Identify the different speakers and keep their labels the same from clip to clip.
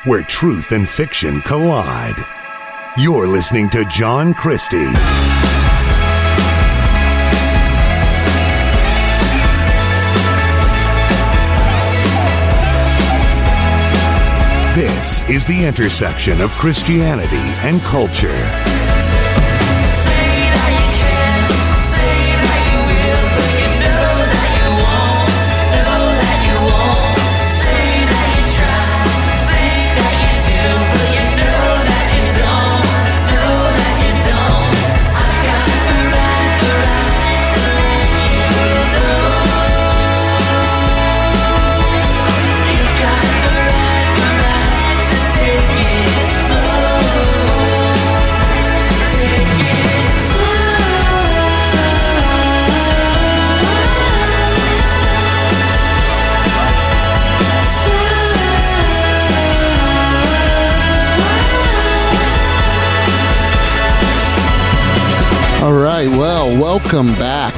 Speaker 1: where truth and fiction collide. You're listening to John Christie. This is the intersection of Christianity and culture.
Speaker 2: All right, well, welcome back.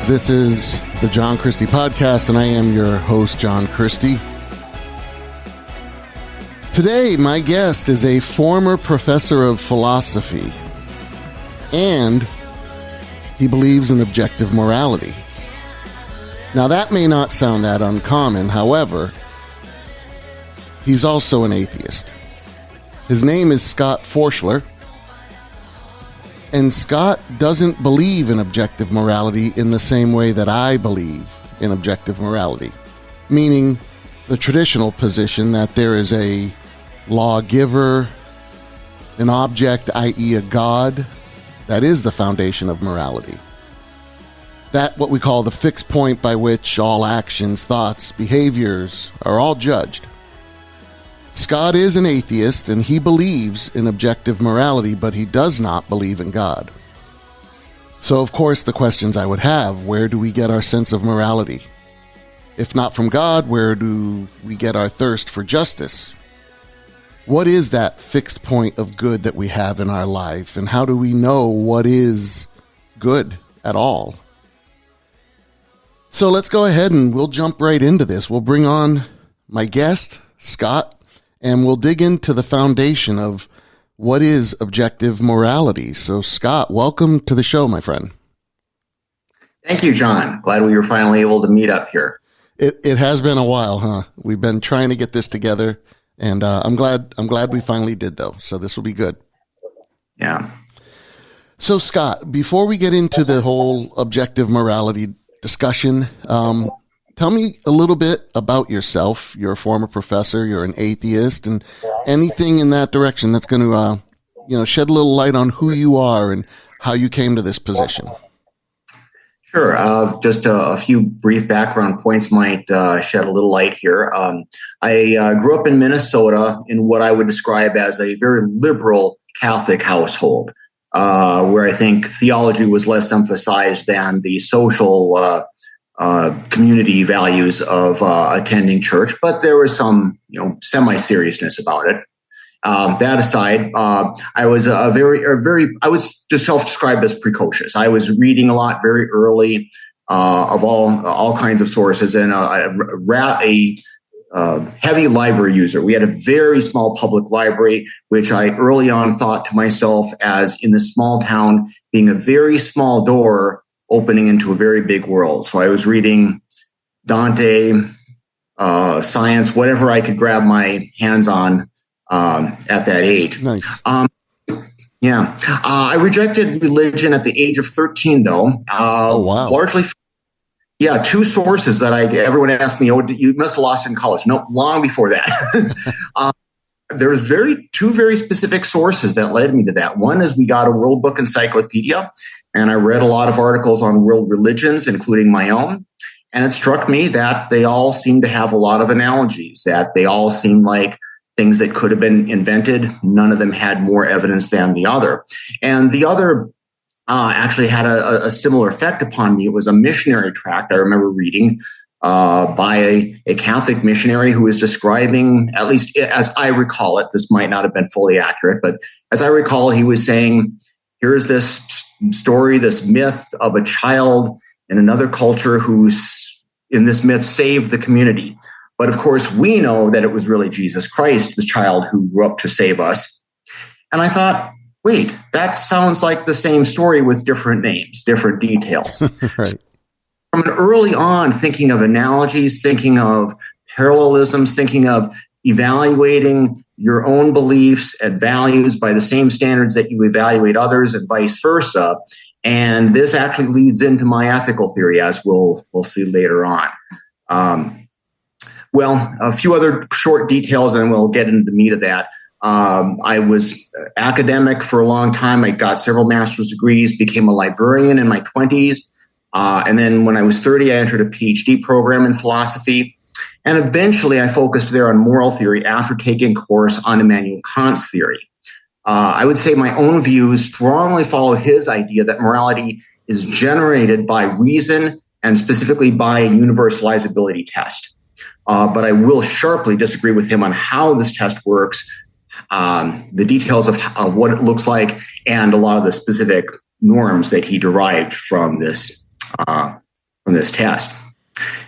Speaker 2: This is the John Christie Podcast, and I am your host, John Christie. Today, my guest is a former professor of philosophy, and he believes in objective morality. Now, that may not sound that uncommon. However, he's also an atheist. His name is Scott Forschler. And Scott doesn't believe in objective morality in the same way that I believe in objective morality, meaning the traditional position that there is a lawgiver, an object, i.e. a God, that is the foundation of morality. That what we call the fixed point by which all actions, thoughts, behaviors are all judged. Scott is an atheist, and he believes in objective morality, but he does not believe in God. So, of course, the questions I would have, where do we get our sense of morality? If not from God, where do we get our thirst for justice? What is that fixed point of good that we have in our life, and how do we know what is good at all? So let's go ahead and we'll jump right into this. We'll bring on my guest, Scott, and we'll dig into the foundation of what is objective morality. So, Scott, welcome to the show, my friend.
Speaker 3: Thank you, John. Glad we were finally able to meet up here.
Speaker 2: It has been a while, huh? We've been trying to get this together, and I'm glad we finally did, though. So this will be good.
Speaker 3: Yeah.
Speaker 2: So, Scott, before we get into the whole objective morality discussion, tell me a little bit about yourself. You're a former professor, you're an atheist, and anything in that direction that's going to, shed a little light on who you are and how you came to this position.
Speaker 3: Sure. Just a few brief background points might shed a little light here. I grew up in Minnesota in what I would describe as a very liberal Catholic household, where I think theology was less emphasized than the social community values of attending church, but there was some, semi-seriousness about it. That aside, I was I would just self-describe as precocious. I was reading a lot very early, of all kinds of sources, and a heavy library user. We had a very small public library, which I early on thought to myself as in the small town being a very small door opening into a very big world. So I was reading Dante, science, whatever I could grab my hands on at that age.
Speaker 2: Nice.
Speaker 3: I rejected religion at the age of 13, though.
Speaker 2: Oh, wow.
Speaker 3: Largely, two sources that everyone asked me, you must have lost it in college. No, long before that. There's two very specific sources that led me to that. One is we got a World Book Encyclopedia, and I read a lot of articles on world religions, including my own. And it struck me that they all seem to have a lot of analogies, that they all seem like things that could have been invented. None of them had more evidence than the other. And the other actually had a similar effect upon me. It was a missionary tract I remember reading by a Catholic missionary who was describing, at least as I recall it, this might not have been fully accurate, but as I recall, he was saying, here's this story, this myth of a child in another culture who's, in this myth, saved the community. But of course, we know that it was really Jesus Christ, the child who grew up to save us. And I thought, wait, that sounds like the same story with different names, different details.
Speaker 2: Right.
Speaker 3: From an early on, thinking of analogies, thinking of parallelisms, thinking of evaluating your own beliefs and values by the same standards that you evaluate others and vice versa. And this actually leads into my ethical theory, as we'll see later on. Well, a few other short details, and then we'll get into the meat of that. I was academic for a long time. I got several master's degrees, became a librarian in my 20s. And then when I was 30, I entered a PhD program in philosophy. And eventually I focused there on moral theory after taking a course on Immanuel Kant's theory. I would say my own views strongly follow his idea that morality is generated by reason and specifically by a universalizability test. But I will sharply disagree with him on how this test works, the details of what it looks like, and a lot of the specific norms that he derived from this test.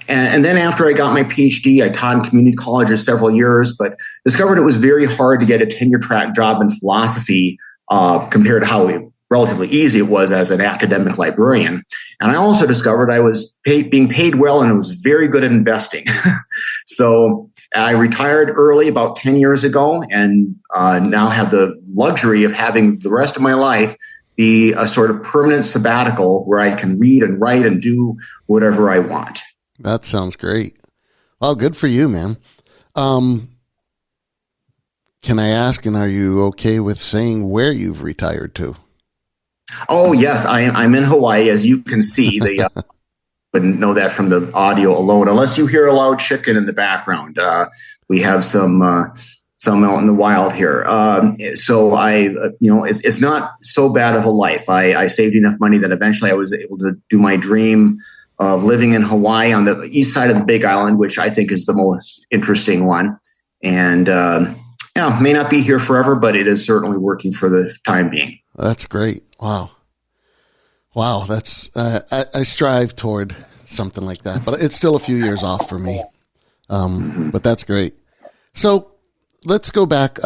Speaker 3: And then after I got my PhD, I taught in community colleges several years, but discovered it was very hard to get a tenure-track job in philosophy compared to how relatively easy it was as an academic librarian. And I also discovered I was being paid well and I was very good at investing. So I retired early about 10 years ago and now have the luxury of having the rest of my life be a sort of permanent sabbatical where I can read and write and do whatever I want.
Speaker 2: That sounds great. Well, good for you, man. Can I ask, and are you okay with saying where you've retired to?
Speaker 3: Oh, yes, I'm in Hawaii, as you can see. They wouldn't know that from the audio alone, unless you hear a loud chicken in the background. We have some out in the wild here. So it's not so bad of a life. I saved enough money that eventually I was able to do my dream of living in Hawaii on the east side of the Big Island, which I think is the most interesting one. And may not be here forever, but it is certainly working for the time being.
Speaker 2: That's great. Wow. That's I strive toward something like that, but it's still a few years off for me. But that's great. So let's go back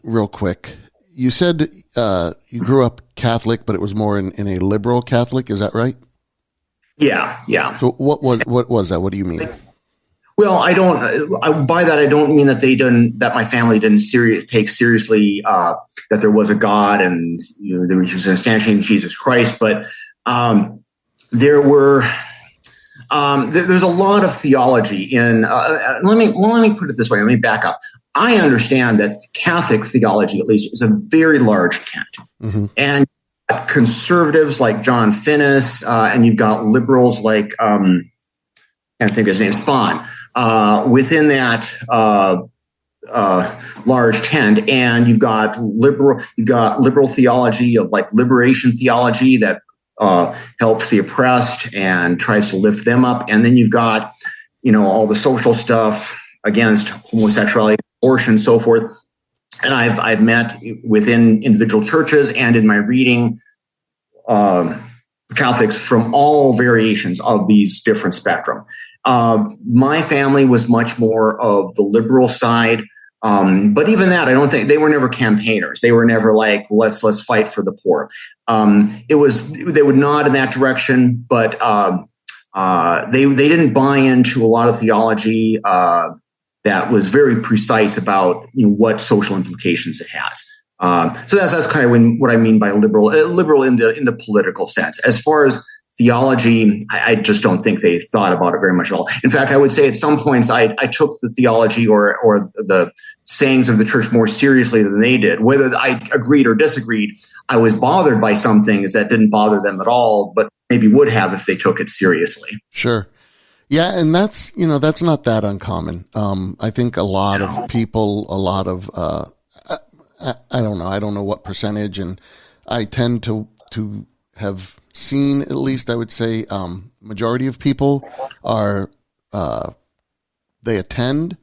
Speaker 2: real quick. You said you grew up Catholic, but it was more in a liberal Catholic. Is that right? Yeah. So what was that? What do you mean?
Speaker 3: Well, by that I don't mean that my family didn't take seriously that there was a God and there was an instantiating Jesus Christ, but there's a lot of theology in. Let me put it this way. Let me back up. I understand that Catholic theology, at least, is a very large tent, and conservatives like John Finnis, and you've got liberals like I can't think of his name, Spahn, within that large tent, and you've got liberal theology of like liberation theology that helps the oppressed and tries to lift them up, and then you've got all the social stuff against homosexuality, abortion, so forth. And I've met within individual churches and in my reading Catholics from all variations of these different spectrum. My family was much more of the liberal side, but even that, I don't think they were never campaigners. They were never like let's fight for the poor. They would nod in that direction, but they didn't buy into a lot of theology that was very precise about what social implications it has. So that's kind of what I mean by liberal in the political sense. As far as theology, I just don't think they thought about it very much at all. In fact, I would say at some points I took the theology or the sayings of the church more seriously than they did. Whether I agreed or disagreed, I was bothered by some things that didn't bother them at all, but maybe would have if they took it seriously.
Speaker 2: Sure. Yeah, and that's not that uncommon. I think a lot of people, I don't know what percentage, and I tend to have seen, at least I would say, majority of people are, they attend,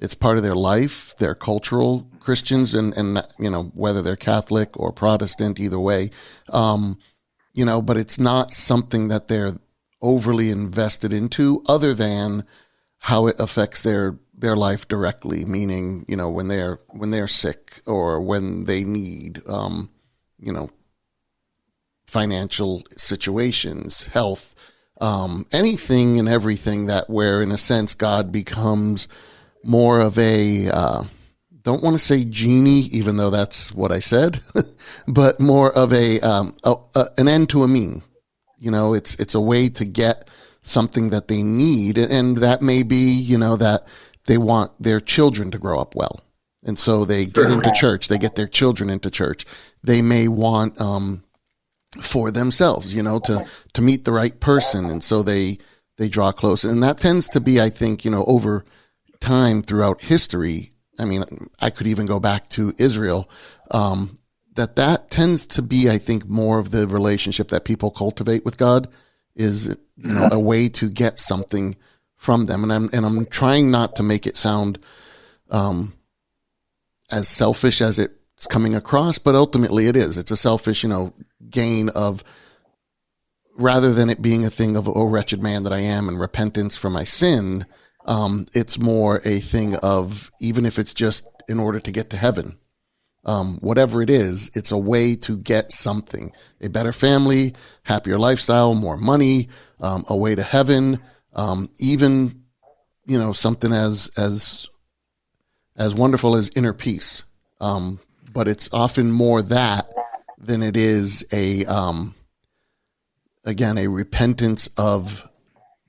Speaker 2: it's part of their life, they're cultural Christians, and whether they're Catholic or Protestant, either way, but it's not something that they're overly invested into other than how it affects their their life directly, meaning, when they're sick or when they need, financial situations, health, anything and everything that where, in a sense, God becomes more of a, don't want to say genie, even though that's what I said, but more of an end to a mean. It's a way to get something that they need. And that may be, that they want their children to grow up well. And so they get into church, they get their children into church. They may want, for themselves, to meet the right person. And so they draw close. And that tends to be, I think, over time throughout history. I mean, I could even go back to Israel, that tends to be, I think, more of the relationship that people cultivate with God is, a way to get something from them. And I'm trying not to make it sound, as selfish as it's coming across, but ultimately it is. It's a selfish, gain of, rather than it being a thing of, oh, wretched man that I am, and repentance for my sin. It's more a thing of, even if it's just in order to get to heaven, whatever it is, it's a way to get something, a better family, happier lifestyle, more money, a way to heaven, even, something as wonderful as inner peace. But it's often more that than it is again, a repentance of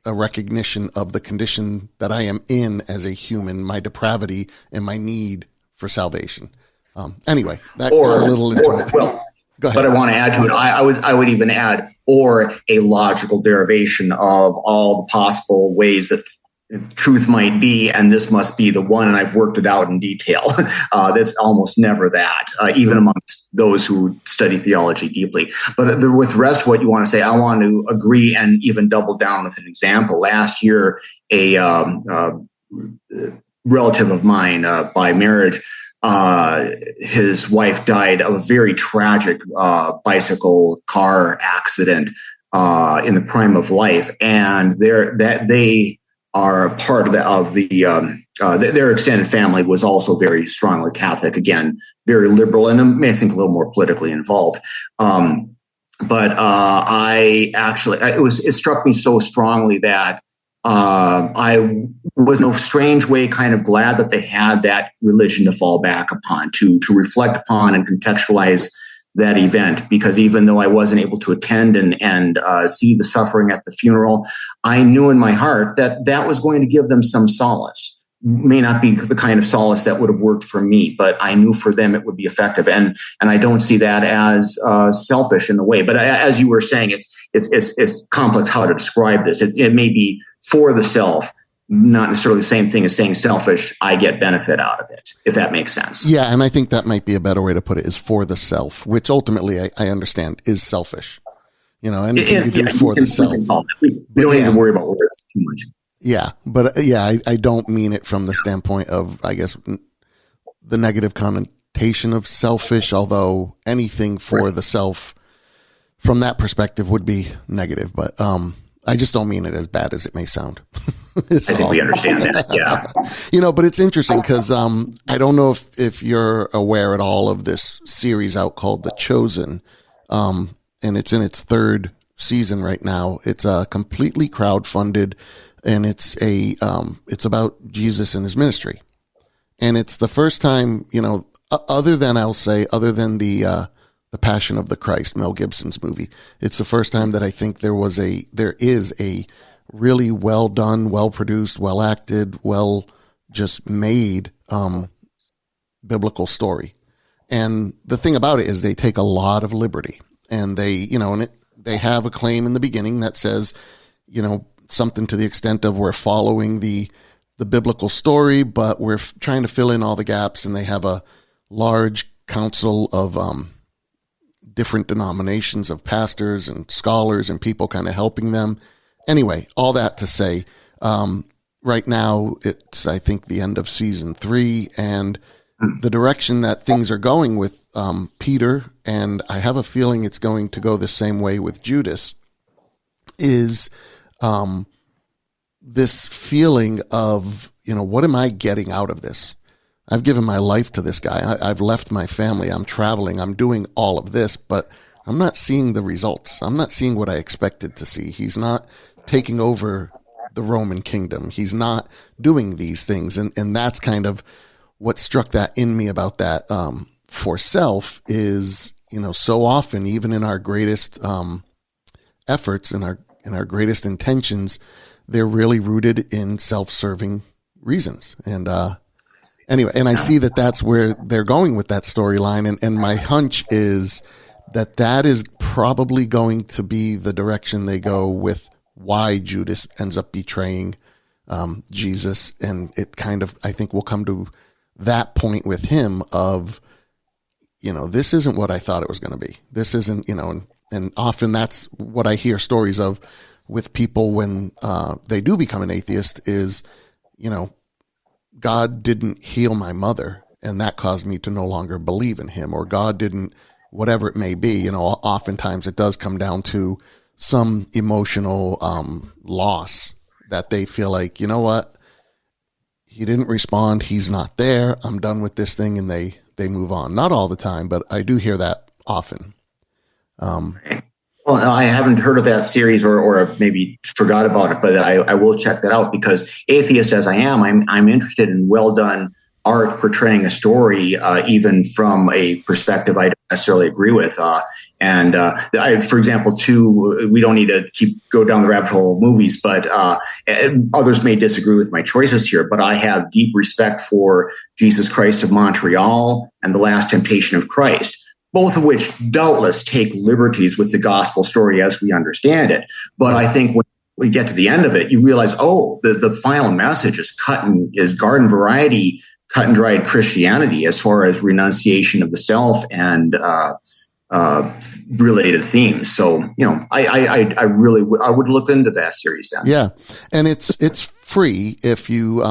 Speaker 2: a recognition of the condition that I am in as a human, my depravity and my need for salvation. Anyway, that got a little into it.
Speaker 3: Well,
Speaker 2: go ahead.
Speaker 3: But I want to add to it. I would even add, or a logical derivation of all the possible ways that truth might be, and this must be the one, and I've worked it out in detail. That's almost never that, even amongst those who study theology deeply. But with the rest of what you want to say, I want to agree and even double down with an example. Last year, a relative of mine by marriage, his wife died of a very tragic bicycle car accident in the prime of life, and they are part of their extended family was also very strongly Catholic, again, very liberal, and I think a little more politically involved. But it struck me so strongly that I was in a strange way kind of glad that they had that religion to fall back upon, to reflect upon and contextualize that event, because even though I wasn't able to attend and see the suffering at the funeral, I knew in my heart that was going to give them some solace. May not be the kind of solace that would have worked for me, but I knew for them it would be effective. And I don't see that as selfish in the way. But as you were saying, it's complex how to describe this. It may be for the self, not necessarily the same thing as saying selfish. I get benefit out of it, if that makes sense.
Speaker 2: Yeah, and I think that might be a better way to put it, is for the self, which ultimately I understand is selfish. Anything you do for the self.
Speaker 3: We don't need to worry about words too much.
Speaker 2: Yeah, but I don't mean it from the standpoint of, I guess, the negative connotation of selfish, although anything for the self from that perspective would be negative. But I just don't mean it as bad as it may sound.
Speaker 3: I think we understand that, yeah.
Speaker 2: But it's interesting because I don't know if you're aware at all of this series out called The Chosen, and it's in its third season right now. It's completely crowdfunded, and it's about Jesus and his ministry. And it's the first time, other than the Passion of the Christ, Mel Gibson's movie, it's the first time that I think there is a really well done, well produced, well acted, well just made biblical story. And the thing about it is they take a lot of liberty, and they have a claim in the beginning that says, something to the extent of, we're following the biblical story, but we're trying to fill in all the gaps. And they have a large council of different denominations of pastors and scholars and people kind of helping them. Anyway, all that to say, right now it's, I think, the end of season 3, and the direction that things are going with Peter, and I have a feeling it's going to go the same way with Judas, is this feeling of, what am I getting out of this? I've given my life to this guy. I've left my family. I'm traveling. I'm doing all of this, but I'm not seeing the results. I'm not seeing what I expected to see. He's not taking over the Roman kingdom. He's not doing these things. And that's kind of what struck that in me about that, for self is, so often, even in our greatest, efforts and our greatest intentions, they're really rooted in self-serving reasons. And, anyway, and I see that that's where they're going with that storyline. And my hunch is that is probably going to be the direction they go with why Judas ends up betraying Jesus. And it kind of, I think, will come to that point with him of, this isn't what I thought it was going to be. This isn't, and often that's what I hear stories of with people when they do become an atheist is, God didn't heal my mother, and that caused me to no longer believe in him, or God didn't, whatever it may be. Oftentimes it does come down to some emotional loss that they feel like, what, he didn't respond, he's not there, I'm done with this thing, and they move on. Not all the time, but I do hear that often.
Speaker 3: Well, I haven't heard of that series or maybe forgot about it, but I will check that out because atheist as I am, I'm interested in well done art portraying a story, even from a perspective I don't necessarily agree with. For example, too, we don't need to go down the rabbit hole of movies, but others may disagree with my choices here, but I have deep respect for Jesus Christ of Montreal and The Last Temptation of Christ, both of which doubtless take liberties with the gospel story as we understand it. But I think when we get to the end of it, you realize, the final message is garden variety, cut and dried Christianity as far as renunciation of the self and related themes. So, I would look into that series then.
Speaker 2: Yeah. And it's free if you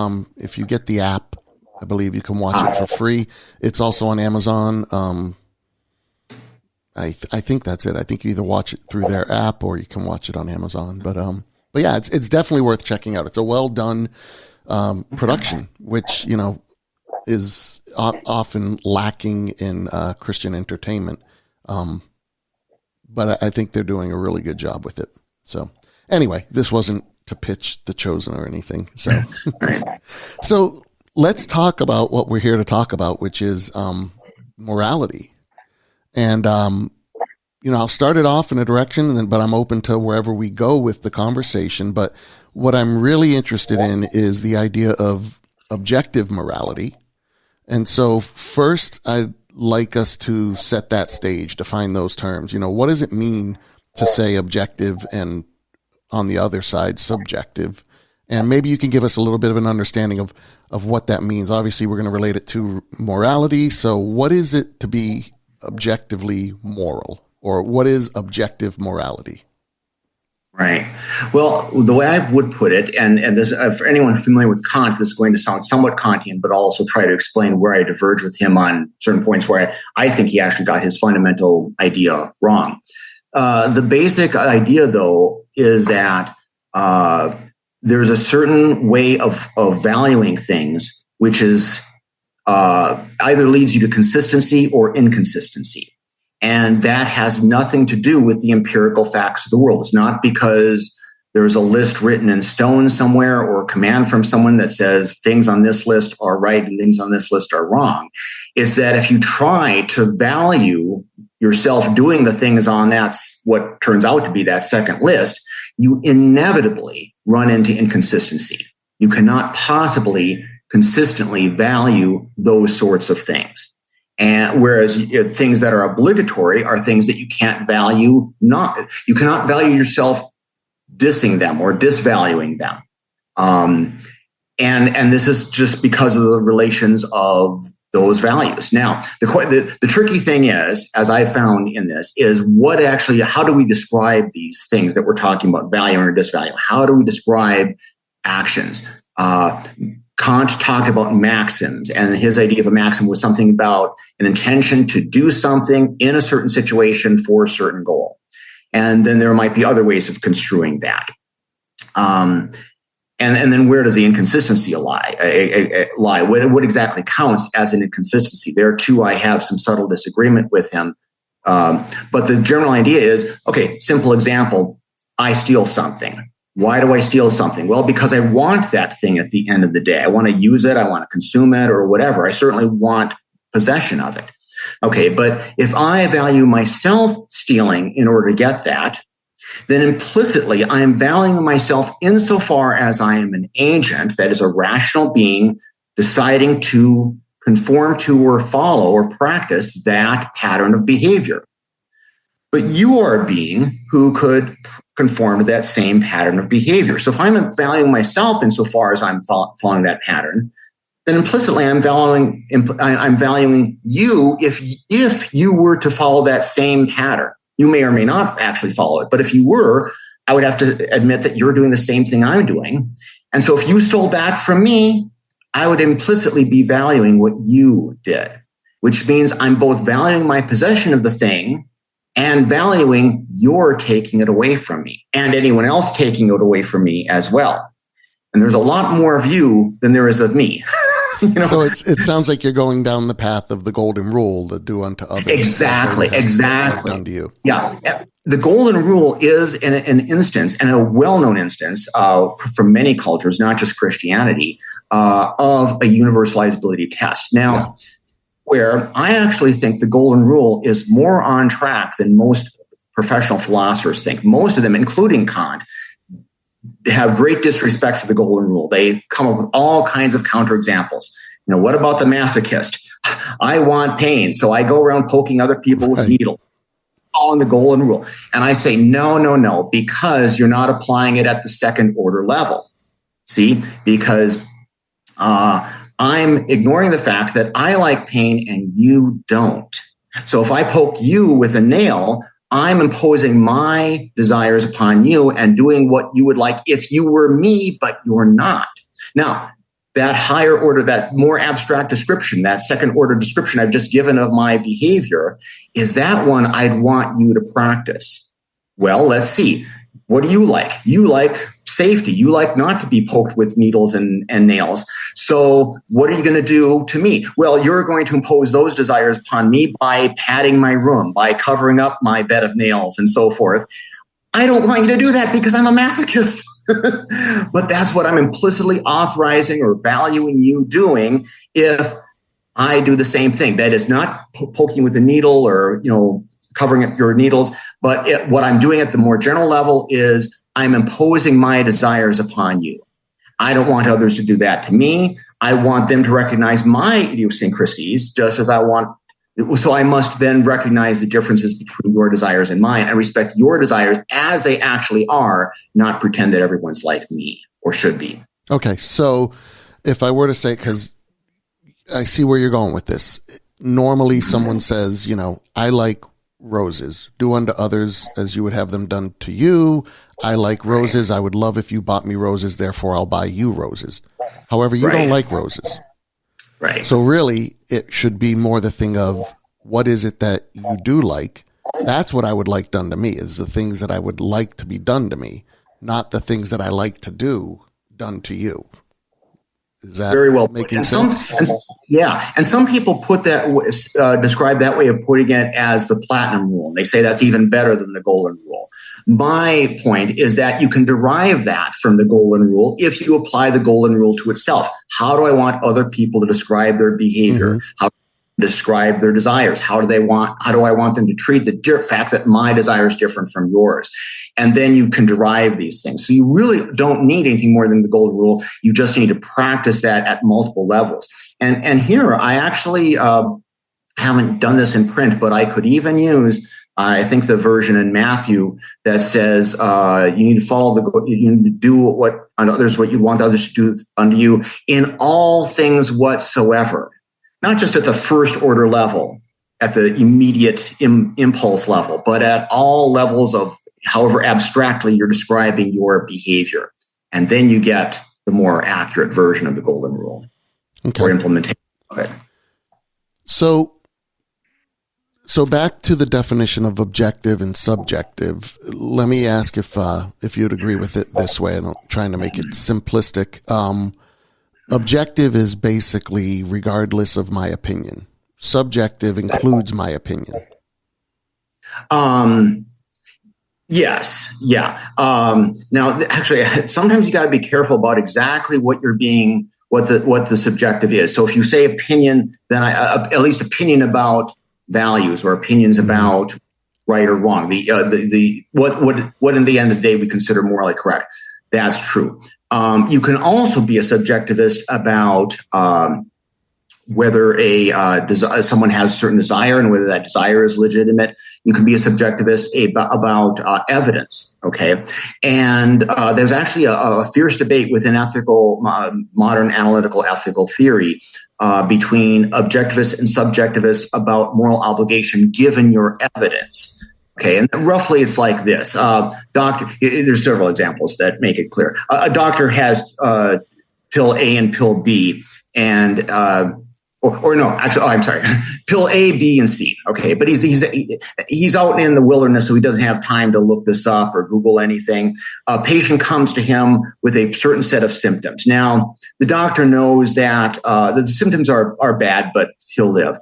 Speaker 2: get the app. I believe you can watch it for free. It's also on Amazon. I think that's it. I think you either watch it through their app or you can watch it on Amazon. But yeah, it's definitely worth checking out. It's a well done production, which is often lacking in Christian entertainment. But I think they're doing a really good job with it. So anyway, this wasn't to pitch The Chosen or anything. So let's talk about what we're here to talk about, which is morality. And, I'll start it off in a direction, but I'm open to wherever we go with the conversation. But what I'm really interested in is the idea of objective morality. And so first, I'd like us to set that stage, define those terms. What does it mean to say objective and on the other side, subjective? And maybe you can give us a little bit of an understanding of what that means. Obviously, we're going to relate it to morality. So what is it to be objectively moral, or what is objective morality?
Speaker 3: Right. Well, the way I would put it, and this, for anyone familiar with Kant, this is going to sound somewhat Kantian, but I'll also try to explain where I diverge with him on certain points where I think he actually got his fundamental idea wrong. The basic idea, though, is that there's a certain way of valuing things, which is either leads you to consistency or inconsistency. And that has nothing to do with the empirical facts of the world. It's not because there's a list written in stone somewhere or a command from someone that says things on this list are right and things on this list are wrong. It's that if you try to value yourself doing the things on that's what turns out to be that second list, you inevitably run into inconsistency. You cannot possibly consistently value those sorts of things. And whereas things that are obligatory are things that you can't value, you cannot value yourself dissing them or disvaluing them. And this is just because of the relations of those values. Now, the tricky thing is, as I found in this, is how do we describe these things that we're talking about, valuing or disvaluing? How do we describe actions? Kant talked about maxims, and his idea of a maxim was something about an intention to do something in a certain situation for a certain goal. And then there might be other ways of construing that. And then where does the inconsistency lie? What exactly counts as an inconsistency? There too, I have some subtle disagreement with him. But the general idea is, okay, simple example, I steal something. Why do I steal something? Well, because I want that thing at the end of the day. I want to use it. I want to consume it or whatever. I certainly want possession of it. Okay, but if I value myself stealing in order to get that, then implicitly I am valuing myself insofar as I am an agent, that is a rational being deciding to conform to or follow or practice that pattern of behavior. But you are a being who could conform to that same pattern of behavior. So if I'm valuing myself insofar as I'm following that pattern, then implicitly I'm valuing you if you were to follow that same pattern. You may or may not actually follow it, but if you were, I would have to admit that you're doing the same thing I'm doing. And so if you stole back from me, I would implicitly be valuing what you did, which means I'm both valuing my possession of the thing and valuing your taking it away from me and anyone else taking it away from me as well. And there's a lot more of you than there is of me.
Speaker 2: So it sounds like you're going down the path of the golden rule, the do unto others.
Speaker 3: Exactly.
Speaker 2: Done to you.
Speaker 3: Yeah. The golden rule is an instance, and a well-known instance from many cultures, not just Christianity, of a universalizability test. Now, where I actually think the golden rule is more on track than most professional philosophers think. Most of them, including Kant, have great disrespect for the golden rule. They come up with all kinds of counterexamples. What about the masochist? I want pain, so I go around poking other people with needles, following the golden rule. And I say, no, because you're not applying it at the second order level. See, because I'm ignoring the fact that I like pain and you don't. So if I poke you with a nail, I'm imposing my desires upon you and doing what you would like if you were me, but you're not. Now, that higher order, that more abstract description, that second order description I've just given of my behavior, is that one I'd want you to practice. Well, let's see. What do you like? You like safety. You like not to be poked with needles and nails. So what are you going to do to me? Well, you're going to impose those desires upon me by padding my room, by covering up my bed of nails and so forth. I don't want you to do that because I'm a masochist. But that's what I'm implicitly authorizing or valuing you doing if I do the same thing. That is not poking with a needle or, covering up your needles. But what I'm doing at the more general level is I'm imposing my desires upon you. I don't want others to do that to me. I want them to recognize my idiosyncrasies just as I want. So I must then recognize the differences between your desires and mine and respect your desires as they actually are, not pretend that everyone's like me or should be.
Speaker 2: Okay. So if I were to say, because I see where you're going with this, normally someone says, I like roses. Do unto others as you would have them done to you. I like roses. I would love if you bought me roses. Therefore, I'll buy you roses. However, you don't like roses.
Speaker 3: Right.
Speaker 2: So really, it should be more the thing of what is it that you do like? That's what I would like done to me, is the things that I would like to be done to me, not the things that I like to do done to you. Is that
Speaker 3: very well
Speaker 2: making sense?
Speaker 3: And some people put that describe that way of putting it as the platinum rule, and they say that's even better than the golden rule. My point is that you can derive that from the golden rule if you apply the golden rule to itself. How do I want other people to describe their behavior?
Speaker 2: Mm-hmm.
Speaker 3: How describe their desires? How do I want them to treat the fact that my desire is different from yours? And then you can derive these things. So you really don't need anything more than the golden rule. You just need to practice that at multiple levels. And here I actually haven't done this in print, but I could even use, I think, the version in Matthew that says you need to you need to do what you want others to do unto you in all things whatsoever. Not just at the first order level, at the immediate impulse level, but at all levels of however abstractly you're describing your behavior. And then you get the more accurate version of the golden rule or implementation of it.
Speaker 2: So So back to the definition of objective and subjective. Let me ask if you'd agree with it this way. I'm trying to make it simplistic. Objective is basically regardless of my opinion. Subjective includes my opinion.
Speaker 3: Yes. Yeah. Now, actually, sometimes you got to be careful about exactly what the subjective is. So if you say opinion, then at least opinion about values or opinions about right or wrong. What in the end of the day we consider morally correct. That's true. You can also be a subjectivist about whether someone has a certain desire and whether that desire is legitimate. You can be a subjectivist about evidence. Okay, and there's actually a fierce debate within modern analytical ethical theory between objectivists and subjectivists about moral obligation given your evidence. Okay, and roughly it's like this. There's several examples that make it clear. A doctor has pill A and pill B, and I'm sorry, pill A, B, and C. Okay, but he's out in the wilderness, so he doesn't have time to look this up or Google anything. A patient comes to him with a certain set of symptoms. Now, the doctor knows that the symptoms are bad, but he'll live.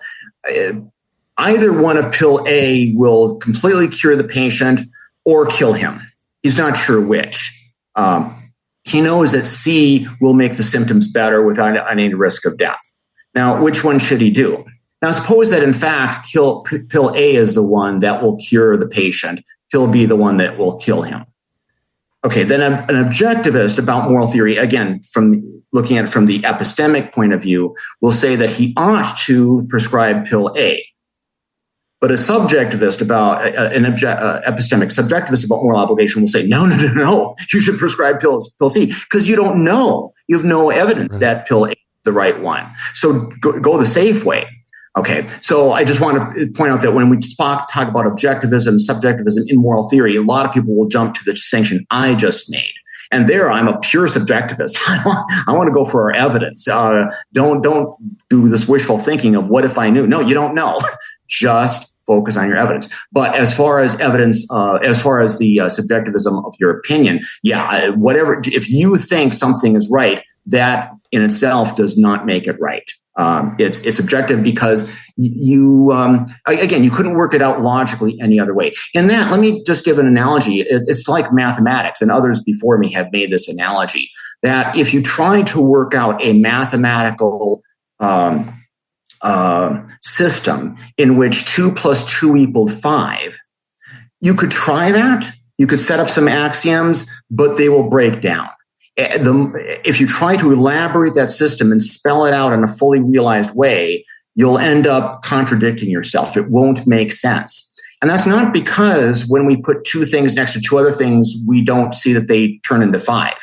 Speaker 3: Either one of pill A will completely cure the patient or kill him. He's not sure which. He knows that C will make the symptoms better without any risk of death. Now, which one should he do? Now, suppose that in fact, pill A is the one that will cure the patient. Pill B the one that will kill him. Okay, then an objectivist about moral theory, again, looking at it from the epistemic point of view, will say that he ought to prescribe pill A. But a subjectivist about epistemic subjectivist about moral obligation will say, no, you should prescribe pill C because you don't know. You have no evidence that pill A is the right one. So go the safe way. Okay, so I just want to point out that when we talk about objectivism, subjectivism in moral theory, a lot of people will jump to the distinction I just made. And there, I'm a pure subjectivist. I want to go for our evidence. Don't do this wishful thinking of what if I knew. No, you don't know. Just focus on your evidence. But as far as evidence, as far as the subjectivism of your opinion, whatever. If you think something is right, that in itself does not make it right. It's subjective because you couldn't work it out logically any other way. In that, let me just give an analogy. It's like mathematics, and others before me have made this analogy, that if you try to work out a mathematical system in which 2 + 2 = 5, you could try that. You could set up some axioms, but they will break down. If you try to elaborate that system and spell it out in a fully realized way, you'll end up contradicting yourself. It won't make sense. And that's not because when we put two things next to two other things, we don't see that they turn into 5.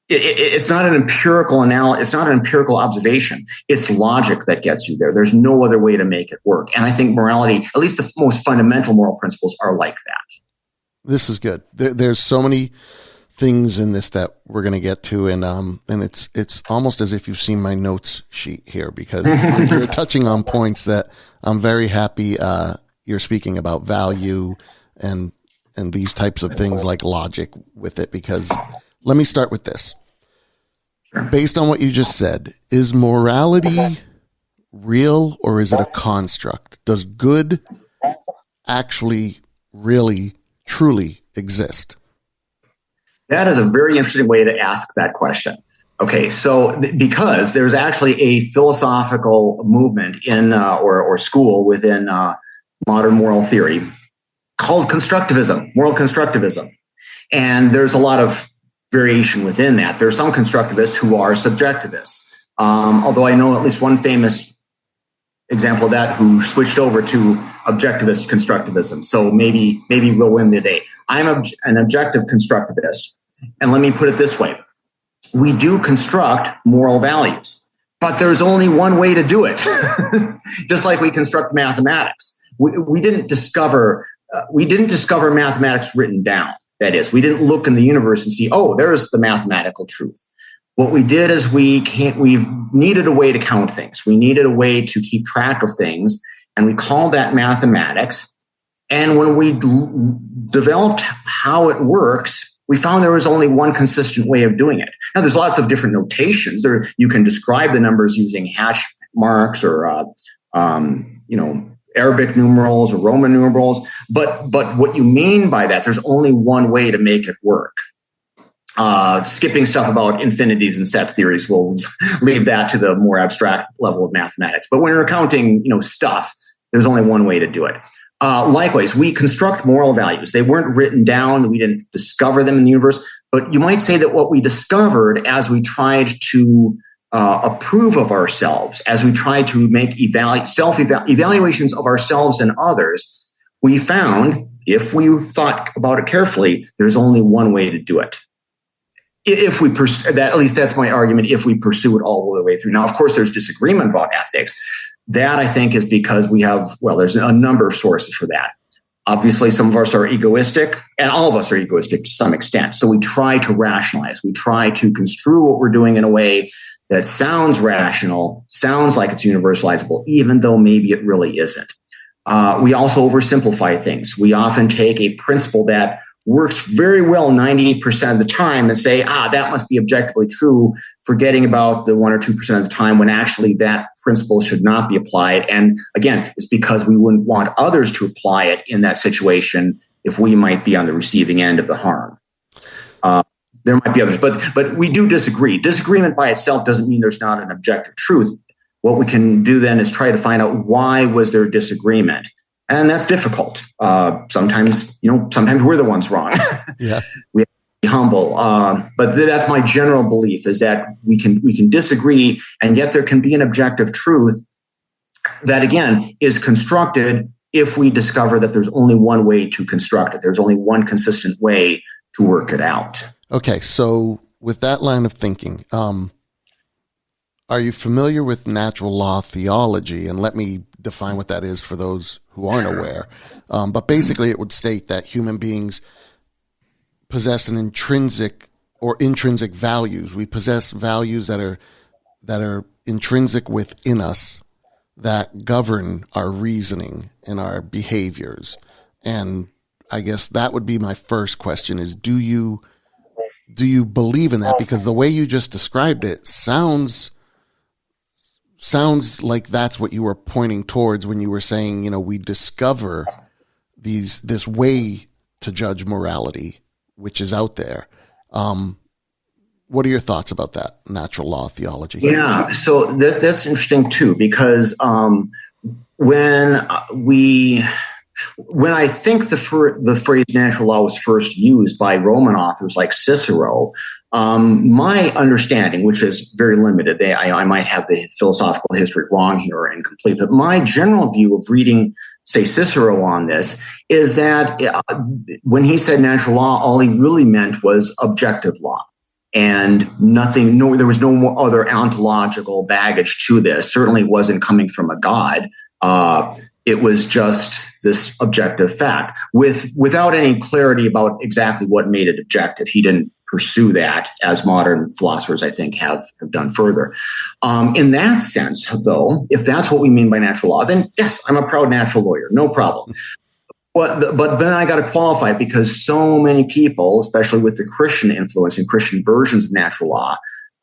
Speaker 3: It's not an empirical analysis. It's not an empirical observation. It's logic that gets you there. There's no other way to make it work. And I think morality, at least the most fundamental moral principles, are like that. This is good.
Speaker 2: There's so many things in this that we're going to get to, and it's almost as if you've seen my notes sheet here, because you're touching on points that I'm very happy you're speaking about value and these types of things like logic with it, because let me start with this. Sure. Based on what you just said, is morality real or is it a construct? Does good actually really truly exist?
Speaker 3: That is a very interesting way to ask that question. Okay, so because there's actually a philosophical movement in or school within modern moral theory called constructivism, moral constructivism. And there's a lot of variation within that. There are some constructivists who are subjectivists, although I know at least one famous example of that who switched over to objectivist constructivism. So maybe we'll win the day. I'm an objective constructivist. And let me put it this way. We do construct moral values, but there's only one way to do it. Just like we construct mathematics. We didn't discover mathematics written down. That is, we didn't look in the universe and see, oh, there's the mathematical truth. What we did is we've needed a way to count things. We needed a way to keep track of things, and we called that mathematics. And when we developed how it works, we found there was only one consistent way of doing it. Now, there's lots of different notations. You can describe the numbers using hash marks or Arabic numerals or Roman numerals. But what you mean by that, there's only one way to make it work. Skipping stuff about infinities and set theories, we'll leave that to the more abstract level of mathematics. But when you're counting, stuff, there's only one way to do it. Likewise, we construct moral values. They weren't written down. We didn't discover them in the universe. But you might say that what we discovered as we tried to approve of ourselves, as we tried to make self-evaluations of ourselves and others, we found, if we thought about it carefully, there's only one way to do it. If we pursue that, at least that's my argument, if we pursue it all the way through. Now, of course, there's disagreement about ethics. That, I think, is because there's a number of sources for that. Obviously, some of us are egoistic, and all of us are egoistic to some extent. So we try to rationalize. We try to construe what we're doing in a way that sounds rational, sounds like it's universalizable, even though maybe it really isn't. We also oversimplify things. We often take a principle that works very well 98% of the time and say, that must be objectively true, forgetting about the 1 or 2% of the time when actually that principle should not be applied. And again, it's because we wouldn't want others to apply it in that situation if we might be on the receiving end of the harm. There might be others, but we do disagree. Disagreement by itself doesn't mean there's not an objective truth. What we can do then is try to find out why was there disagreement. And that's difficult. Sometimes we're the ones wrong. Yeah. We have to be humble. But that's my general belief, is that we can disagree, and yet there can be an objective truth that, again, is constructed if we discover that there's only one way to construct it. There's only one consistent way to work it out.
Speaker 2: Okay, so with that line of thinking, are you familiar with natural law theology? And let me define what that is for those who aren't aware. But basically, it would state that human beings possess an intrinsic values. We possess values that are intrinsic within us that govern our reasoning and our behaviors. And I guess that would be my first question: is do you believe in that? Because the way you just described it sounds like that's what you were pointing towards when you were saying, we discover this way to judge morality, which is out there. What are your thoughts about that natural law theology?
Speaker 3: Yeah, so that's interesting too, because when I think the phrase natural law was first used by Roman authors like Cicero, my understanding, which is very limited, I might have the philosophical history wrong here or incomplete, but my general view of reading, say, Cicero on this is that when he said natural law, all he really meant was objective law. And there was no other ontological baggage to this. Certainly wasn't coming from a god. It was just this objective fact without any clarity about exactly what made it objective. He didn't pursue that, as modern philosophers, I think, have done further. In that sense, though, if that's what we mean by natural law, then yes, I'm a proud natural lawyer, no problem. But then I got to qualify it, because so many people, especially with the Christian influence and Christian versions of natural law,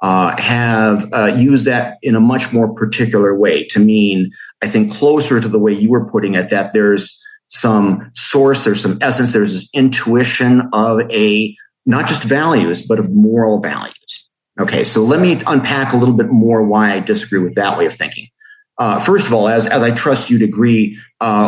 Speaker 3: have used that in a much more particular way to mean, I think, closer to the way you were putting it, that there's some source, there's some essence, there's this intuition of not just values, but of moral values. Okay, so let me unpack a little bit more why I disagree with that way of thinking. First of all, as I trust you'd agree,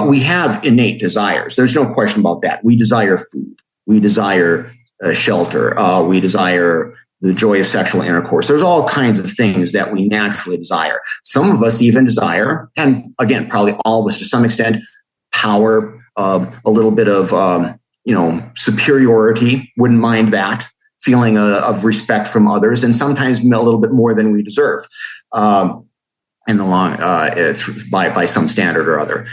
Speaker 3: we have innate desires. There's no question about that. We desire food. We desire shelter. We desire the joy of sexual intercourse. There's all kinds of things that we naturally desire. Some of us even desire, and again, probably all of us to some extent, power, a little bit of superiority. Wouldn't mind that. Feeling of respect from others, and sometimes a little bit more than we deserve. In the long, by some standard or other.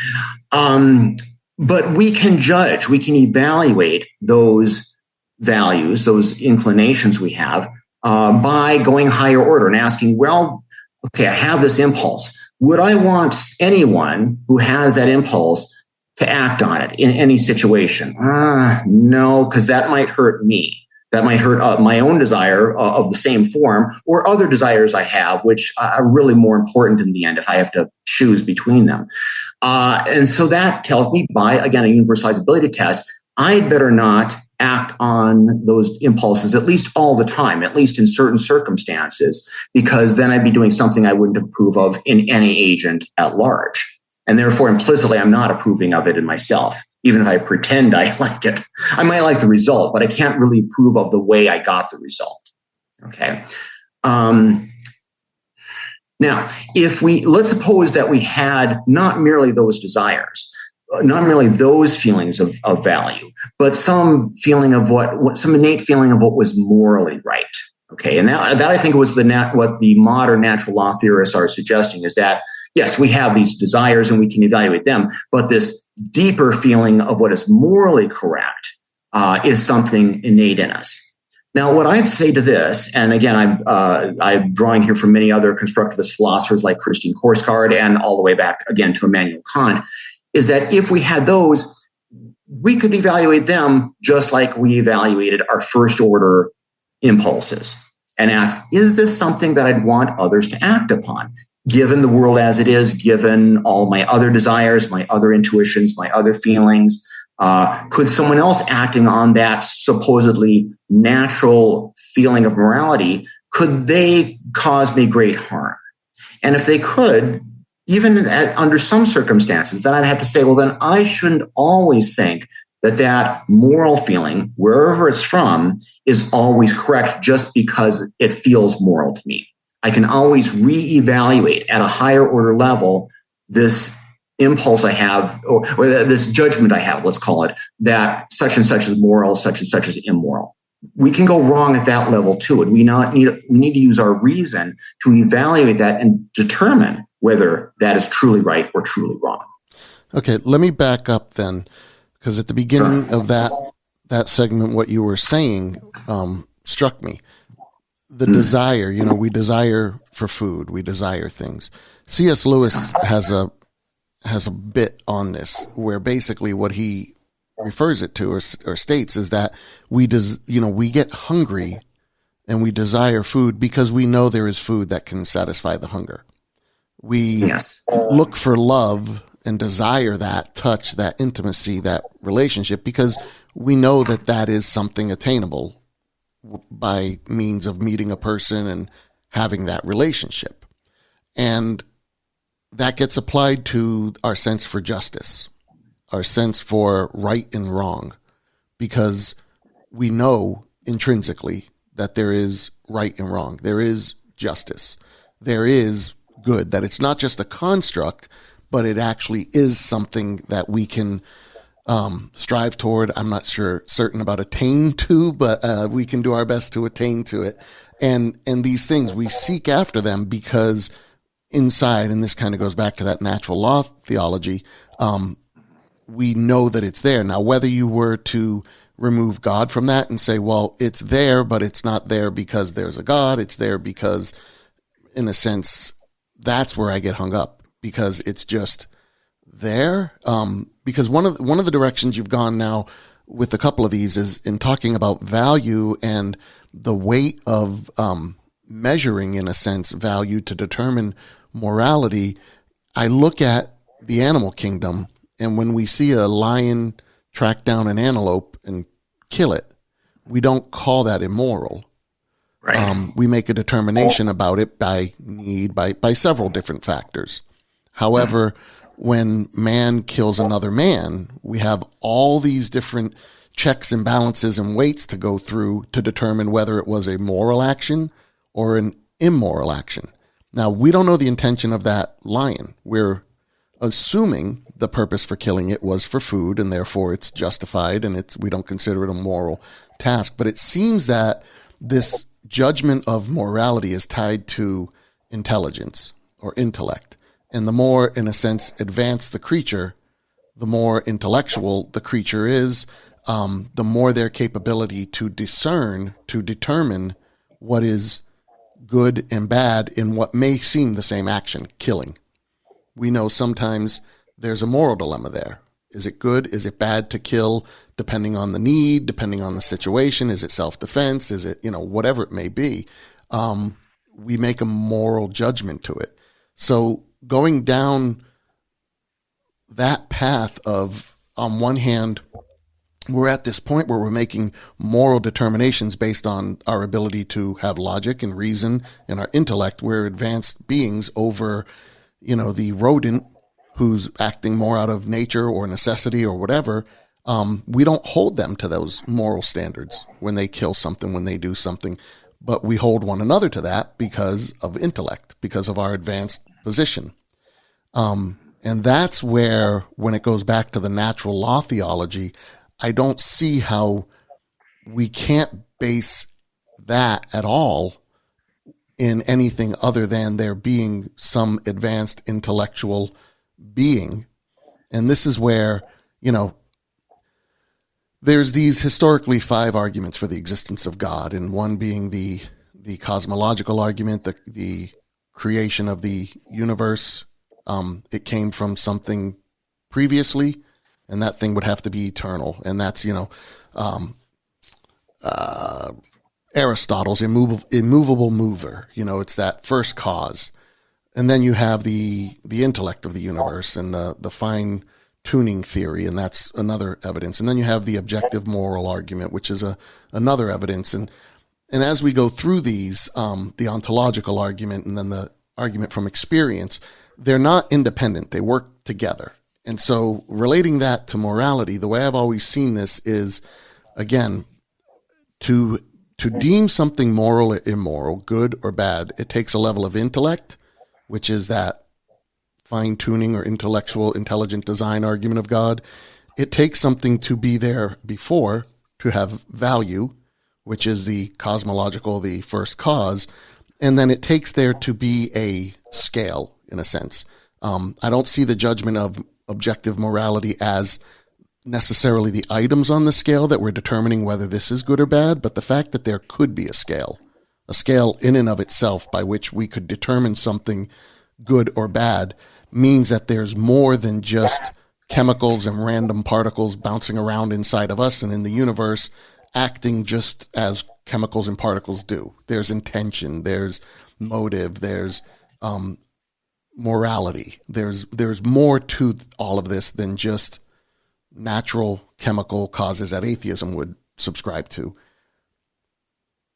Speaker 3: But we can judge, we can evaluate those values, those inclinations we have, by going higher order and asking, well, okay, I have this impulse. Would I want anyone who has that impulse to act on it in any situation? No, because that might hurt me. That might hurt my own desire of the same form or other desires I have, which are really more important in the end if I have to choose between them. And so that tells me by, again, a universalizability test, I'd better not act on those impulses, at least all the time, at least in certain circumstances, because then I'd be doing something I wouldn't approve of in any agent at large. And therefore, implicitly, I'm not approving of it in myself. Even if I pretend I like it, I might like the result, but I can't really approve of the way I got the result. Okay. Now, let's suppose that we had not merely those desires, not merely those feelings of value, but some feeling of some innate feeling of what was morally right. Okay. And that I think was what the modern natural law theorists are suggesting is that, yes, we have these desires and we can evaluate them, but this deeper feeling of what is morally correct is something innate in us. Now, what I'd say to this, and again, I'm drawing here from many other constructivist philosophers like Christine Korsgaard and all the way back again to Immanuel Kant, is that if we had those, we could evaluate them just like we evaluated our first order impulses and ask, is this something that I'd want others to act upon? Given the world as it is, given all my other desires, my other intuitions, my other feelings, could someone else acting on that supposedly natural feeling of morality, could they cause me great harm? And if they could, even under some circumstances, then I'd have to say, well, then I shouldn't always think that moral feeling, wherever it's from, is always correct just because it feels moral to me. I can always reevaluate at a higher order level this impulse I have, or this judgment I have, let's call it, that such and such is moral, such and such is immoral. We can go wrong at that level too. And we need to use our reason to evaluate that and determine whether that is truly right or truly wrong.
Speaker 2: Okay, let me back up then, because at the beginning of that segment, what you were saying struck me. The desire, we desire for food, we desire things. C.S. Lewis has a bit on this where basically what he refers it to or states is that we get hungry and we desire food because we know there is food that can satisfy the hunger. We look for love and desire that touch, that intimacy, that relationship because we know that is something attainable by means of meeting a person and having that relationship. And that gets applied to our sense for justice, our sense for right and wrong, because we know intrinsically that there is right and wrong. There is justice. There is good, that it's not just a construct, but it actually is something that we can strive toward. I'm not certain about attain to, but we can do our best to attain to it. And these things, we seek after them because inside, and this kind of goes back to that natural law theology, we know that it's there. Now, whether you were to remove God from that and say, well, it's there, but it's not there because there's a God. It's there because, in a sense, that's where I get hung up, because it's just there. Because one of the directions you've gone now with a couple of these is in talking about value and the weight of measuring, in a sense, value to determine morality. I look at the animal kingdom, and when we see a lion track down an antelope and kill it, we don't call that immoral. Right. We make a determination about it by several different factors. However, when man kills another man, we have all these different checks and balances and weights to go through to determine whether it was a moral action or an immoral action. Now, we don't know the intention of that lion. We're assuming the purpose for killing it was for food, and therefore it's justified, and we don't consider it a moral task. But it seems that this judgment of morality is tied to intelligence or intellect. And the more, in a sense, advanced the creature, the more intellectual the creature is, the more their capability to discern, to determine what is good and bad in what may seem the same action, killing. We know sometimes there's a moral dilemma there. Is it good? Is it bad to kill, depending on the need, depending on the situation? Is it self-defense? Is it, whatever it may be? We make a moral judgment to it. So going down that path of, on one hand, we're at this point where we're making moral determinations based on our ability to have logic and reason and our intellect. We're advanced beings over, the rodent who's acting more out of nature or necessity or whatever. We don't hold them to those moral standards when they kill something, when they do something, but we hold one another to that because of intellect, because of our advanced position. And that's where, when it goes back to the natural law theology, I don't see how we can't base that at all in anything other than there being some advanced intellectual being. And this is where, there's these historically 5 arguments for the existence of God, and one being the cosmological argument, the creation of the universe. It came from something previously, and that thing would have to be eternal. And that's, Aristotle's immovable mover. It's that first cause. And then you have the intellect of the universe and the fine tuning theory, and that's another evidence. And then you have the objective moral argument, which is another evidence. And as we go through these, the ontological argument and then the argument from experience, they're not independent. They work together. And so relating that to morality, the way I've always seen this is, again, to deem something moral or immoral, good or bad, it takes a level of intellect, which is that fine-tuning or intellectual, intelligent design argument of God. It takes something to be there before to have value, which is the cosmological, the first cause. And then it takes there to be a scale, in a sense. I don't see the judgment of objective morality as necessarily the items on the scale that we're determining whether this is good or bad, but the fact that there could be a scale in and of itself by which we could determine something good or bad, means that there's more than just chemicals and random particles bouncing around inside of us and in the universe acting just as chemicals and particles do. There's intention, there's motive, there's morality. There's more to all of this than just natural chemical causes that atheism would subscribe to.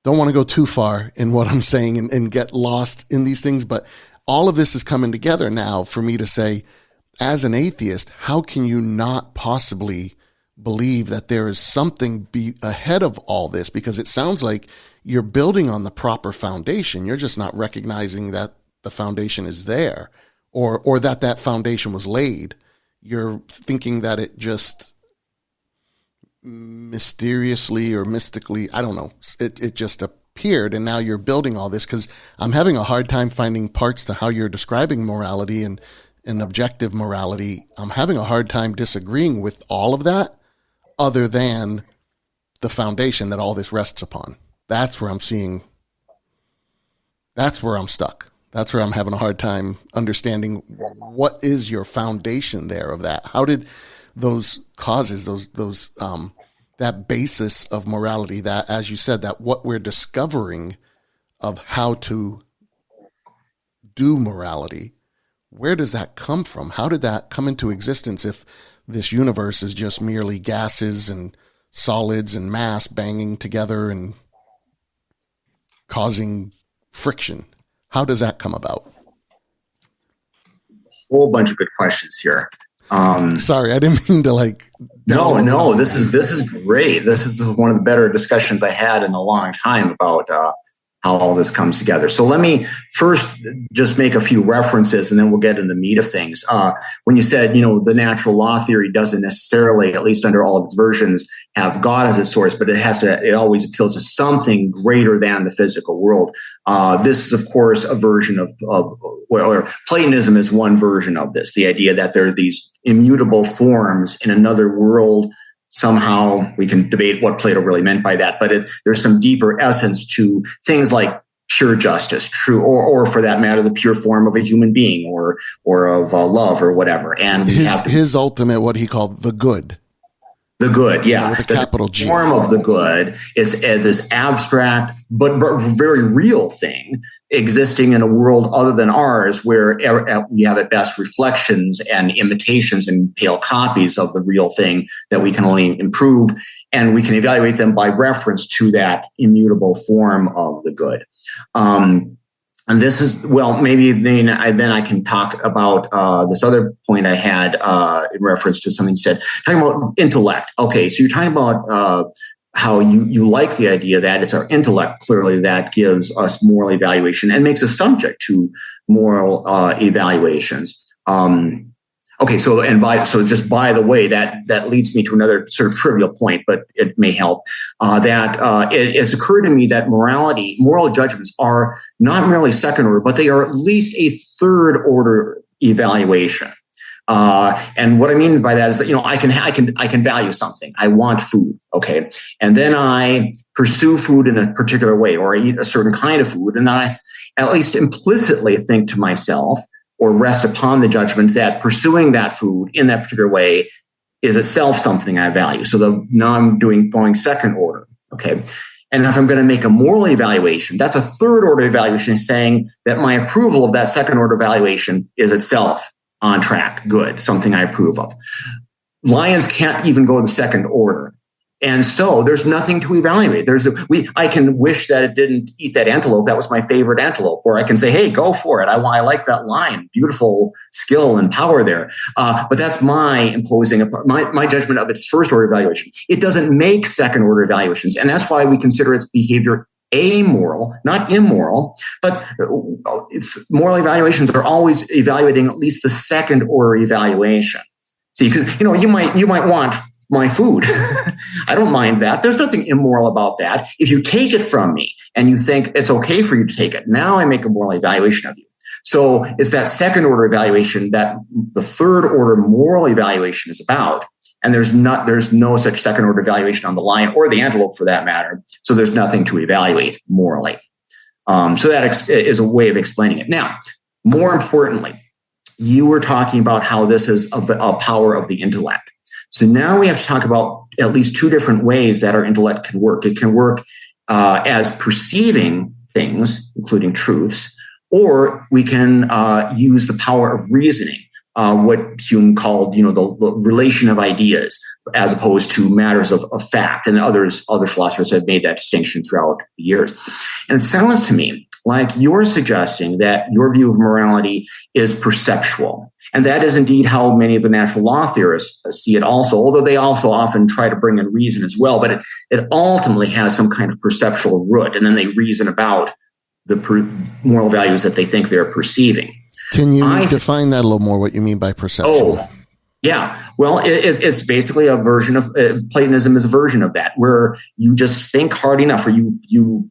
Speaker 2: Don't want to go too far in what I'm saying and get lost in these things, but all of this is coming together now for me to say, as an atheist, how can you not possibly believe that there is something ahead of all this? Because it sounds like you're building on the proper foundation. You're just not recognizing that the foundation is there, or that foundation was laid. You're thinking that it just mysteriously or mystically, I don't know, it just appeared, and now you're building all this. Because I'm having a hard time finding parts to how you're describing morality and objective morality. I'm having a hard time disagreeing with all of that, other than the foundation that all this rests upon. That's where I'm stuck. That's where I'm having a hard time understanding what is your foundation there of that. How did those causes, those that basis of morality, that, as you said, that what we're discovering of how to do morality, where does that come from? How did that come into existence if this universe is just merely gases and solids and mass banging together and causing friction? How does that come about?
Speaker 3: Whole bunch of good questions here.
Speaker 2: Sorry, I didn't mean to
Speaker 3: No. This is great. This is one of the better discussions I had in a long time about how all this comes together. So let me first just make a few references, and then we'll get into the meat of things. When you said, the natural law theory doesn't necessarily, at least under all of its versions, have God as its source, but it always appeals to something greater than the physical world. This is, of course, a version or Platonism is one version of this, the idea that there are these immutable forms in another world. Somehow we can debate what Plato really meant by that, but there's some deeper essence to things like pure justice, true, or for that matter, the pure form of a human being, or of love, or whatever. And
Speaker 2: his ultimate, what he called the good.
Speaker 3: The good, yeah.
Speaker 2: With a capital G.
Speaker 3: The form of the good is this abstract but very real thing existing in a world other than ours, where we have at best reflections and imitations and pale copies of the real thing that we can only improve, and we can evaluate them by reference to that immutable form of the good. And this is, well, maybe then I can talk about this other point I had in reference to something you said, talking about intellect. Okay, so you're talking about how you like the idea that it's our intellect, clearly, that gives us moral evaluation and makes us subject to moral evaluations. Okay, so just by the way, that leads me to another sort of trivial point, but it may help. It has occurred to me that moral judgments are not merely second order, but they are at least a third order evaluation. And what I mean by that is that, I can value something. I want food, okay, and then I pursue food in a particular way, or I eat a certain kind of food, and I at least implicitly think to myself, or rest upon the judgment that pursuing that food in that particular way is itself something I value. So now I'm going second order, okay? And if I'm going to make a moral evaluation, that's a third order evaluation, saying that my approval of that second order evaluation is itself on track, good, something I approve of. Lions can't even go the second order. And so there's nothing to evaluate. I can wish that it didn't eat that antelope. That was my favorite antelope. Or I can say, hey, go for it. I like that lion. Beautiful skill and power there. But that's my imposing my judgment of its first order evaluation. It doesn't make second order evaluations. And that's why we consider its behavior amoral, not immoral. But moral evaluations are always evaluating at least the second order evaluation. So you might want my food. I don't mind that. There's nothing immoral about that. If you take it from me and you think it's okay for you to take it, now I make a moral evaluation of you. So it's that second order evaluation that the third order moral evaluation is about. And there's no such second order evaluation on the lion or the antelope for that matter. So there's nothing to evaluate morally. So that is a way of explaining it. Now, more importantly, you were talking about how this is a power of the intellect. So now we have to talk about at least two different ways that our intellect can work. It can work as perceiving things, including truths, or we can use the power of reasoning, what Hume called, the relation of ideas, as opposed to matters of fact. And other philosophers have made that distinction throughout the years. And it sounds to me like you're suggesting that your view of morality is perceptual. And that is indeed how many of the natural law theorists see it also, although they also often try to bring in reason as well. But it ultimately has some kind of perceptual root, and then they reason about the moral values that they think they're perceiving.
Speaker 2: Can you define that a little more, what you mean by perception?
Speaker 3: Oh, yeah. Well, it's basically a version of Platonism is a version of that, where you just think hard enough, or you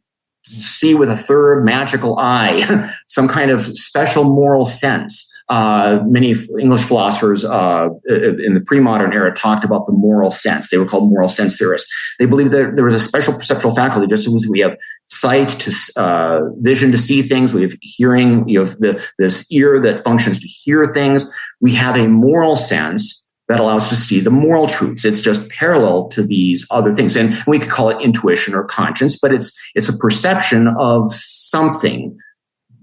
Speaker 3: see with a third magical eye some kind of special moral sense. Many English philosophers in the pre-modern era talked about the moral sense. They were called moral sense theorists. They believed that there was a special perceptual faculty, just as we have sight to vision to see things, we have hearing, we have this ear that functions to hear things. We have a moral sense that allows us to see the moral truths. It's just parallel to these other things. And we could call it intuition or conscience, but it's a perception of something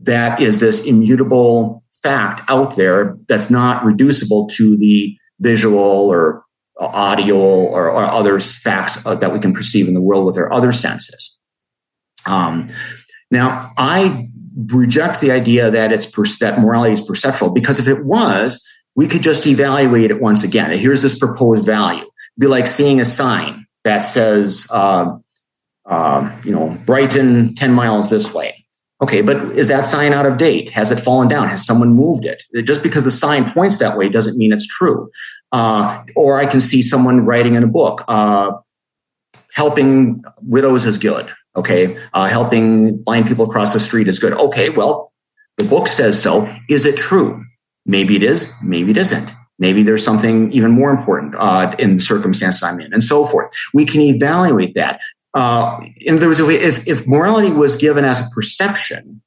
Speaker 3: that is this immutable fact out there that's not reducible to the visual or audio or other facts that we can perceive in the world with our other senses. Now, I reject the idea that that morality is perceptual, because if it was, we could just evaluate it once again. Here's this proposed value. It'd be like seeing a sign that says, Brighton 10 miles this way. Okay, but is that sign out of date? Has it fallen down? Has someone moved it? Just because the sign points that way doesn't mean it's true. Or I can see someone writing in a book, helping widows is good. Okay, helping blind people across the street is good. Okay, well, the book says so. Is it true? Maybe it is, maybe it isn't. Maybe there's something even more important in the circumstance I'm in, and so forth. We can evaluate that. in other words, if morality was given as a perception,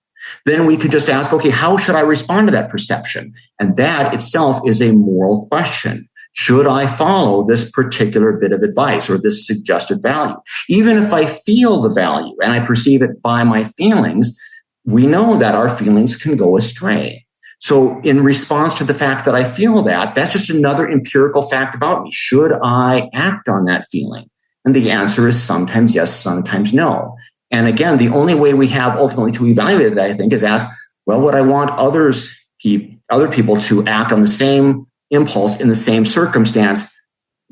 Speaker 3: then we could just ask, okay, how should I respond to that perception? And that itself is a moral question. Should I follow this particular bit of advice or this suggested value? Even if I feel the value and I perceive it by my feelings, we know that our feelings can go astray. So in response to the fact that I feel that, that's just another empirical fact about me. Should I act on that feeling? And the answer is sometimes yes, sometimes no. And again, the only way we have ultimately to evaluate that, I think, is ask, well, would I want other people to act on the same impulse in the same circumstance,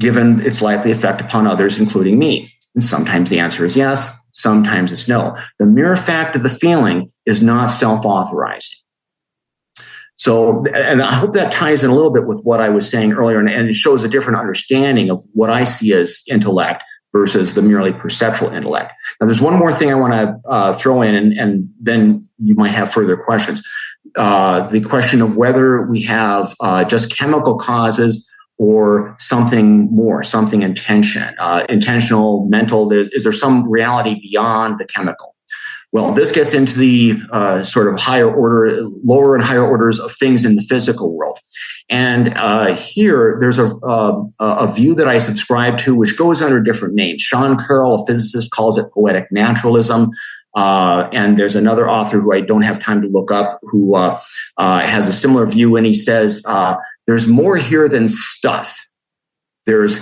Speaker 3: given its likely effect upon others, including me? And sometimes the answer is yes, sometimes it's no. The mere fact of the feeling is not self-authorizing. So, and I hope that ties in a little bit with what I was saying earlier, and it shows a different understanding of what I see as intellect versus the merely perceptual intellect. Now, there's one more thing I want to throw in, and then you might have further questions. The question of whether we have just chemical causes or something more, something intentional, mental. Is there some reality beyond the chemical? Well, this gets into the sort of lower and higher orders of things in the physical world. And here, there's a view that I subscribe to, which goes under different names. Sean Carroll, a physicist, calls it poetic naturalism. And there's another author who I don't have time to look up who has a similar view, and he says there's more here than stuff. There's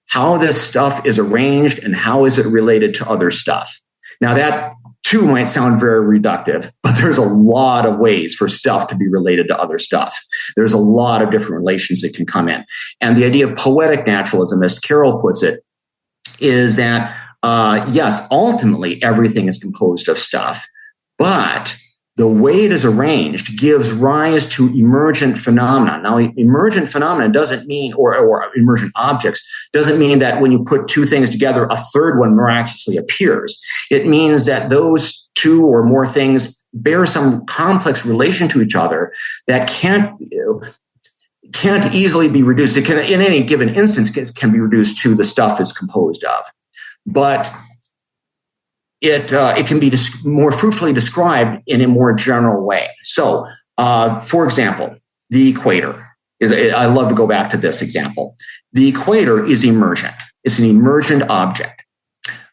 Speaker 3: how this stuff is arranged and how is it related to other stuff. Now, that too might sound very reductive, but there's a lot of ways for stuff to be related to other stuff. There's a lot of different relations that can come in. And the idea of poetic naturalism, as Carroll puts it, is that, yes, ultimately everything is composed of stuff, but the way it is arranged gives rise to emergent phenomena. Now, emergent phenomena doesn't mean, or emergent objects, doesn't mean that when you put two things together, a third one miraculously appears. It means that those two or more things bear some complex relation to each other that can't easily be reduced. It can, in any given instance, can be reduced to the stuff it's composed of. But it can be more fruitfully described in a more general way. So, for example, the equator is. I love to go back to this example. The equator is emergent. It's an emergent object.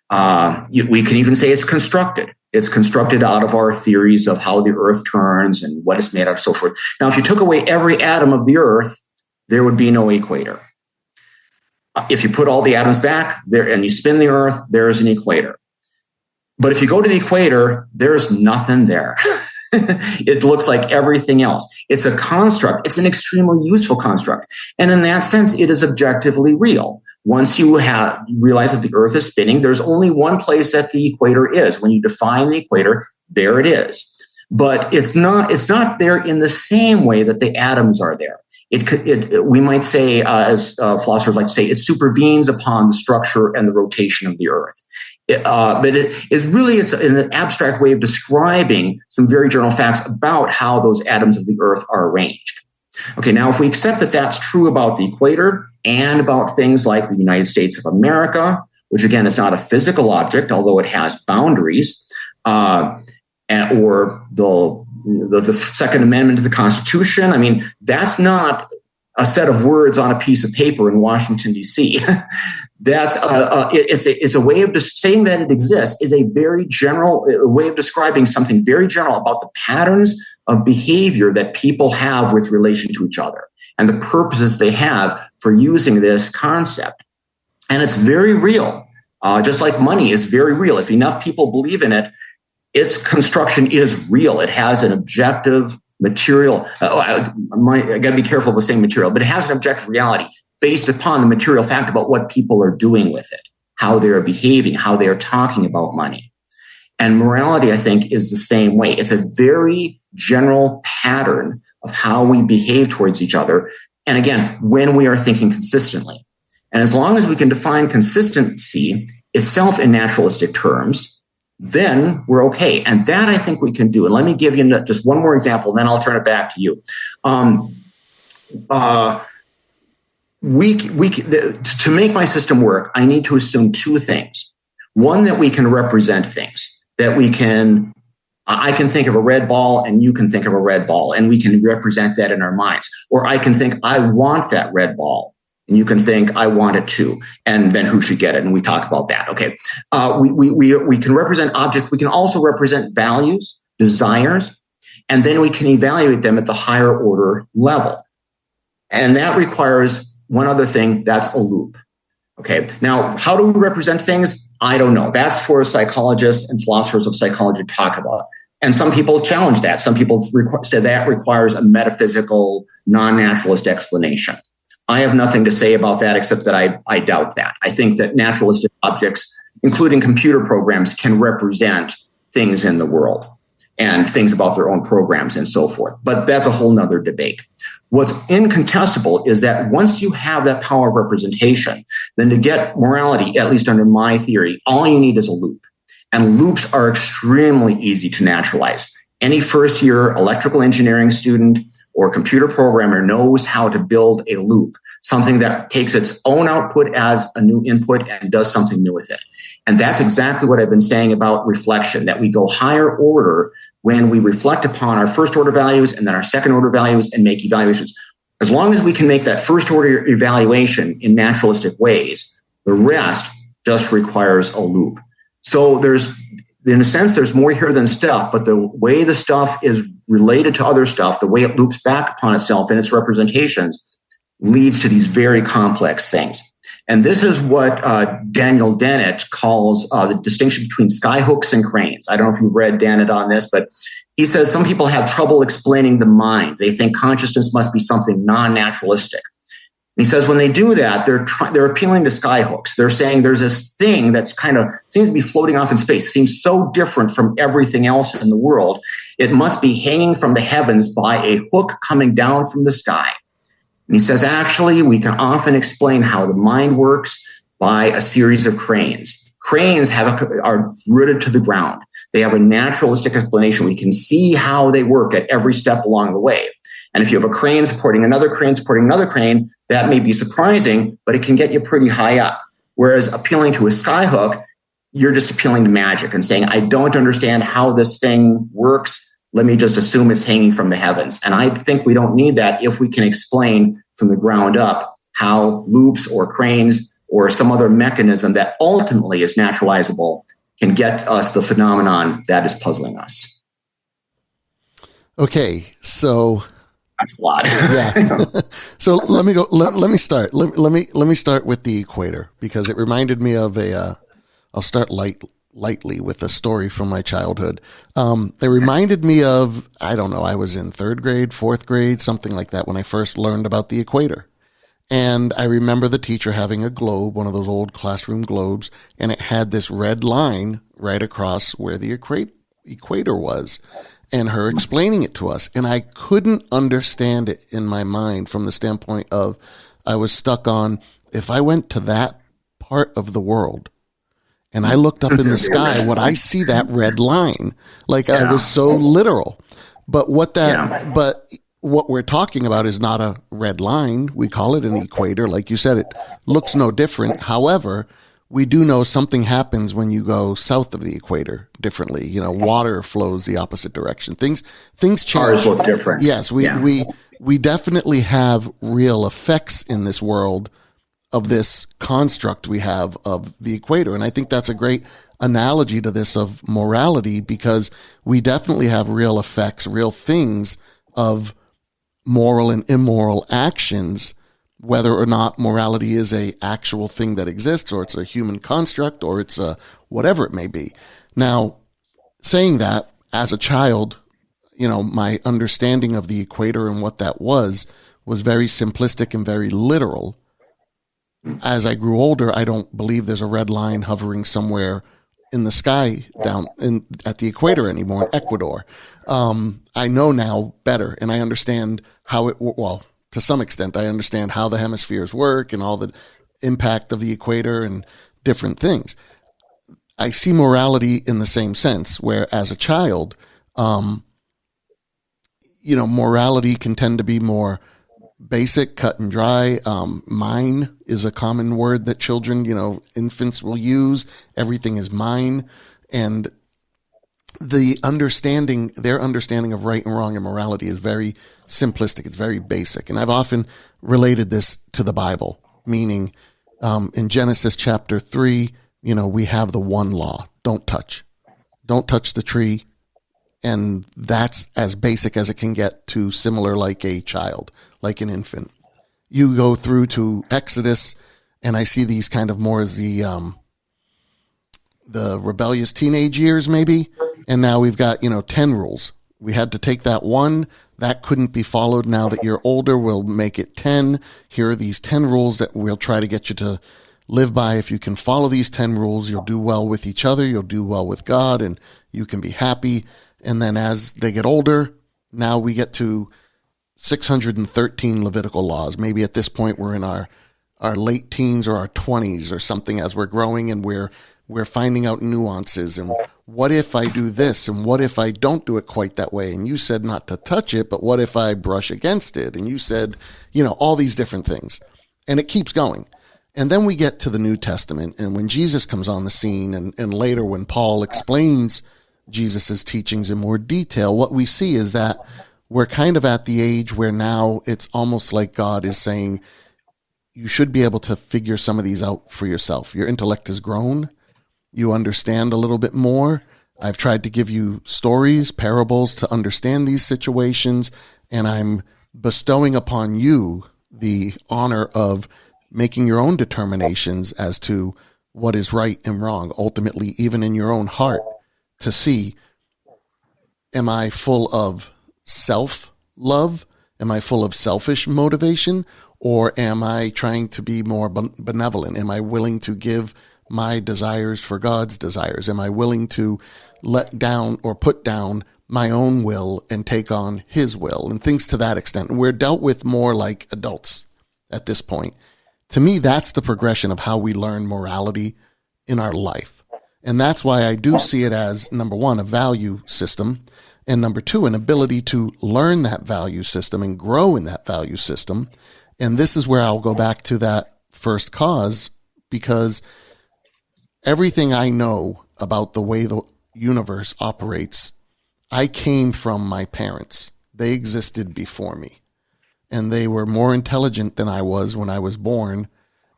Speaker 3: We can even say it's constructed. It's constructed out of our theories of how the Earth turns and what it's made of, so forth. Now, if you took away every atom of the Earth, there would be no equator. If you put all the atoms back there and you spin the Earth, there is an equator. But if you go to the equator, there's nothing there. It looks like everything else. It's a construct. It's an extremely useful construct. And in that sense, it is objectively real. Once you realize that the Earth is spinning, there's only one place that the equator is. When you define the equator, there it is. But it's not there in the same way that the atoms are there. We might say, as philosophers like to say, it supervenes upon the structure and the rotation of the Earth. But it's an abstract way of describing some very general facts about how those atoms of the Earth are arranged. Okay, now if we accept that that's true about the equator and about things like the United States of America, which again is not a physical object, although it has boundaries, or the Second Amendment to the Constitution. I mean, that's not a set of words on a piece of paper in Washington, D.C. That's it's a way of just saying that it exists is a very general way of describing something very general about the patterns of behavior that people have with relation to each other and the purposes they have for using this concept. And it's very real, just like money is very real. If enough people believe in it, its construction is real. It has an objective material. I got to be careful with saying material, but it has an objective reality based upon the material fact about what people are doing with it, how they're behaving, how they're talking about money. And morality, I think, is the same way. It's a very general pattern of how we behave towards each other. And again, when we are thinking consistently. And as long as we can define consistency itself in naturalistic terms, then we're okay. And that I think we can do. And let me give you just one more example, then I'll turn it back to you. To make my system work, I need to assume two things. One, that we can represent things, that I can think of a red ball and you can think of a red ball, and we can represent that in our minds. Or I can think, I want that red ball, and you can think, I want it too. And then who should get it? And we talk about that. Okay. We can represent objects. We can also represent values, desires, and then we can evaluate them at the higher order level. And that requires one other thing, that's a loop. Okay. Now, how do we represent things? I don't know. That's for psychologists and philosophers of psychology to talk about. And some people challenge that. Some people say that requires a metaphysical, non-naturalist explanation. I have nothing to say about that except that I doubt that. I think that naturalistic objects, including computer programs, can represent things in the world and things about their own programs and so forth. But that's a whole nother debate. What's incontestable is that once you have that power of representation, then to get morality, at least under my theory, all you need is a loop. And loops are extremely easy to naturalize. Any first-year electrical engineering student or computer programmer knows how to build a loop, something that takes its own output as a new input and does something new with it. And that's exactly what I've been saying about reflection, that we go higher order when we reflect upon our first order values and then our second order values and make evaluations. As long as we can make that first order evaluation in naturalistic ways, the rest just requires a loop. So in a sense, there's more here than stuff, but the way the stuff is related to other stuff, the way it loops back upon itself in its representations, leads to these very complex things. And this is what Daniel Dennett calls the distinction between skyhooks and cranes. I don't know if you've read Dennett on this, but he says some people have trouble explaining the mind. They think consciousness must be something non-naturalistic. And he says when they do that, they're appealing to skyhooks. They're saying there's this thing that's kind of seems to be floating off in space, seems so different from everything else in the world. It must be hanging from the heavens by a hook coming down from the sky. And he says, actually, we can often explain how the mind works by a series of cranes. Cranes are rooted to the ground. They have a naturalistic explanation. We can see how they work at every step along the way. And if you have a crane supporting another crane, that may be surprising, but it can get you pretty high up. Whereas appealing to a skyhook, you're just appealing to magic and saying, I don't understand how this thing works. Let me just assume it's hanging from the heavens. And I think we don't need that if we can explain from the ground up how loops or cranes or some other mechanism that ultimately is naturalizable can get us the phenomenon that is puzzling us.
Speaker 2: Okay, so
Speaker 3: that's a lot.
Speaker 2: Yeah. So let me start. Let me start with the equator, because it reminded me of I'll start lightly with a story from my childhood. It reminded me of, I don't know, I was in third grade, fourth grade, something like that, when I first learned about the equator. And I remember the teacher having a globe, one of those old classroom globes, and it had this red line right across where the equator was, and her explaining it to us. And I couldn't understand it in my mind from the standpoint of, I was stuck on, if I went to that part of the world and I looked up in the sky, would I see that red line? Like, I was so literal. But what we're talking about is not a red line. We call it an equator. Like you said, it looks no different. However, we do know something happens when you go south of the equator differently. You know, water flows the opposite direction. Things change.
Speaker 3: Ours look different.
Speaker 2: Yes, we definitely have real effects in this world of this construct we have of the equator. And I think that's a great analogy to this of morality, because we definitely have real effects, real things of moral and immoral actions, whether or not morality is a actual thing that exists, or it's a human construct, or it's a whatever it may be. Now, saying that, as a child, you know, my understanding of the equator and what that was very simplistic and very literal. As I grew older, I don't believe there's a red line hovering somewhere in the sky down at the equator anymore in Ecuador. I know now better, and I understand how to some extent, I understand how the hemispheres work and all the impact of the equator and different things. I see morality in the same sense, where as a child, morality can tend to be more basic, cut and dry. Mine is a common word that children, infants will use. Everything is mine. And their understanding of right and wrong and morality is very simplistic. It's very basic. And I've often related this to the Bible, meaning, in Genesis chapter 3, we have the one law: don't touch the tree. And that's as basic as it can get to similar like a child, like an infant. You go through to Exodus, and I see these kind of more as the rebellious teenage years, maybe. And now we've got, 10 rules. We had to take that one. That couldn't be followed. Now that you're older, we'll make it 10. Here are these 10 rules that we'll try to get you to live by. If you can follow these 10 rules, you'll do well with each other. You'll do well with God, and you can be happy. And then as they get older, now we get to 613 Levitical laws. Maybe at this point we're in our late teens or our 20s or something as we're growing, and we're finding out nuances. And what if I do this? And what if I don't do it quite that way? And you said not to touch it, but what if I brush against it? And you said, all these different things. And it keeps going. And then we get to the New Testament. And when Jesus comes on the scene, and later when Paul explains Jesus' teachings in more detail, what we see is that we're kind of at the age where now it's almost like God is saying, you should be able to figure some of these out for yourself. Your intellect has grown. You understand a little bit more. I've tried to give you stories, parables to understand these situations, and I'm bestowing upon you the honor of making your own determinations as to what is right and wrong, ultimately, even in your own heart, to see, am I full of self-love? Am I full of selfish motivation? Or am I trying to be more benevolent? Am I willing to give my desires for God's desires? Am I willing to let down or put down my own will and take on his will, and things to that extent? And we're dealt with more like adults at this point. To me, that's the progression of how we learn morality in our life. And that's why I do see it as, number one, a value system, and number two, an ability to learn that value system and grow in that value system. And this is where I'll go back to that first cause, because everything I know about the way the universe operates, I came from my parents. They existed before me, and they were more intelligent than I was when I was born.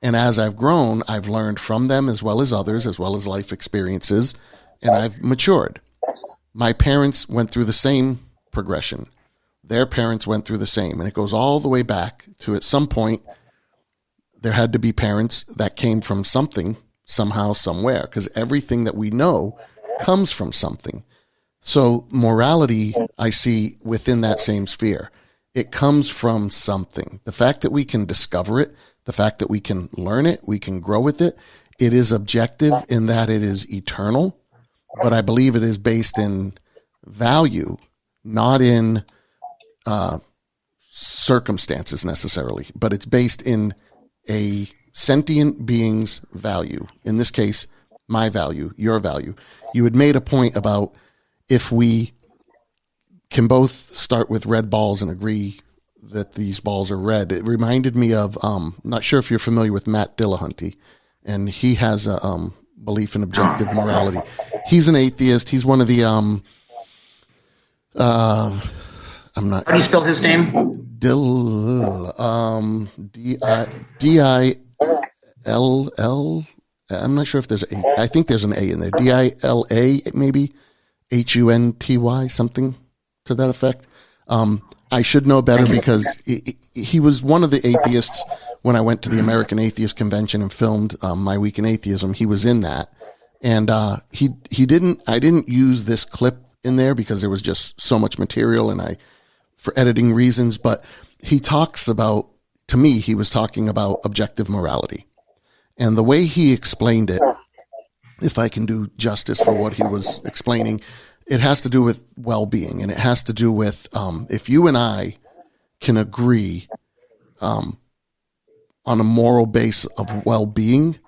Speaker 2: And as I've grown, I've learned from them as well as others, as well as life experiences, and I've matured. My parents went through the same progression. Their parents went through the same. And it goes all the way back to, at some point, there had to be parents that came from something, somehow, somewhere, because everything that we know comes from something. So morality, I see within that same sphere. It comes from something. The fact that we can discover it, the fact that we can learn it, we can grow with it, it is objective in that it is eternal, but I believe it is based in value, not in circumstances necessarily, but it's based in a sentient being's value. In this case, my value, your value. You had made a point about if we can both start with red balls and agree that these balls are red. It reminded me of, not sure if you're familiar with Matt Dillahunty, and he has a belief in objective morality. He's an atheist. He's one of the, I'm not.
Speaker 3: How do you spell his name?
Speaker 2: D-I-L-L. I'm not sure if there's I think there's an A in there. D-I-L-A, maybe. H-U-N-T-Y, something to that effect. I should know better because he was one of the atheists when I went to the American Atheist Convention and filmed My Week in Atheism. He was in that. And I didn't use this clip in there because there was just so much material and for editing reasons, but he talks about, to me, he was talking about objective morality. And the way he explained it, if I can do justice for what he was explaining, it has to do with well-being, and it has to do with if you and I can agree on a moral base of well-being,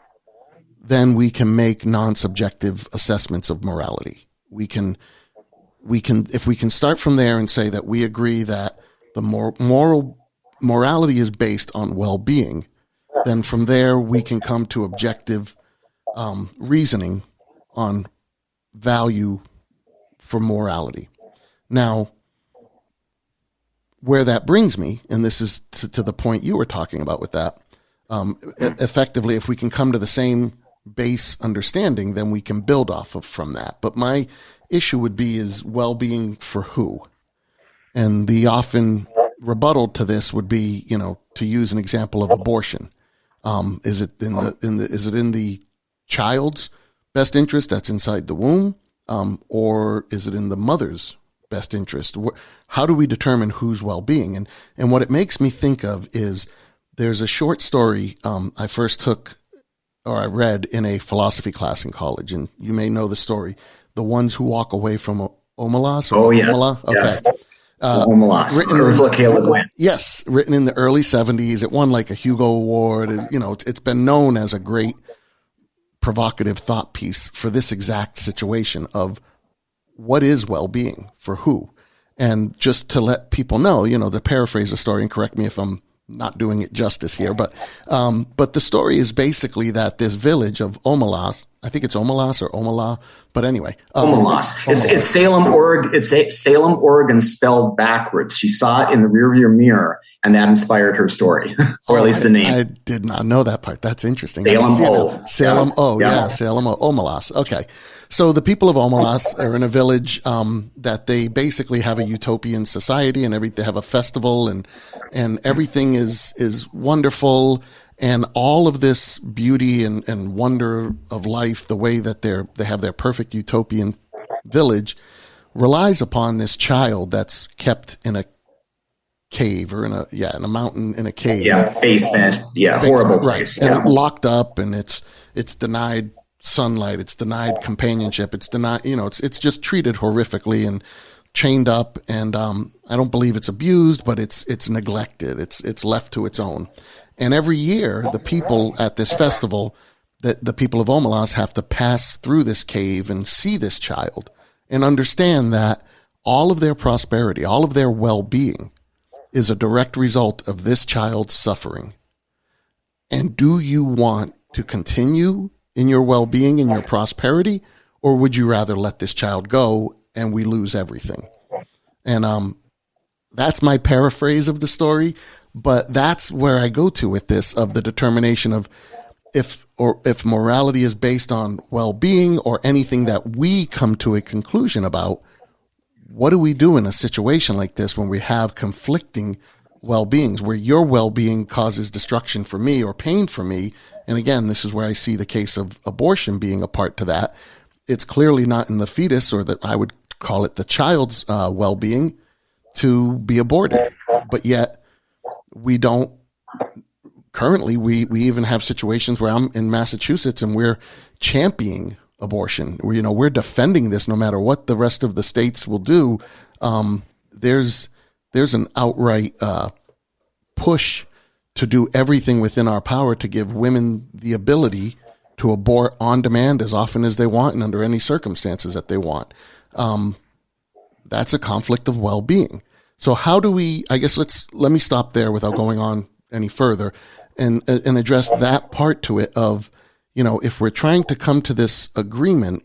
Speaker 2: then we can make non-subjective assessments of morality. We can, if we can start from there and say that we agree that the moral morality is based on well-being, then from there we can come to objective reasoning on value for morality. Now, where that brings me, and this is to the point you were talking about with that, effectively, if we can come to the same base understanding, then we can build off of from that. But my issue would be is well-being for who? And the often rebuttal to this would be, to use an example of abortion. Is it in the child's best interest that's inside the womb, or is it in the mother's best interest? How do we determine whose well-being? And what it makes me think of is there's a short story I read in a philosophy class in college, and you may know the story, The Ones Who Walk Away from Omelas.
Speaker 3: Oh, yes.
Speaker 2: Omala? Okay.
Speaker 3: Yes. Omelas. Ursula K. Le Guin.
Speaker 2: Yes, written in the early 70s. It won like a Hugo Award. It's been known as a great provocative thought piece for this exact situation of what is well-being for who. And just to let people know, to paraphrase the story, and correct me if I'm not doing it justice here, but the story is basically that this village of Omelas, I think it's Omelas or Omala, but anyway.
Speaker 3: Omelas. It's Salem, Oregon. It's Salem, Oregon spelled backwards. She saw it in the rearview mirror, and that inspired her story, or at least the name.
Speaker 2: I did not know that part. That's interesting.
Speaker 3: Salem O.
Speaker 2: Salem O. Yeah, Salem O. Omelas. Okay. So the people of Omelas are in a village that they basically have a utopian society, and they have a festival, and everything is wonderful. And all of this beauty and wonder of life, the way that they have their perfect utopian village, relies upon this child that's kept in a cave or in a mountain, in a cave.
Speaker 3: Yeah, basement. Yeah, horrible place.
Speaker 2: Right. And locked up, and it's denied sunlight, it's denied companionship, it's denied, it's just treated horrifically and chained up. And I don't believe it's abused, but it's neglected. It's left to its own. And every year, the people at this festival, the people of Omelas, have to pass through this cave and see this child and understand that all of their prosperity, all of their well-being is a direct result of this child's suffering. And do you want to continue in your well-being and your prosperity, or would you rather let this child go and we lose everything? And that's my paraphrase of the story. But that's where I go to with this, of the determination of if morality is based on well-being or anything that we come to a conclusion about. What do we do in a situation like this when we have conflicting well-beings, where your well-being causes destruction for me or pain for me? And again, this is where I see the case of abortion being a part to that. It's clearly not in the fetus, or that I would call it the child's well-being, to be aborted. But yet, we don't currently, we even have situations where I'm in Massachusetts and we're championing abortion. We're defending this no matter what the rest of the states will do. There's an outright push to do everything within our power to give women the ability to abort on demand as often as they want and under any circumstances that they want. That's a conflict of well-being. So how do we, I guess let me stop there without going on any further and address that part to it of, if we're trying to come to this agreement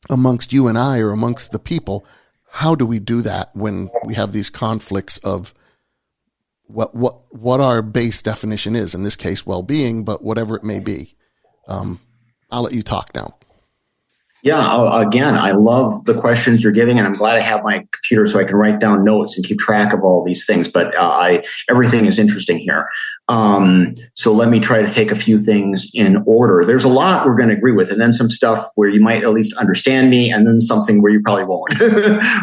Speaker 2: amongst you and I, or amongst the people, how do we do that when we have these conflicts of what our base definition is, in this case, well-being, but whatever it may be? I'll let you talk now.
Speaker 3: Yeah, again, I love the questions you're giving, and I'm glad I have my computer so I can write down notes and keep track of all these things. But everything is interesting here. So let me try to take a few things in order. There's a lot we're going to agree with, and then some stuff where you might at least understand me, and then something where you probably won't.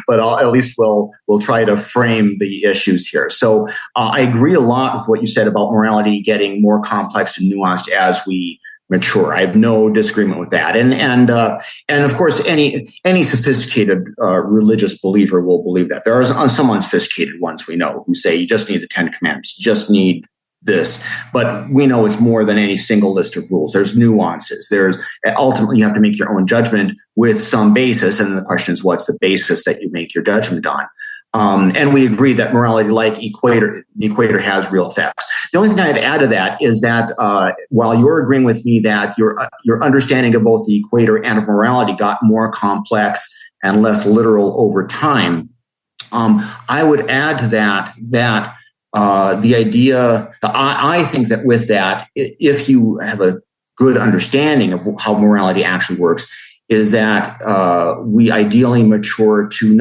Speaker 3: But at least we'll try to frame the issues here. So I agree a lot with what you said about morality getting more complex and nuanced as we mature. I have no disagreement with that. And of course, any sophisticated religious believer will believe that. There are some unsophisticated ones we know who say you just need the 10 Commandments, you just need this. But we know it's more than any single list of rules. There's nuances. Ultimately, you have to make your own judgment with some basis. And the question is, what's the basis that you make your judgment on? And we agree that morality, like the equator has real effects. The only thing I'd add to that is that while you're agreeing with me that your understanding of both the equator and of morality got more complex and less literal over time, I would add to that the idea, I think that with that, if you have a good understanding of how morality actually works, is that we ideally mature to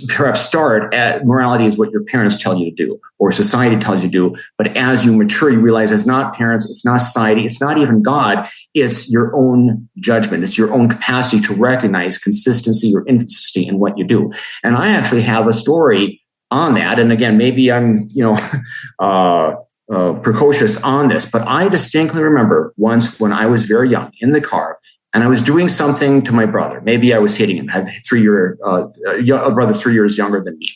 Speaker 3: perhaps start at morality is what your parents tell you to do or society tells you to do. But as you mature, you realize it's not parents, it's not society, it's not even God. It's your own judgment. It's your own capacity to recognize consistency or inconsistency in what you do. And I actually have a story on that. And again, maybe I'm, precocious on this, but I distinctly remember once when I was very young in the car, and I was doing something to my brother. Maybe I was hitting him. I had a brother 3 years younger than me.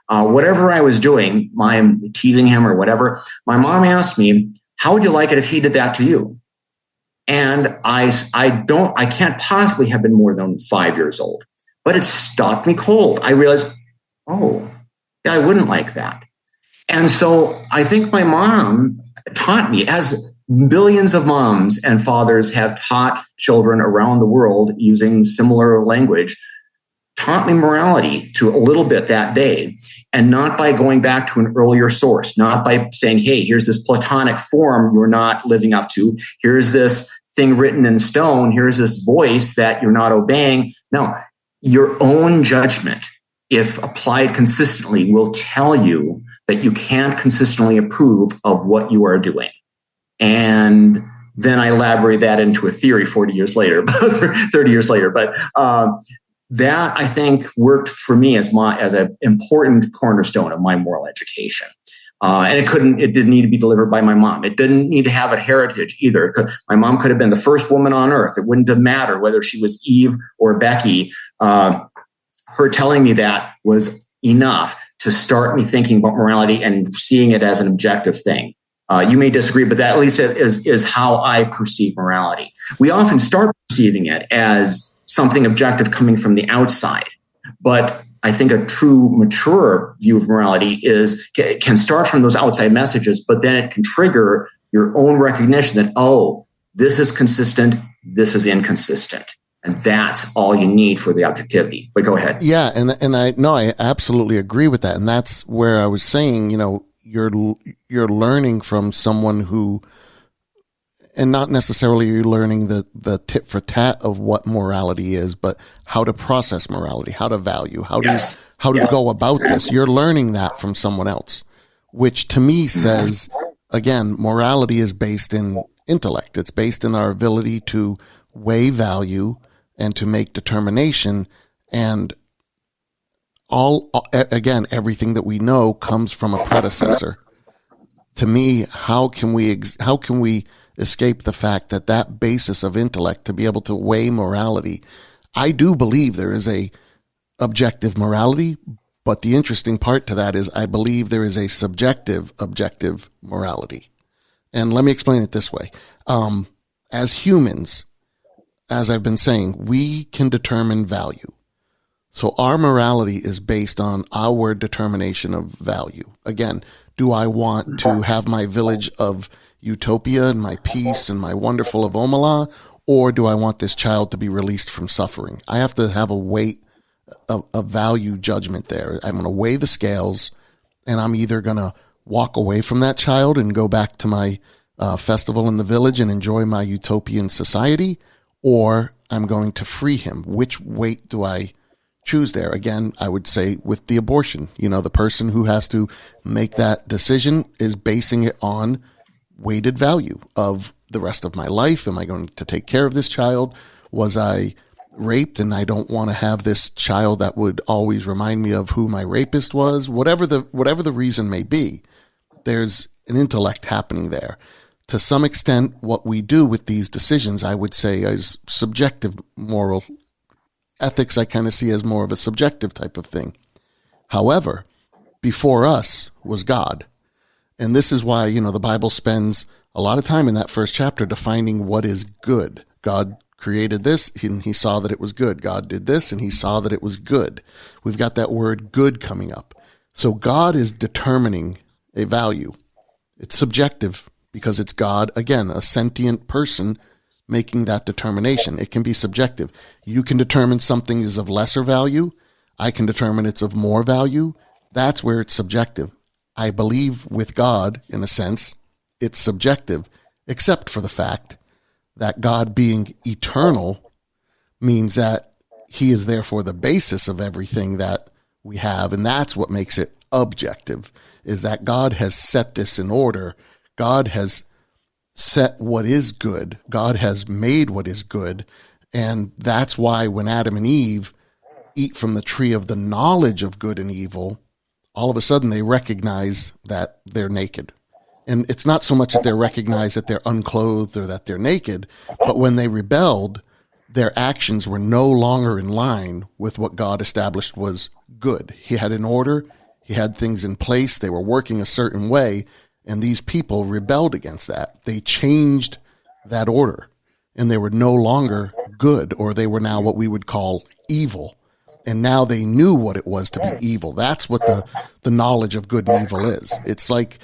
Speaker 3: Whatever I was doing, I'm teasing him or whatever. My mom asked me, "How would you like it if he did that to you?" And I can't possibly have been more than 5 years old, but it stopped me cold. I realized, oh, yeah, I wouldn't like that. And so I think my mom taught me, as billions of moms and fathers have taught children around the world using similar language, taught me morality to a little bit that day, and not by going back to an earlier source, not by saying, hey, here's this Platonic form you're not living up to. Here's this thing written in stone. Here's this voice that you're not obeying. No, your own judgment, if applied consistently, will tell you that you can't consistently approve of what you are doing. And then I elaborate that into a theory 40 years later, 30 years later. But that, I think, worked for me as an important cornerstone of my moral education. And it didn't need to be delivered by my mom. It didn't need to have a heritage either. My mom could have been the first woman on earth. It wouldn't have mattered whether she was Eve or Becky. Her telling me that was enough to start me thinking about morality and seeing it as an objective thing. You may disagree, but that at least is how I perceive morality. We often start perceiving it as something objective coming from the outside. But I think a true, mature view of morality can start from those outside messages, but then it can trigger your own recognition that, oh, this is consistent, this is inconsistent. And that's all you need for the objectivity. But go ahead.
Speaker 2: Yeah, and I absolutely agree with that. And that's where I was saying, you're learning from someone who, and not necessarily you're learning the tit for tat of what morality is, but how to process morality, how to value, how to go about this. You're learning that from someone else, which to me says, again, morality is based in intellect. It's based in our ability to weigh value and to make determination. And everything that we know comes from a predecessor. To me, how can we escape the fact that basis of intellect to be able to weigh morality? I do believe there is a objective morality, but the interesting part to that is I believe there is a subjective objective morality. And let me explain it this way. As humans, as I've been saying, we can determine value. So our morality is based on our determination of value. Again, do I want to have my village of utopia and my peace and my wonderful of Omalaa, or do I want this child to be released from suffering? I have to have a weight, a value judgment there. I'm going to weigh the scales, and I'm either going to walk away from that child and go back to my festival in the village and enjoy my utopian society, or I'm going to free him. Which weight do I choose there? Again, I would say with the abortion, the person who has to make that decision is basing it on weighted value of the rest of my life. Am I going to take care of this child? Was I raped and I don't want to have this child that would always remind me of who my rapist was? Whatever the reason may be, there's an intellect happening there. To some extent, what we do with these decisions, I would say, is subjective moral ethics. I kind of see as more of a subjective type of thing. However, before us was God. And this is why, the Bible spends a lot of time in that first chapter defining what is good. God created this and he saw that it was good. God did this and he saw that it was good. We've got that word good coming up. So God is determining a value. It's subjective because it's God, again, a sentient person making that determination. It can be subjective. You can determine something is of lesser value. I can determine it's of more value. That's where it's subjective. I believe with God, in a sense, it's subjective, except for the fact that God being eternal means that he is therefore the basis of everything that we have. And that's what makes it objective, is that God has set this in order. God has set what is good. God has made what is good. And that's why when Adam and Eve eat from the tree of the knowledge of good and evil, all of a sudden they recognize that they're naked. And it's not so much that they recognize that they're unclothed or that they're naked, but when they rebelled, their actions were no longer in line with what God established was good. He had an order. He had things in place. They were working a certain way, and these people rebelled against that. They changed that order, and they were no longer good, or they were now what we would call evil. And now they knew what it was to be evil. That's what the knowledge of good and evil is. It's like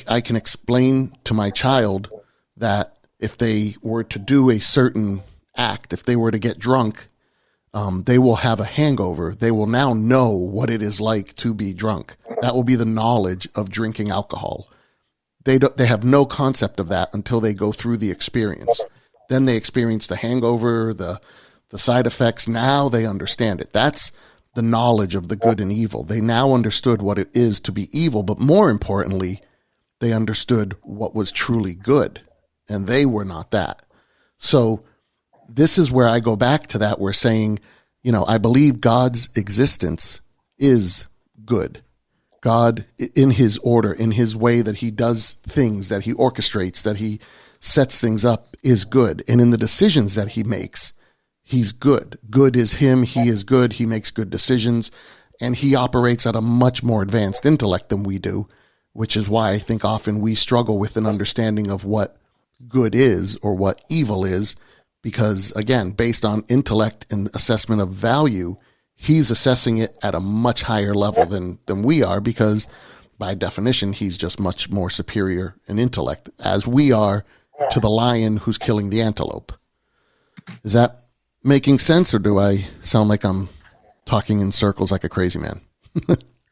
Speaker 2: I can explain to my child that if they were to do a certain act, if they were to get drunk, they will have a hangover. They will now know what it is like to be drunk. That will be the knowledge of drinking alcohol. They have no concept of that until they go through the experience. Then they experience the hangover, the side effects. Now they understand it. That's the knowledge of the good and evil. They now understood what it is to be evil, but more importantly, they understood what was truly good, and they were not that. So this is where I go back to that. We're saying, I believe God's existence is good. God, in his order, in his way that he does things, that he orchestrates, that he sets things up, is good. And in the decisions that he makes, he's good. Good is him. He is good. He makes good decisions, and he operates at a much more advanced intellect than we do, which is why I think often we struggle with an understanding of what good is or what evil is, because, again, based on intellect and assessment of value, he's assessing it at a much higher level than we are, because by definition, he's just much more superior in intellect, as we are to the lion who's killing the antelope. Is that making sense, or do I sound like I'm talking in circles like a crazy man?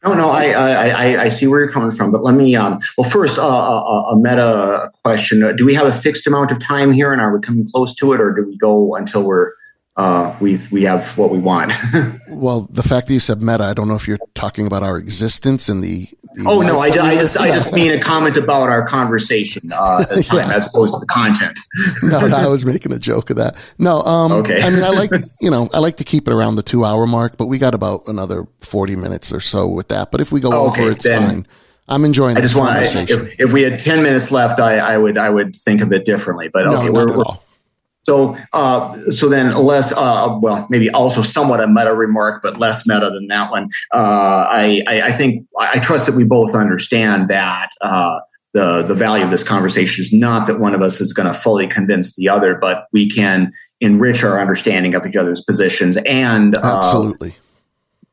Speaker 3: No, I see where you're coming from, but let me, first, a meta question. Do we have a fixed amount of time here, and are we coming close to it, or do we go until we have what we want?
Speaker 2: Well, the fact that you said meta, I don't know if you're talking about our existence and the
Speaker 3: Oh no, I just mean a comment about our conversation at the time, as opposed to the content.
Speaker 2: No, I was making a joke of that. No,
Speaker 3: okay.
Speaker 2: I mean, I like to keep it around the 2 hour mark, but we got about another 40 minutes or so with that. But if we go over, it's fine. I'm enjoying the conversation.
Speaker 3: If we had 10 minutes left, I would think of it differently. But okay,
Speaker 2: not at all.
Speaker 3: So then less, maybe also somewhat a meta remark, but less meta than that one. I think I trust that we both understand that the value of this conversation is not that one of us is going to fully convince the other, but we can enrich our understanding of each other's positions and
Speaker 2: absolutely.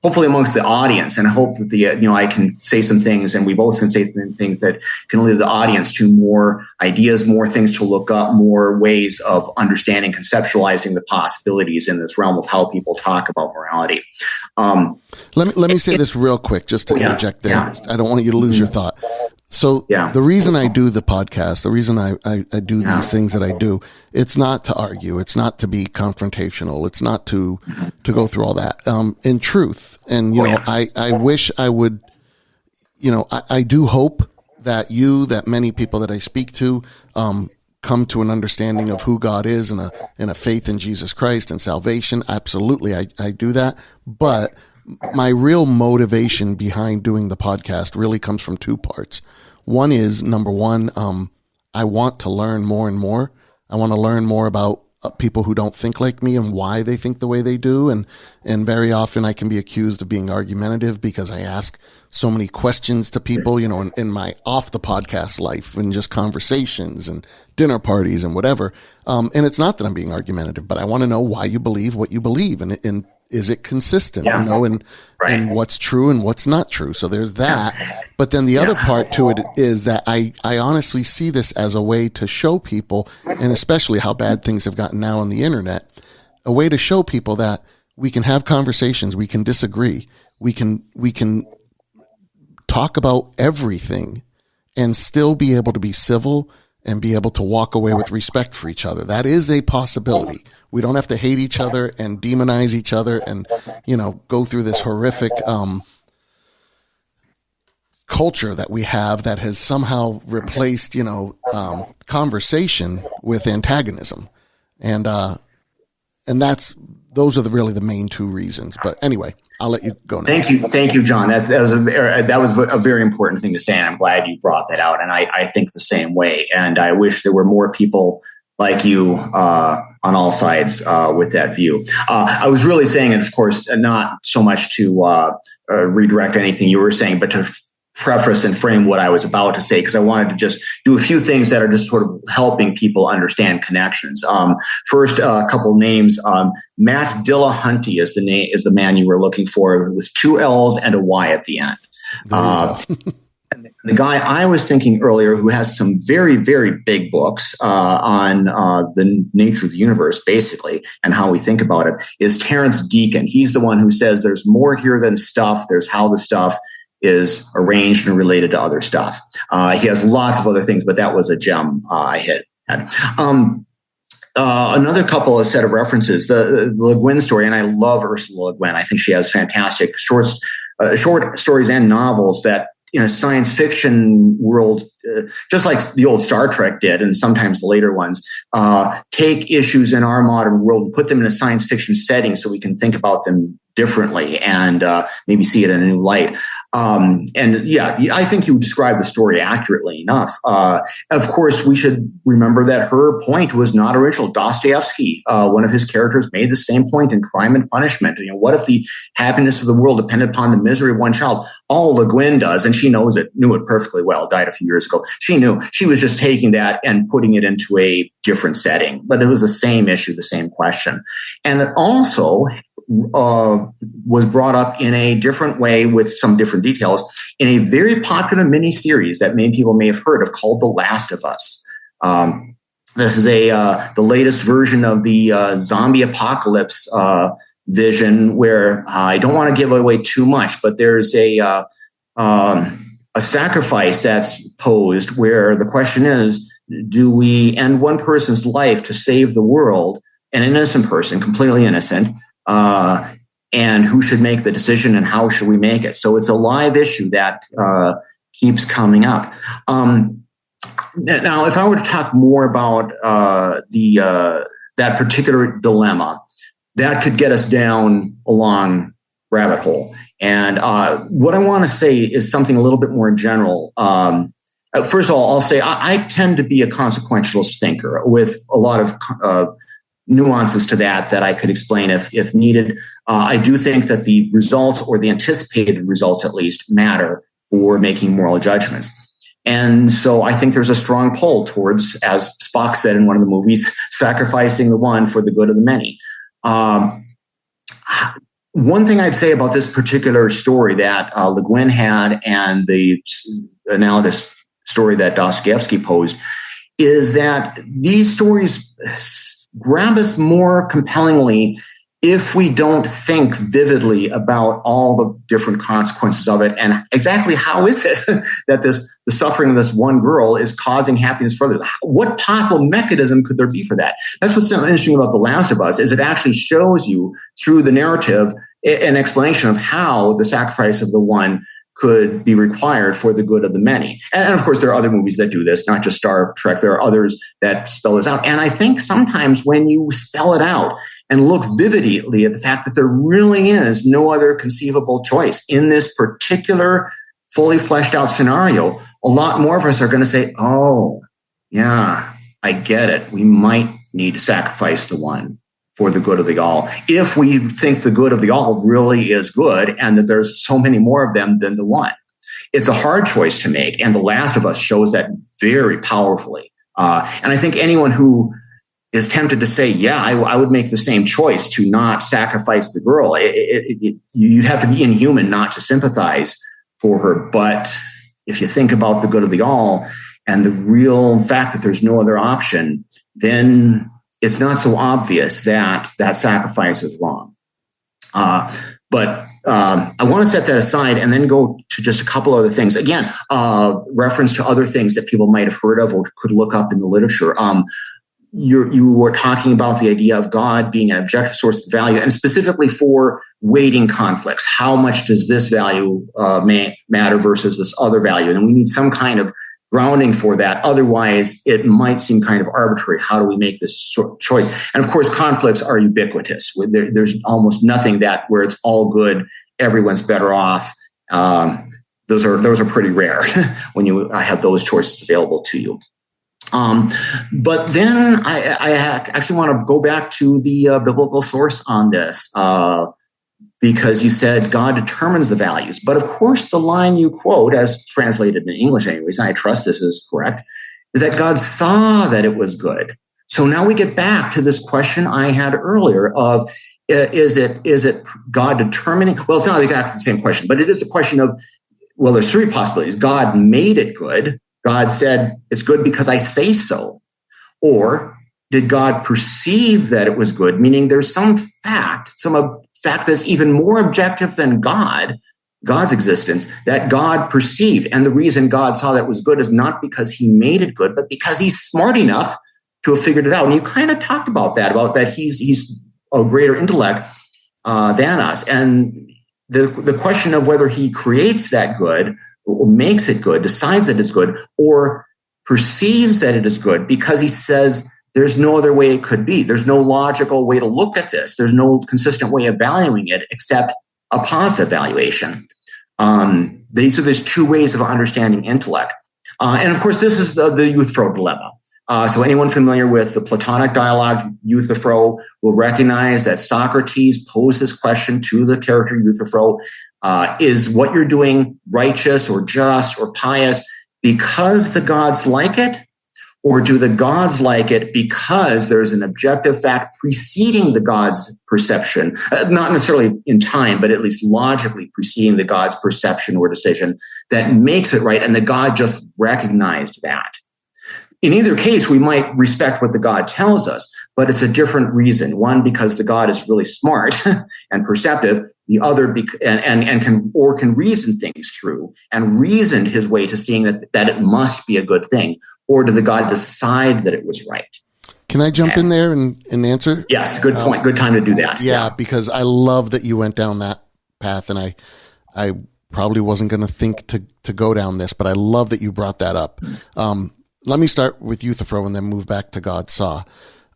Speaker 3: Hopefully amongst the audience, and I hope that I can say some things, and we both can say things that can lead the audience to more ideas, more things to look up, more ways of understanding, conceptualizing the possibilities in this realm of how people talk about morality.
Speaker 2: Let me say this real quick, just to interject there. Yeah. I don't want you to lose your thought. So the reason I do the podcast, the reason I do these things that I do, it's not to argue. It's not to be confrontational. It's not to go through all that. In truth. And, I wish I would, I do hope that many people that I speak to, come to an understanding of who God is and a faith in Jesus Christ and salvation. Absolutely. I do that. But my real motivation behind doing the podcast really comes from two parts. One is, number one, I want to learn more and more. I want to learn more about people who don't think like me and why they think the way they do. And very often I can be accused of being argumentative because I ask so many questions to people, you know, in my off the podcast life and just conversations and dinner parties and whatever. And it's not that I'm being argumentative, but I want to know why you believe what you believe. And is it consistent, you know, and what's true and what's not true. So there's that. But then the other part to it is that I honestly see this as a way to show people, and especially how bad things have gotten now on the internet, a way to show people that we can have conversations, we can disagree, we can talk about everything and still be able to be civil and be able to walk away with respect for each other. That is a possibility. We don't have to hate each other and demonize each other and, you know, go through this horrific culture that we have that has somehow replaced, you know, conversation with antagonism. And those are really the main two reasons. But anyway, I'll let you go now.
Speaker 3: Thank you, John. That was a very important thing to say, and I'm glad you brought that out. And I think the same way. And I wish there were more people like you on all sides with that view. I was really saying, and of course, not so much to redirect anything you were saying, but to preface and frame what I was about to say, because I wanted to just do a few things that are just sort of helping people understand connections. First, a couple names. Matt Dillahunty is the man you were looking for, with 2 L's and a Y at the end. The guy I was thinking earlier, who has some very, very big books on the nature of the universe, basically, and how we think about it, is Terence Deacon. He's the one who says there's more here than stuff. There's how the stuff is arranged and related to other stuff. He has lots of other things, but that was a gem I had. Another couple of set of references, the Le Guin story, and I love Ursula Le Guin. I think she has fantastic short stories and novels that, in a science fiction world, just like the old Star Trek did, and sometimes the later ones, take issues in our modern world and put them in a science fiction setting so we can think about them differently and maybe see it in a new light. And yeah, I think you described the story accurately enough. Of course, we should remember that her point was not original. Dostoevsky, one of his characters, made the same point in Crime and Punishment. You know, what if the happiness of the world depended upon the misery of one child? All Le Guin does, and she knew it perfectly well, died a few years ago. She knew. She was just taking that and putting it into a different setting. But it was the same issue, the same question. And it also was brought up in a different way with some different details in a very popular miniseries that many people may have heard of called The Last of Us. This is the latest version of the zombie apocalypse vision, where I don't want to give away too much, but there's a sacrifice that's posed where the question is, do we end one person's life to save the world, an innocent person, completely innocent, and who should make the decision and how should we make it? So it's a live issue that keeps coming up. Now, if I were to talk more about that particular dilemma, that could get us down a long rabbit hole. And what I want to say is something a little bit more general. First of all, I'll say I tend to be a consequentialist thinker with a lot of nuances to that I could explain if needed. I do think that the results, or the anticipated results at least, matter for making moral judgments. And so I think there's a strong pull towards, as Spock said in one of the movies, sacrificing the one for the good of the many. One thing I'd say about this particular story that Le Guin had, and the analogous story that Dostoevsky posed, is that these stories grab us more compellingly if we don't think vividly about all the different consequences of it, and exactly how is it that the suffering of this one girl is causing happiness for others. What possible mechanism could there be for that? That's what's so interesting about The Last of Us, is it actually shows you through the narrative an explanation of how the sacrifice of the one could be required for the good of the many. And of course, there are other movies that do this, not just Star Trek. There are others that spell this out. And I think sometimes when you spell it out and look vividly at the fact that there really is no other conceivable choice in this particular fully fleshed out scenario, a lot more of us are going to say, oh, yeah, I get it. We might need to sacrifice the one for the good of the all. If we think the good of the all really is good and that there's so many more of them than the one. It's a hard choice to make. And The Last of Us shows that very powerfully. And I think anyone who is tempted to say, yeah, I would make the same choice to not sacrifice the girl. You'd have to be inhuman not to sympathize for her. But if you think about the good of the all and the real fact that there's no other option, then it's not so obvious that that sacrifice is wrong. But I want to set that aside and then go to just a couple other things. Again, reference to other things that people might have heard of or could look up in the literature. You were talking about the idea of God being an objective source of value, and specifically for weighting conflicts. How much does this value matter versus this other value? And we need some kind of grounding for that. Otherwise, it might seem kind of arbitrary. How do we make this choice? And of course, conflicts are ubiquitous. There's almost nothing that where it's all good, everyone's better off. Those are pretty rare when you have those choices available to you. But then I actually want to go back to the biblical source on this, because you said God determines the values. But of course, the line you quote, as translated in English anyways, and I trust this is correct, is that God saw that it was good. So now we get back to this question I had earlier of, is it God determining? Well, it's not exactly the same question, but it is the question of, well, there's three possibilities. God made it good. God said, it's good because I say so. Or did God perceive that it was good? Meaning there's some fact that's even more objective than God's existence, that God perceived. And the reason God saw that it was good is not because he made it good, but because he's smart enough to have figured it out. And you kind of talked about that he's a greater intellect than us. And the question of whether he creates that good or makes it good, decides that it's good, or perceives that it is good because he says there's no other way it could be. There's no logical way to look at this. There's no consistent way of valuing it except a positive valuation. There's two ways of understanding intellect. And of course, this is the Euthyphro dilemma. So anyone familiar with the Platonic dialogue, Euthyphro, will recognize that Socrates posed this question to the character Euthyphro. Is what you're doing righteous or just or pious because the gods like it? Or do the gods like it because there's an objective fact preceding the gods' perception, not necessarily in time, but at least logically preceding the gods' perception or decision that makes it right, and the god just recognized that? In either case, we might respect what the God tells us, but it's a different reason. One, because the God is really smart and perceptive. The other, can reason things through and reasoned his way to seeing that it must be a good thing. Or did the God decide that it was right?
Speaker 2: Can I jump in there and answer?
Speaker 3: Yes, good point. Good time to do that.
Speaker 2: Yeah, because I love that you went down that path, and I probably wasn't going to think to go down this, but I love that you brought that up. Let me start with Euthyphro and then move back to God saw.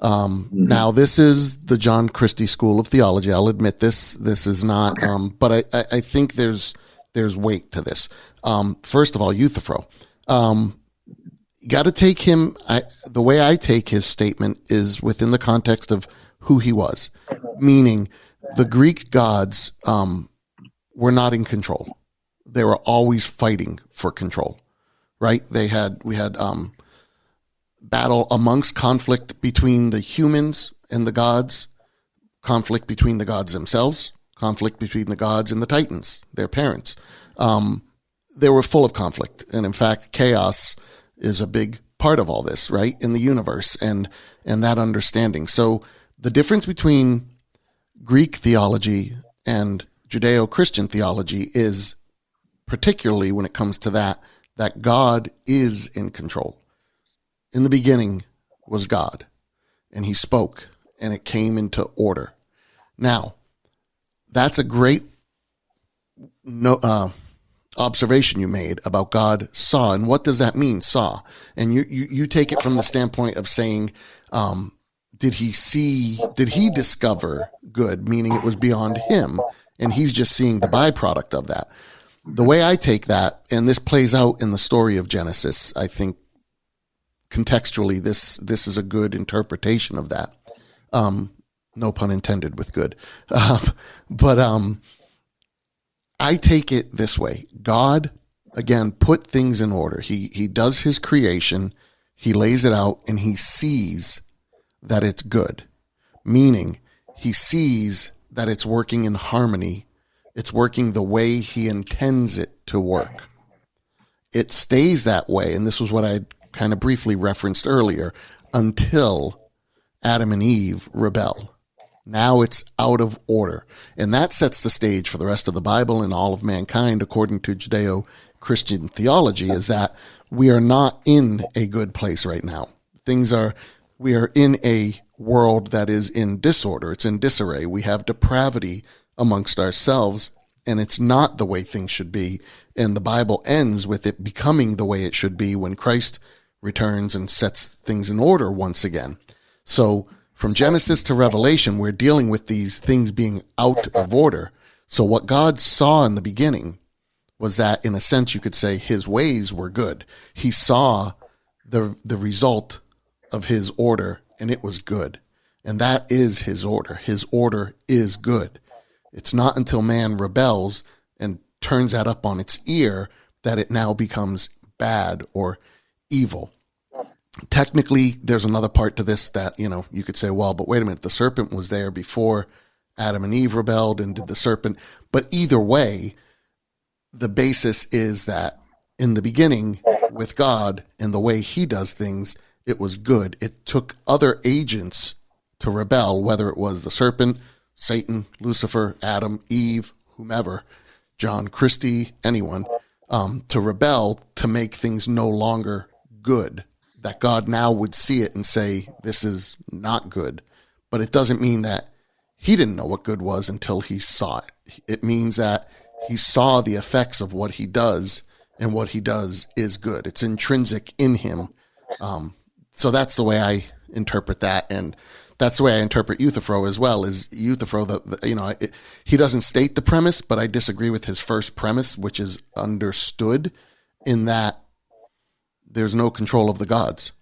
Speaker 2: Now, this is the John Christie School of Theology. I'll admit this is not, but I think there's weight to this. First of all, Euthyphro. You got to take him. The way I take his statement is within the context of who he was, meaning the Greek gods were not in control. They were always fighting for control, right? We had battle amongst conflict between the humans and the gods, conflict between the gods themselves, conflict between the gods and the Titans, their parents. They were full of conflict. And in fact, chaos is a big part of all this, right? In the universe and that understanding. So the difference between Greek theology and Judeo-Christian theology is particularly when it comes to that God is in control. In the beginning was God, and he spoke, and it came into order. Now, that's a great observation you made about God saw. And what does that mean, saw? And you take it from the standpoint of saying, did he discover good, meaning it was beyond him, and he's just seeing the byproduct of that. The way I take that, and this plays out in the story of Genesis, I think, contextually, this is a good interpretation of that. No pun intended with good. But I take it this way. God, again, put things in order. He does his creation, he lays it out, and he sees that it's good. Meaning, he sees that it's working in harmony. It's working the way he intends it to work. It stays that way, and this was what I kind of briefly referenced earlier, until Adam and Eve rebel. Now it's out of order. And that sets the stage for the rest of the Bible and all of mankind, according to Judeo-Christian theology, is that we are not in a good place right now. We are in a world that is in disorder. It's in disarray. We have depravity amongst ourselves, and it's not the way things should be. And the Bible ends with it becoming the way it should be when Christ returns and sets things in order once again. So from Genesis to Revelation, we're dealing with these things being out of order. So what God saw in the beginning was that, in a sense, you could say his ways were good. He saw the result of his order, and it was good. And that is his order. His order is good. It's not until man rebels and turns that up on its ear that it now becomes bad or evil. Technically, there's another part to this that, you could say, well, but wait a minute, the serpent was there before Adam and Eve rebelled and did the serpent. But either way, the basis is that in the beginning with God and the way he does things, it was good. It took other agents to rebel, whether it was the serpent, Satan, Lucifer, Adam, Eve, whomever, John Christie, anyone, to rebel to make things no longer good. That God now would see it and say, this is not good. But it doesn't mean that he didn't know what good was until he saw it. It means that he saw the effects of what he does, and what he does is good. It's intrinsic in him. So that's the way I interpret that. And that's the way I interpret Euthyphro as well, is Euthyphro, he doesn't state the premise, but I disagree with his first premise, which is understood in that there's no control of the gods.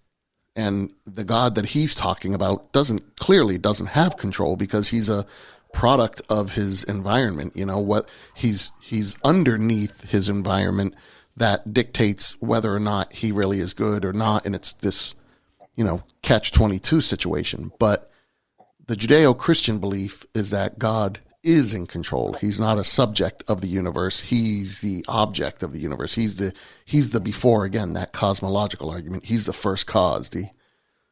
Speaker 2: And the God that he's talking about clearly doesn't have control, because he's a product of his environment. What he's underneath his environment that dictates whether or not he really is good or not. And it's this, catch-22 situation. But the Judeo-Christian belief is that God is in control. He's not a subject of the universe. He's the object of the universe. He's the before, again, that cosmological argument. He's the first cause.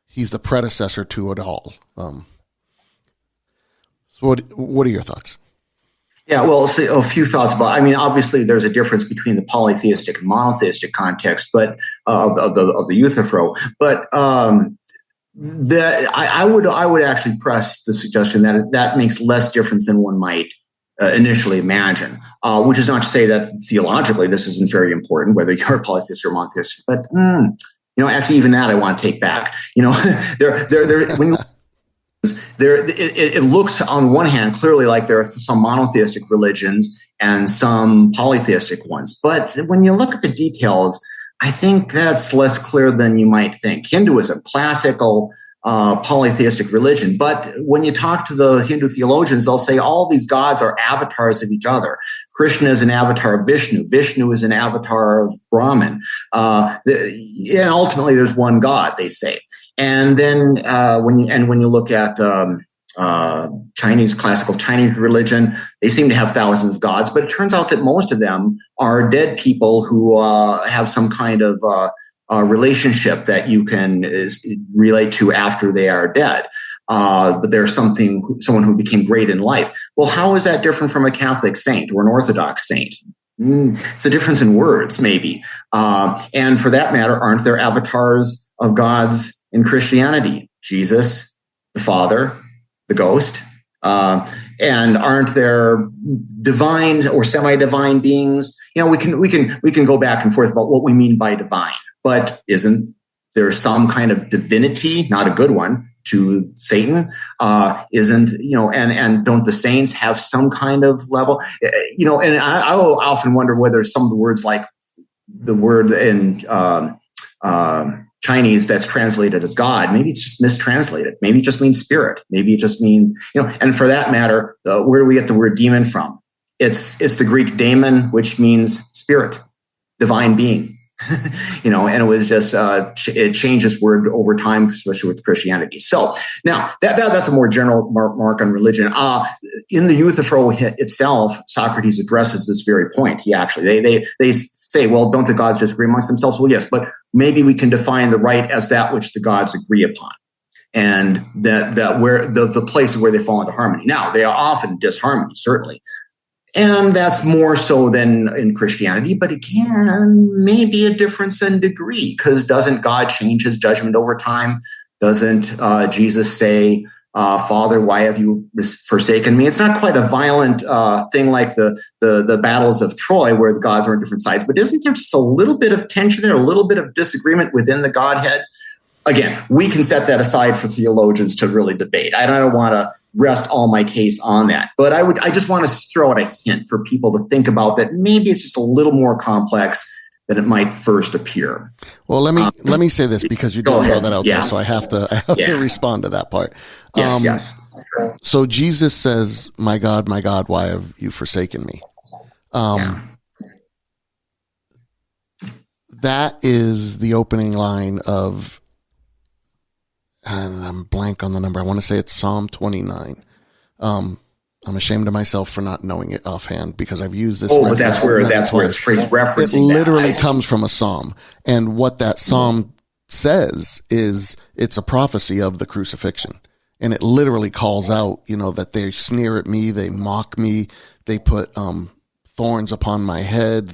Speaker 2: He's the predecessor to it all. So what are your thoughts?
Speaker 3: Yeah, well, a few thoughts about. Obviously, there's a difference between the polytheistic and monotheistic context, but of the Euthyphro. But I would actually press the suggestion that makes less difference than one might initially imagine. Which is not to say that theologically this isn't very important, whether you're a polytheist or monotheist. But actually, even that I want to take back. When you it looks on one hand clearly like there are some monotheistic religions and some polytheistic ones. But when you look at the details, I think that's less clear than you might think. Hinduism, classical polytheistic religion. But when you talk to the Hindu theologians, they'll say all these gods are avatars of each other. Krishna is an avatar of Vishnu. Vishnu is an avatar of Brahman. And ultimately, there's one God, they say. And then when you look at classical Chinese religion, they seem to have thousands of gods, but it turns out that most of them are dead people who have some kind of relationship that you can relate to after they are dead. But there's someone who became great in life. Well, how is that different from a Catholic saint or an Orthodox saint? It's a difference in words, maybe. And for that matter, aren't there avatars of gods in Christianity? Jesus, the Father, the Ghost, and aren't there divine or semi-divine beings? We can go back and forth about what we mean by divine, but isn't there some kind of divinity, not a good one, to Satan? And don't the saints have some kind of level? And I will often wonder whether some of the words, like the word in Chinese that's translated as God. Maybe it's just mistranslated. Maybe it just means spirit. Maybe it just means, and for that matter, where do we get the word demon from? It's the Greek daemon, which means spirit, divine being. And it was just it changes word over time, especially with Christianity. So now that's a more general mark on religion. In the Euthyphro itself, Socrates addresses this very point. He actually they say, well, don't the gods just agree amongst themselves? Well, yes, but maybe we can define the right as that which the gods agree upon, and that where the place where they fall into harmony. Now they are often disharmony, certainly. And that's more so than in Christianity, but again, maybe a difference in degree, because doesn't God change his judgment over time? Doesn't Jesus say, Father, why have you forsaken me? It's not quite a violent thing like the battles of Troy where the gods are on different sides, but isn't there just a little bit of tension there, a little bit of disagreement within the Godhead? Again, we can set that aside for theologians to really debate. I don't want to rest all my case on that, but I just want to throw out a hint for people to think about that. Maybe it's just a little more complex than it might first appear.
Speaker 2: Well, let me say this, because you did throw that out there, so I have to respond to that part.
Speaker 3: Yes.
Speaker 2: So Jesus says, my God, why have you forsaken me?" That is the opening line of, and I'm blank on the number. I want to say it's Psalm 29. I'm ashamed of myself for not knowing it offhand, because I've used this.
Speaker 3: Oh, but that's where it's phrase referencing.
Speaker 2: It literally comes from a psalm, and what that psalm says is it's a prophecy of the crucifixion, and it literally calls out, that they sneer at me, they mock me, they put thorns upon my head.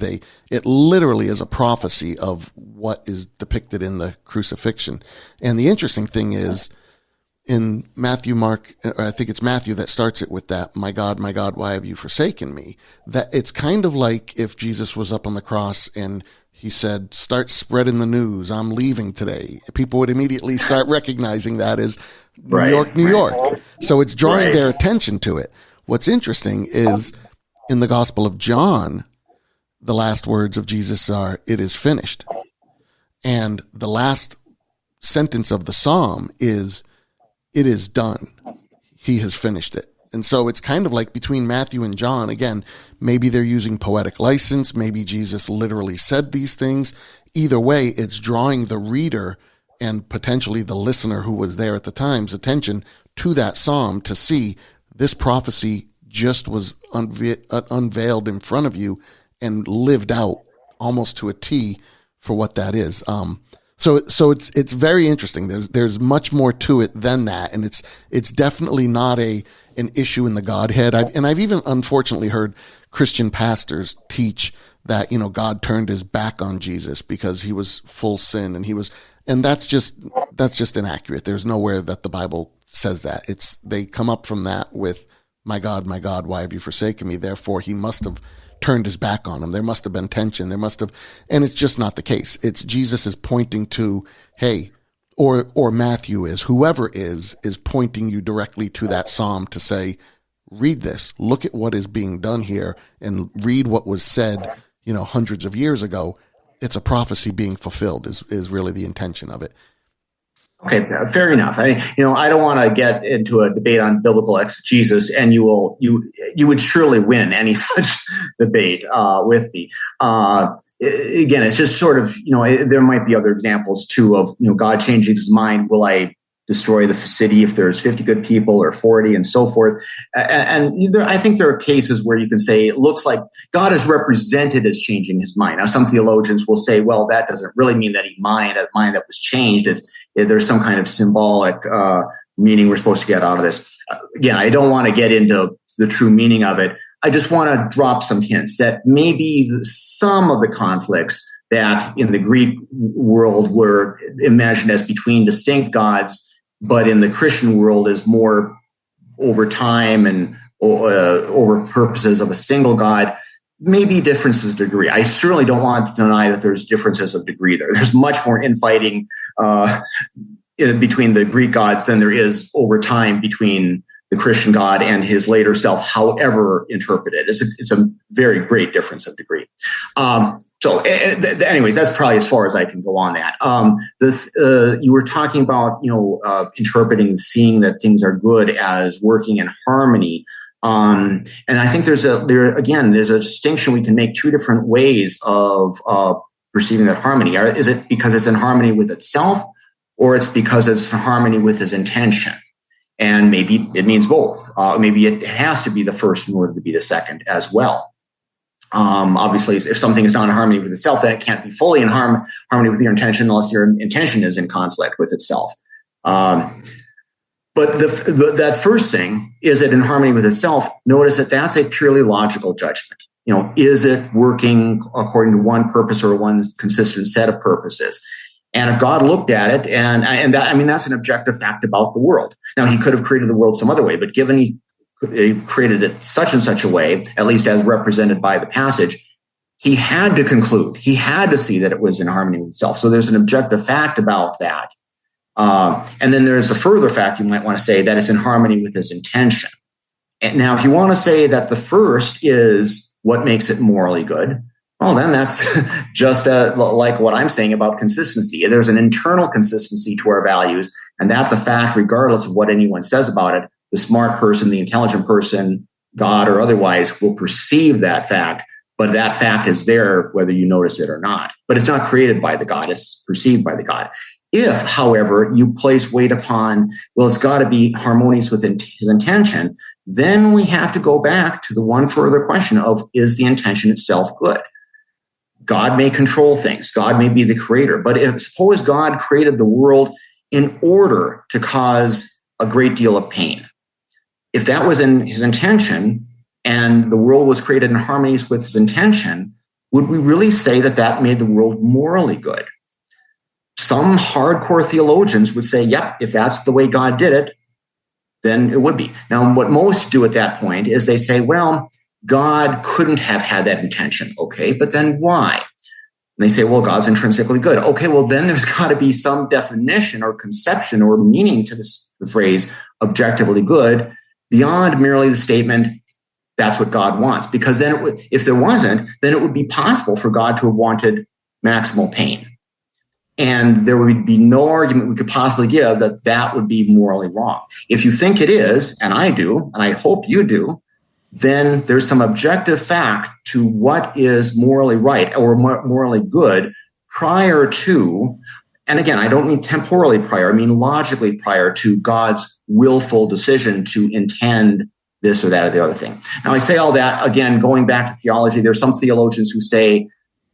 Speaker 2: It literally is a prophecy of what is depicted in the crucifixion. And the interesting thing is, in Matthew, Mark, or I think it's Matthew that starts it with that, my God, why have you forsaken me? That it's kind of like if Jesus was up on the cross and he said, start spreading the news, I'm leaving today. People would immediately start recognizing that as New York. So it's drawing their attention to it. What's interesting is, in the Gospel of John, the last words of Jesus are, "It is finished." And the last sentence of the psalm is, "It is done. He has finished it." And so it's kind of like between Matthew and John, again, maybe they're using poetic license. Maybe Jesus literally said these things. Either way, it's drawing the reader and potentially the listener who was there at the time's attention to that psalm to see this prophecy just was unveiled in front of you and lived out almost to a T for what that is. So it's very interesting. There's much more to it than that, and it's definitely not an issue in the Godhead. I've even unfortunately heard Christian pastors teach that God turned his back on Jesus because he was full sin, and that's just inaccurate. There's nowhere that the Bible says that. They come up from that with, my God, why have you forsaken me? Therefore, he must have turned his back on him. There must have been tension. And it's just not the case. It's Jesus is pointing to, hey, or Matthew whoever is pointing you directly to that psalm to say, read this, look at what is being done here, and read what was said, hundreds of years ago. It's a prophecy being fulfilled is really the intention of it.
Speaker 3: Okay, fair enough. I don't want to get into a debate on biblical exegesis, and you would surely win any such debate with me. Again, it's just sort of, there might be other examples too of, God changing his mind. Will I destroy the city if there's 50 good people or 40 and so forth? And I think there are cases where you can say it looks like God is represented as changing his mind. Now, some theologians will say, well, that doesn't really mean that a mind that was changed. There's some kind of symbolic meaning we're supposed to get out of this. Again, I don't want to get into the true meaning of it. I just want to drop some hints that maybe some of the conflicts that in the Greek world were imagined as between distinct gods, but in the Christian world is more over time and over purposes of a single God, maybe differences of degree. I certainly don't want to deny that there's differences of degree there. There's much more infighting between the Greek gods than there is over time between the Christian God and his later self, however interpreted. It's a very great difference of degree. Anyways, that's probably as far as I can go on that. You were talking about, interpreting, seeing that things are good as working in harmony. And I think there's a distinction we can make two different ways of perceiving that harmony. Is it because it's in harmony with itself, or it's because it's in harmony with his intention? And maybe it means both. Maybe it has to be the first in order to be the second as well. Obviously, if something is not in harmony with itself, then it can't be fully in harmony with your intention unless your intention is in conflict with itself. But that first thing, is it in harmony with itself? Notice that that's a purely logical judgment. Is it working according to one purpose or one consistent set of purposes? And if God looked at it, that's an objective fact about the world. Now, he could have created the world some other way, but given he created it such and such a way, at least as represented by the passage, he had to conclude, he had to see that it was in harmony with itself. So there's an objective fact about that. And then there's a further fact you might want to say that it's in harmony with his intention. And now, if you want to say that the first is what makes it morally good, well, then that's just like what I'm saying about consistency. There's an internal consistency to our values, and that's a fact regardless of what anyone says about it. The smart person, the intelligent person, God or otherwise, will perceive that fact, but that fact is there whether you notice it or not. But it's not created by the God, it's perceived by the God. If, however, you place weight upon, well, it's got to be harmonious with his intention, then we have to go back to the one further question of, is the intention itself good? God may control things. God may be the creator. But suppose God created the world in order to cause a great deal of pain. If that was in his intention and the world was created in harmony with his intention, would we really say that that made the world morally good? Some hardcore theologians would say, yep, if that's the way God did it, then it would be. Now, what most do at that point is they say, well, God couldn't have had that intention. Okay, but then why? And they say, well, God's intrinsically good. Okay, well, then there's got to be some definition or conception or meaning to the phrase objectively good beyond merely the statement, that's what God wants. Because then if there wasn't, then it would be possible for God to have wanted maximal pain. And there would be no argument we could possibly give that that would be morally wrong. If you think it is, and I do, and I hope you do, then there's some objective fact to what is morally right or morally good prior to, and again, I don't mean temporally prior, I mean logically prior to God's willful decision to intend this or that or the other thing. Now, I say all that, again, going back to theology, there's some theologians who say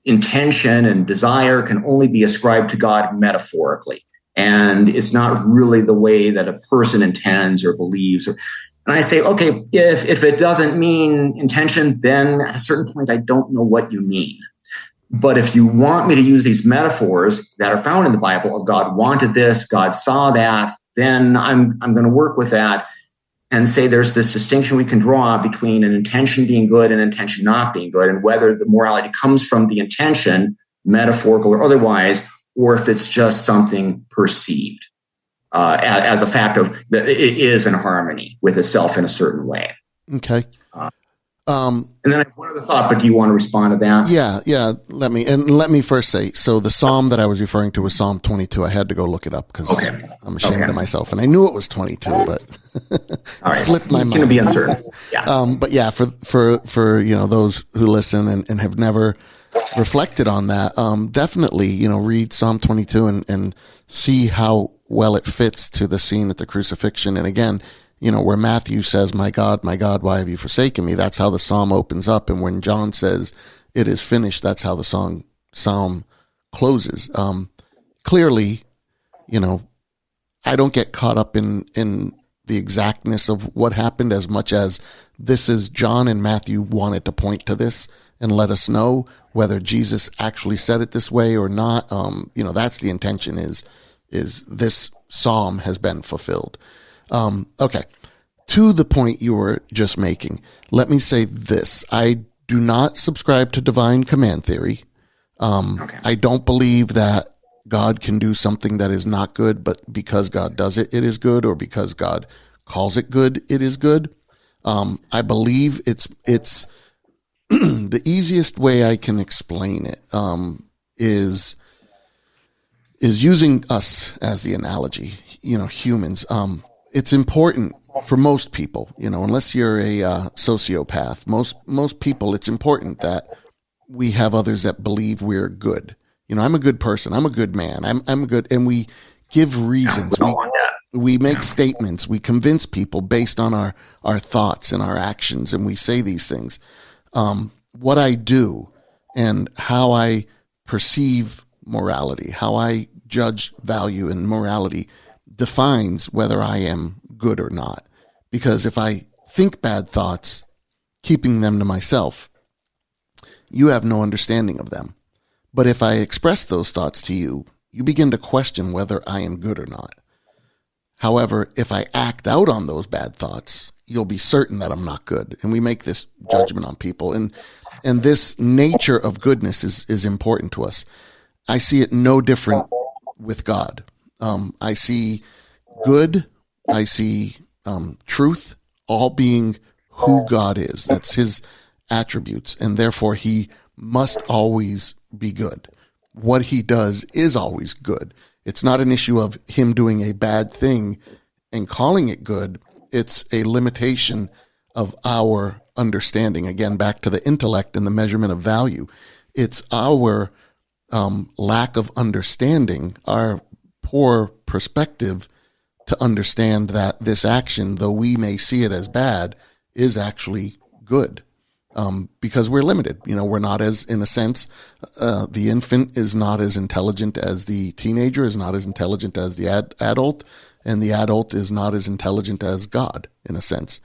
Speaker 3: intention and desire can only be ascribed to God metaphorically, and it's not really the way that a person intends or believes. And I say, okay, if it doesn't mean intention, then at a certain point, I don't know what you mean. But if you want me to use these metaphors that are found in the Bible of God wanted this, God saw that, then I'm going to work with that and say there's this distinction we can draw between an intention being good and intention not being good, and whether the morality comes from the intention, metaphorical or otherwise, or if it's just something perceived as a fact of that it is in harmony with itself in a certain way.
Speaker 2: Okay.
Speaker 3: And then I have one other thought, but do you want to respond to that?
Speaker 2: Yeah. Let me first say, so the Psalm that I was referring to was Psalm 22. I had to go look it up because I'm ashamed of myself, and I knew it was 22, but it slipped my mind.
Speaker 3: It's going to be uncertain. Yeah.
Speaker 2: But yeah, for those who listen and have never reflected on that, definitely, read Psalm 22 and see how well it fits to the scene at the crucifixion. And again, where Matthew says, my God, why have you forsaken me? That's how the psalm opens up. And when John says it is finished, that's how the psalm closes. Clearly, I don't get caught up in the exactness of what happened as much as this is John and Matthew wanted to point to this and let us know whether Jesus actually said it this way or not. That's the intention is this psalm has been fulfilled. Okay. To the point you were just making, let me say this. I do not subscribe to divine command theory. I don't believe that God can do something that is not good, but because God does it, it is good, or because God calls it good, it is good. I believe it's the easiest way I can explain it is using us as the analogy, humans. It's important for most people, unless you're a sociopath, most people, it's important that we have others that believe we're good. I'm a good person. I'm a good man. I'm good. And we give reasons. We make statements. We convince people based on our thoughts and our actions. And we say these things. What I do and how I perceive morality, how I judge value and morality defines whether I am good or not. Because if I think bad thoughts, keeping them to myself, you have no understanding of them. But if I express those thoughts to you, you begin to question whether I am good or not. However, if I act out on those bad thoughts, you'll be certain that I'm not good. And we make this judgment on people. And this nature of goodness is important to us. I see it no different with God. I see good, I see truth, all being who God is. That's his attributes. And therefore, he must always be good. What he does is always good. It's not an issue of him doing a bad thing and calling it good. It's a limitation of our understanding. Again, back to the intellect and the measurement of value. It's our lack of understanding, our poor perspective to understand that this action, though we may see it as bad, is actually good. Because we're limited. We're not as, in a sense, the infant is not as intelligent as the teenager, is not as intelligent as the adult, and the adult is not as intelligent as God, in a sense.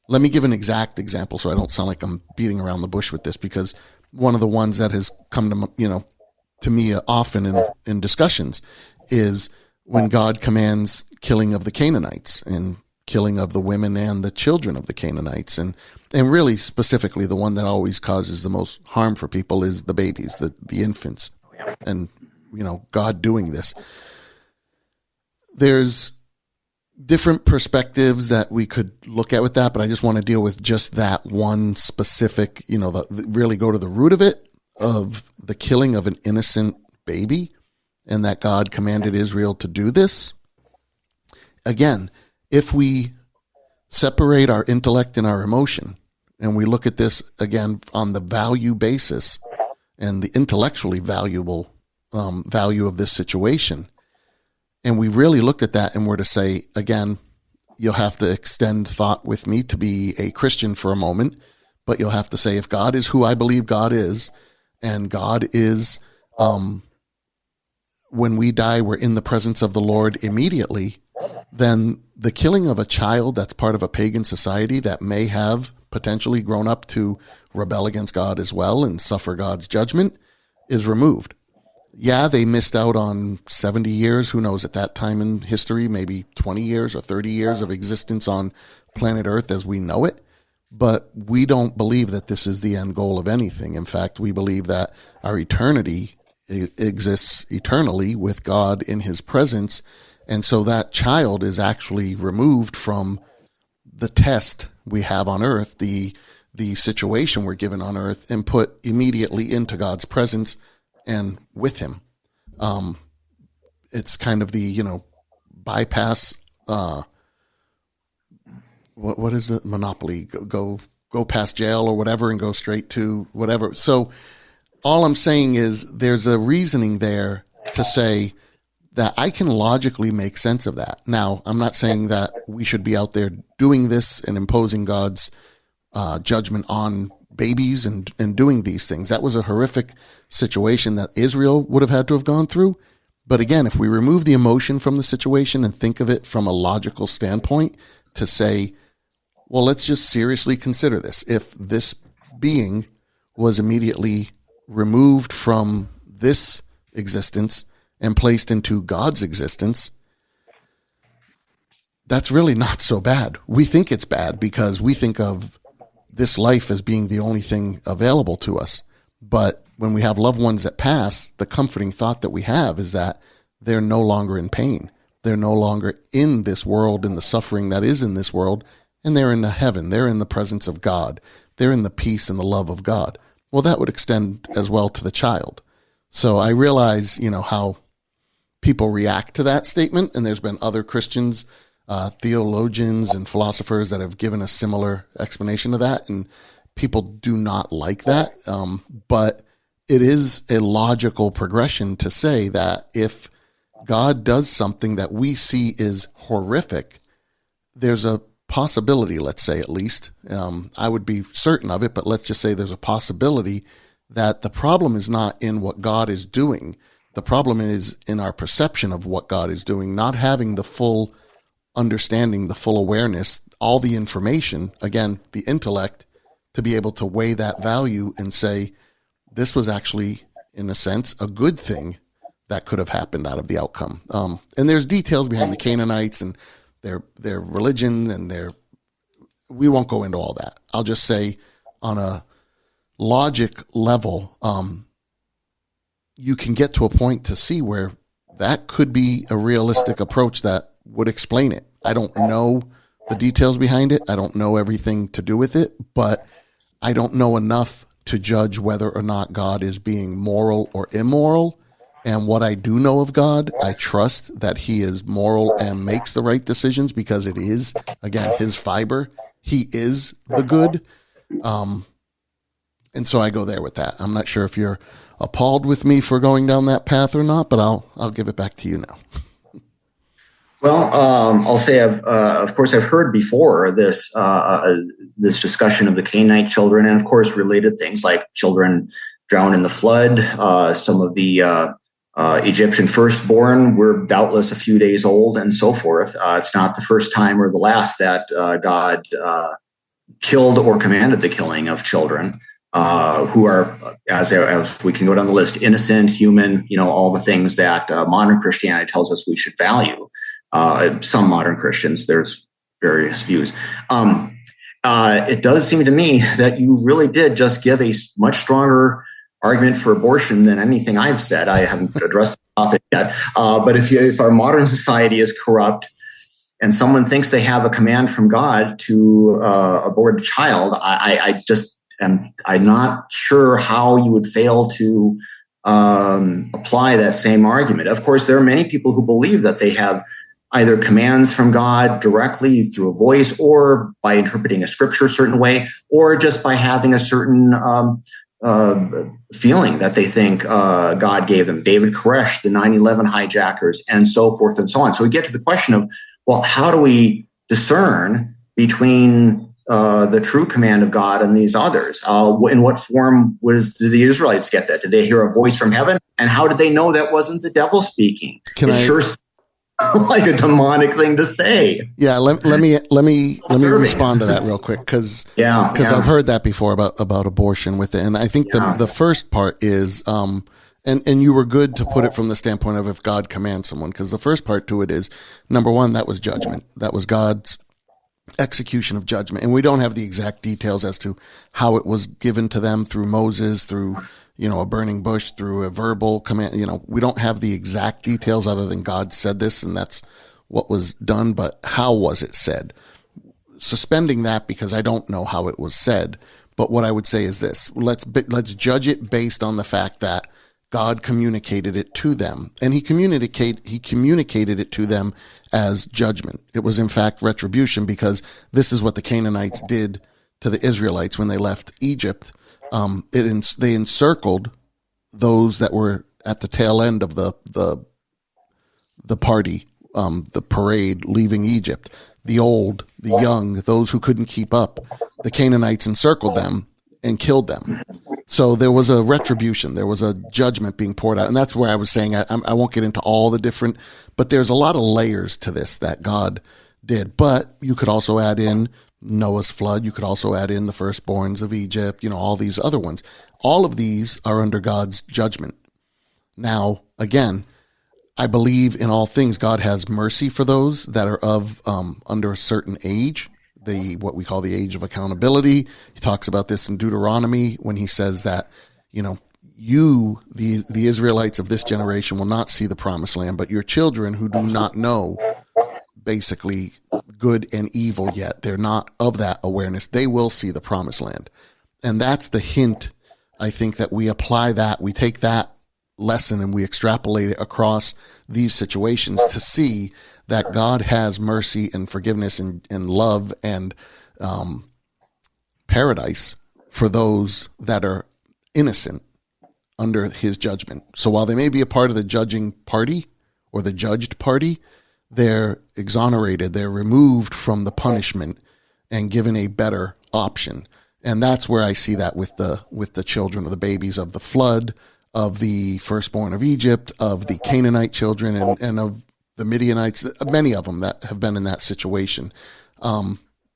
Speaker 2: Let me give an exact example so I don't sound like I'm beating around the bush with this, because one of the ones that has come to me often in discussions is when God commands killing of the Canaanites and killing of the women and the children of the Canaanites. And really specifically, the one that always causes the most harm for people is the babies, the infants. And, God doing this. There's different perspectives that we could look at with that, but I just want to deal with just that one specific, really go to the root of it, of the killing of an innocent baby, and that God commanded Israel to do this. Again, if we separate our intellect and our emotion, and we look at this again on the value basis and the intellectually valuable value of this situation, and we really looked at that and were to say, again, you'll have to extend thought with me to be a Christian for a moment, but you'll have to say, if God is who I believe God is, and God is, when we die, we're in the presence of the Lord immediately, then the killing of a child that's part of a pagan society that may have potentially grown up to rebel against God as well and suffer God's judgment is removed. Yeah, they missed out on 70 years, who knows, at that time in history, maybe 20 years or 30 years of existence on planet Earth as we know it. But we don't believe that this is the end goal of anything. In fact, we believe that our eternity exists eternally with God in his presence. And so that child is actually removed from the test we have on earth, the situation we're given on earth, and put immediately into God's presence and with him. It's kind of the, bypass, what is it? Monopoly, go past jail or whatever and go straight to whatever. So all I'm saying is there's a reasoning there to say that I can logically make sense of that. Now, I'm not saying that we should be out there doing this and imposing God's judgment on babies and doing these things. That was a horrific situation that Israel would have had to have gone through. But again, if we remove the emotion from the situation and think of it from a logical standpoint to say, well, let's just seriously consider this. If this being was immediately removed from this existence and placed into God's existence, that's really not so bad. We think it's bad because we think of this life as being the only thing available to us. But when we have loved ones that pass, the comforting thought that we have is that they're no longer in pain, They're no longer in this world, in the suffering that is in this world, and they're in the heaven. They're in the presence of God. They're in the peace and the love of God. Well, that would extend as well to the child. So I realize, how people react to that statement, and there's been other Christians, theologians and philosophers that have given a similar explanation of that, and people do not like that. But it is a logical progression to say that if God does something that we see is horrific, there's a possibility, let's say at least, I would be certain of it, but let's just say there's a possibility that the problem is not in what God is doing. The problem is in our perception of what God is doing, not having the full understanding, the full awareness, all the information, again, the intellect, to be able to weigh that value and say, this was actually, in a sense, a good thing that could have happened out of the outcome. And there's details behind the Canaanites and their religion and we won't go into all that. I'll just say on a logic level, you can get to a point to see where that could be a realistic approach that would explain it. I don't know the details behind it. I don't know everything to do with it, but I don't know enough to judge whether or not God is being moral or immoral. And what I do know of God, I trust that he is moral and makes the right decisions because it is, again, his fiber. He is the good. And so I go there with that. I'm not sure if you're appalled with me for going down that path or not, but I'll give it back to you now.
Speaker 3: Well, I'll say of course I've heard before this discussion of the Canaanite children, and of course related things like children drowned in the flood. Some of the Egyptian firstborn were doubtless a few days old, and so forth. It's not the first time or the last that God killed or commanded the killing of children who are, as we can go down the list, innocent, human, all the things that modern Christianity tells us we should value. Some modern Christians, there's various views. It does seem to me that you really did just give a much stronger argument for abortion than anything I've said. I haven't addressed the topic yet. But if our modern society is corrupt and someone thinks they have a command from God to abort a child, I'm not sure how you would fail to apply that same argument. Of course, there are many people who believe that they have either commands from God directly through a voice or by interpreting a scripture a certain way, or just by having a certain feeling that they think God gave them. David Koresh, the 9/11 hijackers, and so forth and so on. So we get to the question of, well, how do we discern between the true command of God and these others? In what form did the Israelites get that? Did they hear a voice from heaven? And how did they know that wasn't the devil speaking? Sure like a demonic thing to say.
Speaker 2: Yeah, let me respond to that real quick because I've heard that before about abortion with it, and I think the first part is and you were good to put it from the standpoint of if God commands someone, because the first part to it is, number one, that was judgment. That was God's execution of judgment, and we don't have the exact details as to how it was given to them through Moses, through a burning bush, through a verbal command. We don't have the exact details other than God said this and that's what was done. But how was it said? Suspending that because I don't know how it was said. But what I would say is this: let's judge it based on the fact that God communicated it to them, and he communicated it to them as judgment. It was in fact retribution, because this is what the Canaanites did to the Israelites when they left Egypt. They encircled those that were at the tail end of the party, the parade leaving Egypt. The old, the young, those who couldn't keep up. The Canaanites encircled them and killed them. So there was a retribution. There was a judgment being poured out. And that's where I was saying, I won't get into all the different, but there's a lot of layers to this that God did. But you could also add in Noah's flood. You could also add in the firstborns of Egypt, all these other ones. All of these are under God's judgment. Now, again, I believe in all things God has mercy for those that are of under a certain age, what we call the age of accountability. He talks about this in Deuteronomy when he says that, you, the Israelites of this generation, will not see the promised land, but your children who do not know basically good and evil yet, they're not of that awareness, they will see the promised land. And that's the hint. I think that we apply that, we take that lesson and we extrapolate it across these situations to see that God has mercy and forgiveness and love and paradise for those that are innocent under his judgment. So while they may be a part of the judging party or the judged party, they're exonerated, they're removed from the punishment and given a better option. And that's where I see that with the children of the babies of the flood, of the firstborn of Egypt, of the Canaanite children, and of the Midianites, many of them that have been in that situation.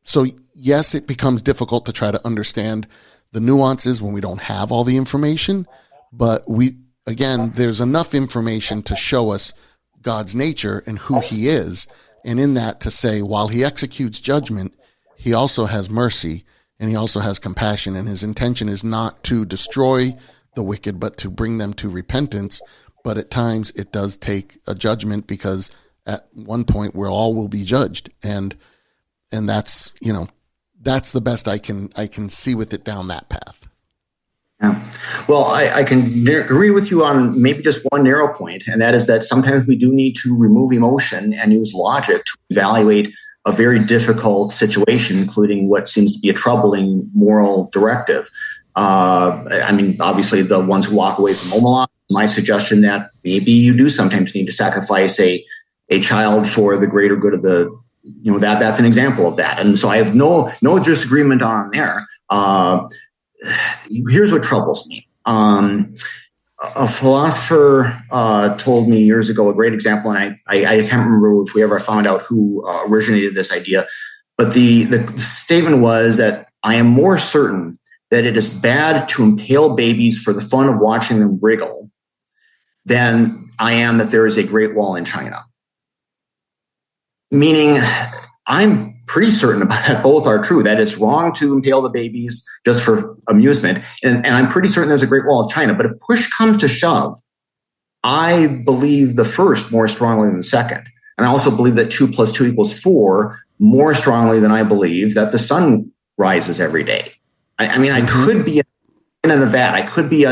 Speaker 2: So yes, it becomes difficult to try to understand the nuances when we don't have all the information, but there's enough information to show us God's nature and who he is. And in that to say, while he executes judgment, he also has mercy and he also has compassion, and his intention is not to destroy the wicked, but to bring them to repentance. But at times it does take a judgment, because at one point we all will be judged. And that's, that's the best I can see with it down that path.
Speaker 3: Yeah. Well, I can agree with you on maybe just one narrow point, and that is that sometimes we do need to remove emotion and use logic to evaluate a very difficult situation, including what seems to be a troubling moral directive. Obviously, the ones who walk away from Omaha, my suggestion that maybe you do sometimes need to sacrifice a child for the greater good of the, that's an example of that. And so I have no disagreement on there. Here's what troubles me. A philosopher told me years ago a great example, and I can't remember if we ever found out who originated this idea, but the statement was that I am more certain that it is bad to impale babies for the fun of watching them wriggle than I am that there is a Great Wall in China. Meaning, I'm pretty certain about that both are true, that it's wrong to impale the babies just for amusement. And I'm pretty certain there's a Great Wall of China. But if push comes to shove, I believe the first more strongly than the second. And I also believe that 2 + 2 = 4 more strongly than I believe that the sun rises every day. I could be in a vat. I could be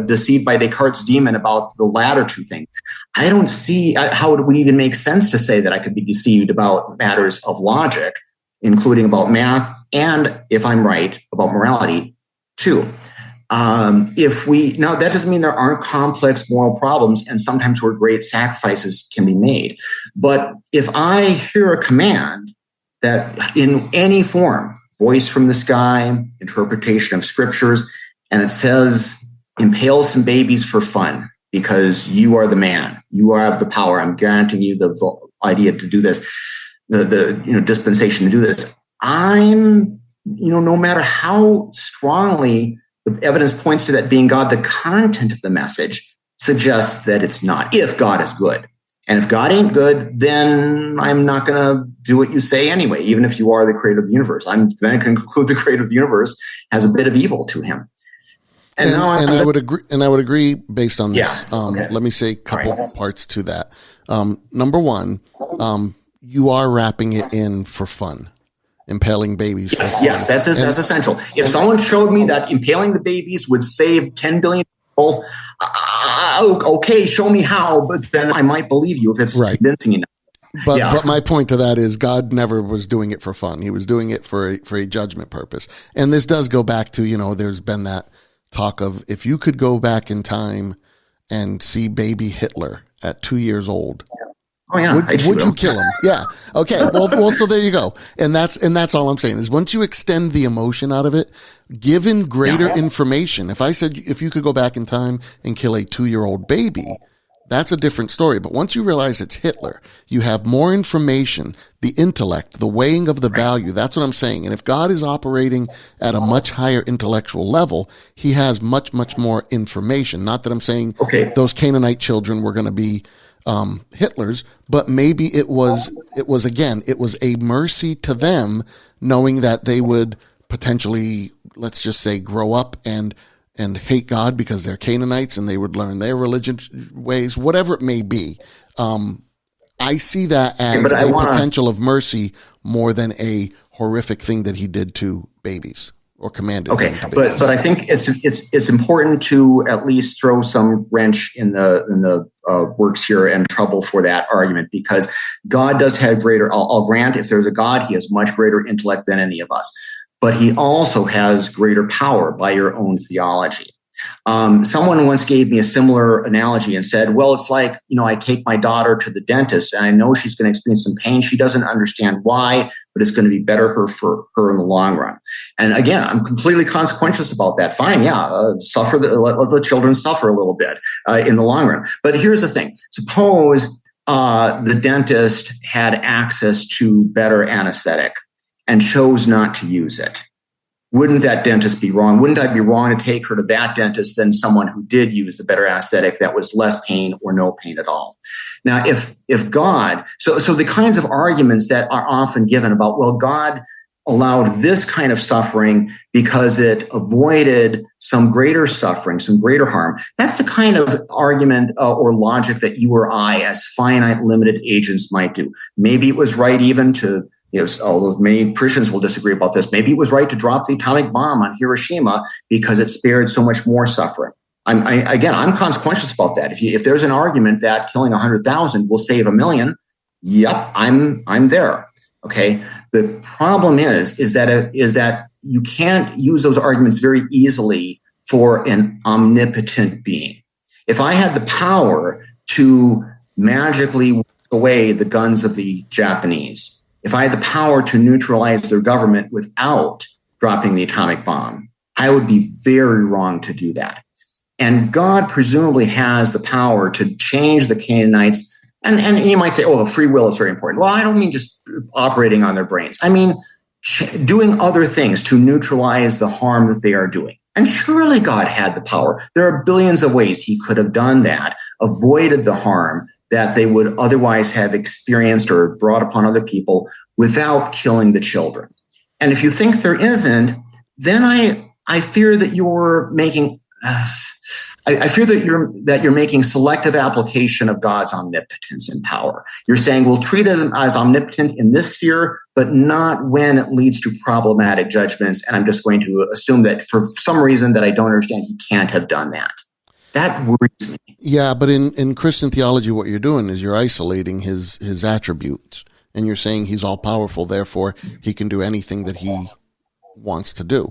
Speaker 3: deceived by Descartes' demon about the latter two things. I don't see how it would even make sense to say that I could be deceived about matters of logic, including about math, and if I'm right, about morality too. Now that doesn't mean there aren't complex moral problems, and sometimes where great sacrifices can be made. But if I hear a command that in any form, voice from the sky, interpretation of scriptures, and it says, impale some babies for fun because you are the man, you have the power, I'm granting you the idea to do this, the dispensation to do this. I'm, no matter how strongly the evidence points to that being God, the content of the message suggests that it's not, if God is good. And if God ain't good, then I'm not going to do what you say anyway, even if you are the creator of the universe. I'm going to conclude the creator of the universe has a bit of evil to him.
Speaker 2: I would agree based on this.
Speaker 3: Yeah, okay.
Speaker 2: Let me say a couple parts to that. Number one, you are wrapping it in for fun, impaling babies.
Speaker 3: Yes, that's essential. If someone showed me that impaling the babies would save 10 billion people, okay, show me how, but then I might believe you if it's convincing enough.
Speaker 2: But my point to that is God never was doing it for fun. He was doing it for a judgment purpose. And this does go back to, there's been that talk of, if you could go back in time and see baby Hitler at 2 years old, would you kill him? Yeah. Okay. Well, so there you go. And that's all I'm saying is, once you extend the emotion out of it, given greater information, if I said, if you could go back in time and kill a 2-year-old baby, that's a different story. But once you realize it's Hitler, you have more information, the intellect, the weighing of the value. That's what I'm saying. And if God is operating at a much higher intellectual level, he has much, much more information. Not that I'm saying those Canaanite children were going to be Hitler's, but maybe it was a mercy to them, knowing that they would potentially, let's just say, grow up and and hate God because they're Canaanites and they would learn their religion ways, whatever it may be. I see that as potential of mercy more than a horrific thing that he did to babies or commanded.
Speaker 3: Okay, but I think it's important to at least throw some wrench in the works here and trouble for that argument, because God does have greater. I'll grant, if there's a God, he has much greater intellect than any of us, but he also has greater power by your own theology. Someone once gave me a similar analogy and said, well, it's like, I take my daughter to the dentist and I know she's going to experience some pain. She doesn't understand why, but it's going to be better for her in the long run. And again, I'm completely consequentialist about that. Fine. Yeah. Let the children suffer a little bit in the long run. But here's the thing. Suppose the dentist had access to better anesthetic and chose not to use it. Wouldn't that dentist be wrong? Wouldn't I be wrong to take her to that dentist than someone who did use the better anesthetic that was less pain or no pain at all? Now, if God, so the kinds of arguments that are often given about, well, God allowed this kind of suffering because it avoided some greater suffering, some greater harm, that's the kind of argument or logic that you or I, as finite, limited agents, might do. Maybe it was right even to, although many Christians will disagree about this, maybe it was right to drop the atomic bomb on Hiroshima because it spared so much more suffering. I'm consequentialist about that. If there's an argument that killing 100,000 will save 1 million, yep, I'm there. Okay. The problem is that you can't use those arguments very easily for an omnipotent being. If I had the power to magically whisk away the guns of the Japanese, if I had the power to neutralize their government without dropping the atomic bomb, I would be very wrong to do that. And God presumably has the power to change the Canaanites. And you might say, oh, free will is very important. Well, I don't mean just operating on their brains. I mean doing other things to neutralize the harm that they are doing. And surely God had the power. There are billions of ways he could have done that, avoided the harm that they would otherwise have experienced or brought upon other people without killing the children. And if you think there isn't, then I fear that you're making I fear that you're making selective application of God's omnipotence and power. You're saying we'll treat him as omnipotent in this sphere, but not when it leads to problematic judgments. And I'm just going to assume that for some reason that I don't understand, he can't have done that. That worries me.
Speaker 2: Yeah, but in Christian theology, what you're doing is you're isolating his attributes, and you're saying he's all powerful, therefore he can do anything that he wants to do.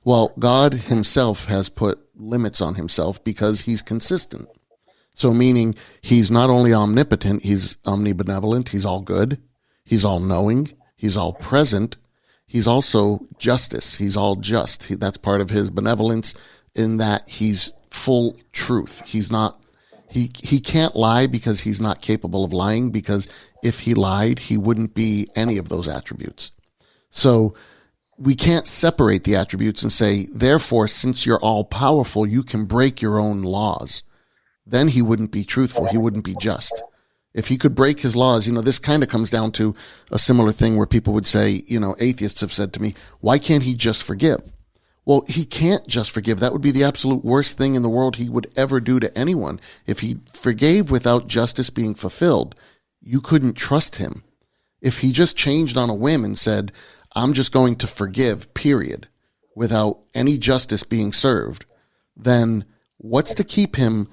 Speaker 2: Well, God himself has put limits on himself because he's consistent. So meaning he's not only omnipotent, he's omnibenevolent, he's all good, he's all knowing, he's all present, he's also justice, he's all just. That's part of his benevolence in that he's full truth. He's not, he can't lie because he's not capable of lying, because if he lied, he wouldn't be any of those attributes. So we can't separate the attributes and say, therefore, since you're all powerful, you can break your own laws. Then he wouldn't be truthful. He wouldn't be just. If he could break his laws, this kind of comes down to a similar thing where people would say, atheists have said to me, why can't he just forgive? Well, he can't just forgive. That would be the absolute worst thing in the world he would ever do to anyone. If he forgave without justice being fulfilled, you couldn't trust him. If he just changed on a whim and said, I'm just going to forgive, period, without any justice being served, then what's to keep him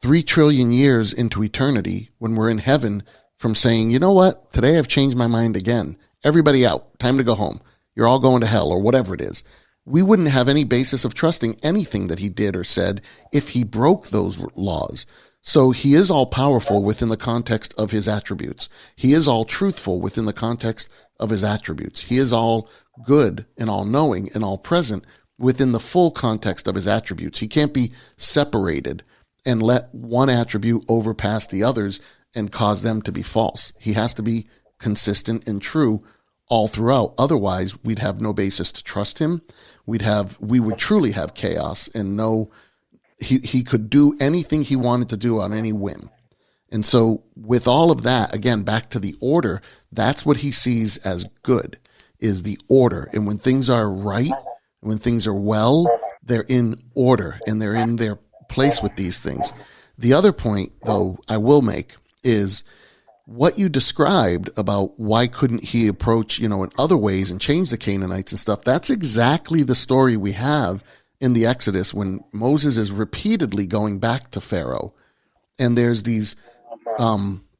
Speaker 2: 3 trillion years into eternity when we're in heaven from saying, you know what, today I've changed my mind again. Everybody out, time to go home. You're all going to hell, or whatever it is. We wouldn't have any basis of trusting anything that he did or said if he broke those laws. So he is all powerful within the context of his attributes. He is all truthful within the context of his attributes. He is all good and all knowing and all present within the full context of his attributes. He can't be separated and let one attribute overpass the others and cause them to be false. He has to be consistent and true all throughout. Otherwise, we'd have no basis to trust him. We would truly have chaos and no, he could do anything he wanted to do on any whim. And so with all of that, again, back to the order, that's what he sees as good, is the order. And when things are right, when things are well, they're in order and they're in their place with these things. The other point, though, I will make is what you described about why couldn't he approach, in other ways and change the Canaanites and stuff. That's exactly the story we have in the Exodus when Moses is repeatedly going back to Pharaoh. And there's these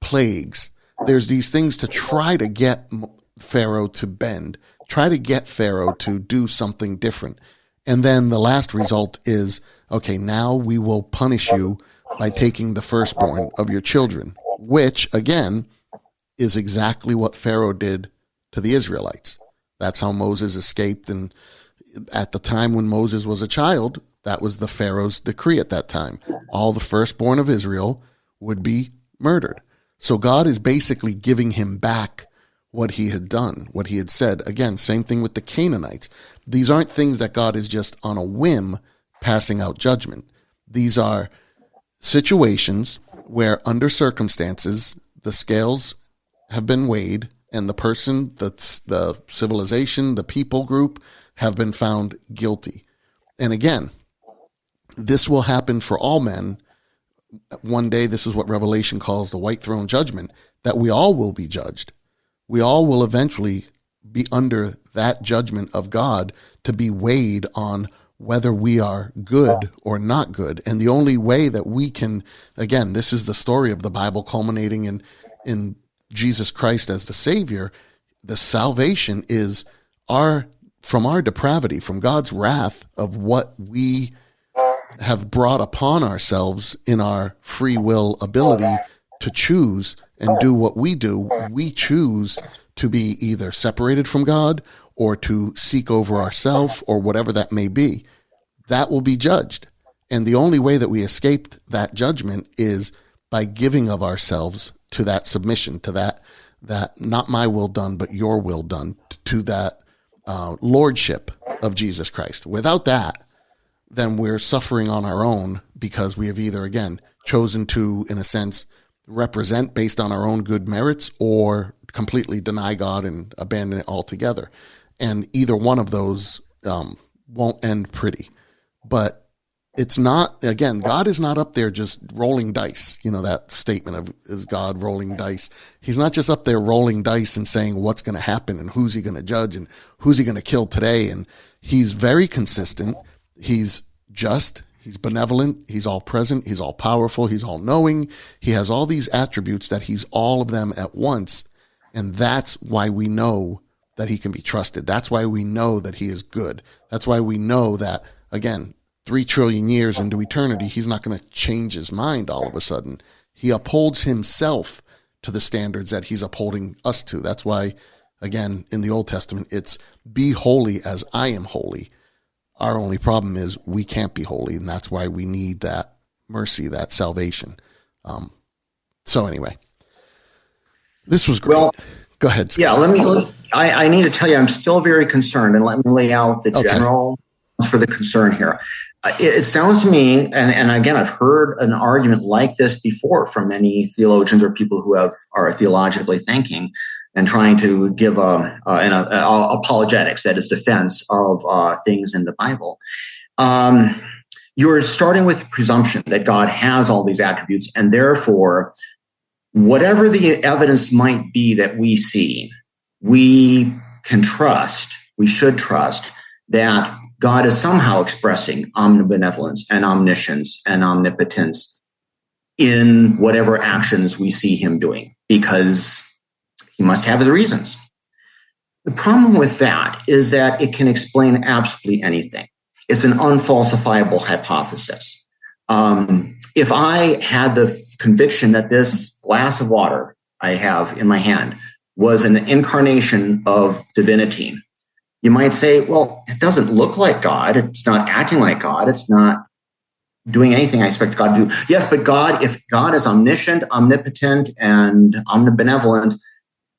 Speaker 2: plagues. There's these things to try to get Pharaoh to bend, try to get Pharaoh to do something different. And then the last result is, okay, now we will punish you by taking the firstborn of your children, which, again, is exactly what Pharaoh did to the Israelites. That's how Moses escaped. And at the time when Moses was a child, that was the Pharaoh's decree at that time. All the firstborn of Israel would be murdered. So God is basically giving him back what he had done, what he had said. Again, same thing with the Canaanites. These aren't things that God is just on a whim passing out judgment. These are situations where under circumstances, the scales have been weighed and the person, the civilization, the people group have been found guilty. And again, this will happen for all men. One day, this is what Revelation calls the white throne judgment, that we all will be judged. We all will eventually be under that judgment of God to be weighed on whether we are good or not good. And the only way that we can, again, this is the story of the Bible culminating in Jesus Christ as the Savior. The salvation is from our depravity, from God's wrath of what we have brought upon ourselves in our free will ability to choose and do what we do. We choose to be either separated from God or to seek over ourselves or whatever that may be. That will be judged. And the only way that we escaped that judgment is by giving of ourselves to that submission, to that not my will done, but your will done, to that lordship of Jesus Christ. Without that, then we're suffering on our own because we have either, again, chosen to, in a sense, represent based on our own good merits or completely deny God and abandon it altogether. And either one of those won't end pretty. But it's not, again, God is not up there just rolling dice. That statement of, is God rolling dice? He's not just up there rolling dice and saying what's going to happen and who's he going to judge and who's he going to kill today. And he's very consistent. He's just, he's benevolent, he's all present, he's all powerful, he's all knowing. He has all these attributes that he's all of them at once. And that's why we know that he can be trusted. That's why we know that he is good. That's why we know that, again, 3 trillion years into eternity, he's not going to change his mind all of a sudden. He upholds himself to the standards that he's upholding us to. That's why, again, in the Old Testament, it's be holy as I am holy. Our only problem is we can't be holy, and that's why we need that mercy, that salvation. So anyway, this was great. Well, go ahead, Scott.
Speaker 3: Yeah, I need to tell you, I'm still very concerned, and let me lay out the general for the concern here. It sounds to me, and again, I've heard an argument like this before from many theologians or people who are theologically thinking and trying to give apologetics, that is defense of things in the Bible. You're starting with the presumption that God has all these attributes, and therefore, whatever the evidence might be that we see, we should trust that God is somehow expressing omnibenevolence and omniscience and omnipotence in whatever actions we see him doing, because he must have his reasons. The problem with that is that it can explain absolutely anything. It's an unfalsifiable hypothesis. If I had the conviction that this glass of water I have in my hand was an incarnation of divinity, you might say, well, it doesn't look like God. It's not acting like God. It's not doing anything I expect God to do. Yes, but if God is omniscient, omnipotent, and omnibenevolent,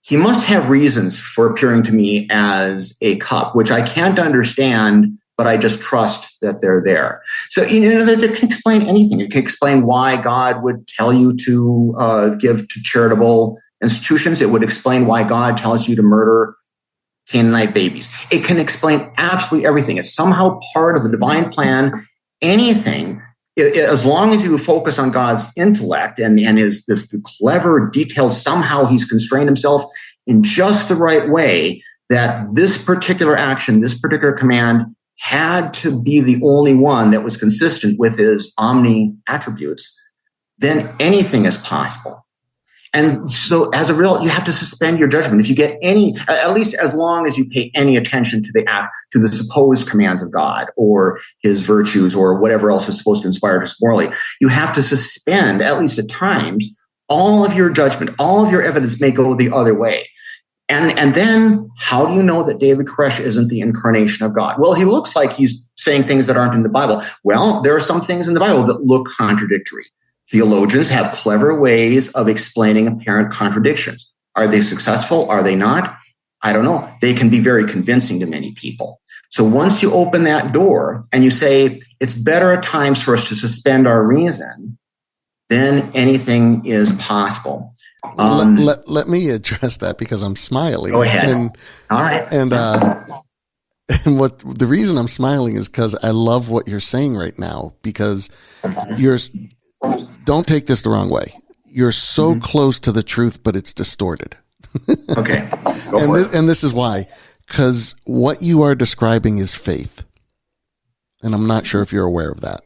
Speaker 3: he must have reasons for appearing to me as a cup, which I can't understand, but I just trust that they're there. So, it can explain anything. It can explain why God would tell you to give to charitable institutions. It would explain why God tells you to murder Canaanite babies. It can explain absolutely everything. It's somehow part of the divine plan. Anything, as long as you focus on God's intellect and his this clever, detailed, somehow he's constrained himself in just the right way that this particular action, this particular command had to be the only one that was consistent with his omni attributes, then anything is possible. And so as a result, you have to suspend your judgment. If you get any, at least as long as you pay any attention to the supposed commands of God or his virtues or whatever else is supposed to inspire us morally, you have to suspend, at least at times, all of your judgment. All of your evidence may go the other way. And then how do you know that David Koresh isn't the incarnation of God? Well, he looks like he's saying things that aren't in the Bible. Well, there are some things in the Bible that look contradictory. Theologians have clever ways of explaining apparent contradictions. Are they successful? Are they not? I don't know. They can be very convincing to many people. So once you open that door and you say, it's better at times for us to suspend our reason, then anything is possible.
Speaker 2: Let me address that because I'm smiling.
Speaker 3: Go ahead. All right.
Speaker 2: And what the reason I'm smiling is because I love what you're saying right now, because don't take this the wrong way. You're so close to the truth, but it's distorted.
Speaker 3: Okay. Go for it.
Speaker 2: And this is why, because what you are describing is faith. And I'm not sure if you're aware of that.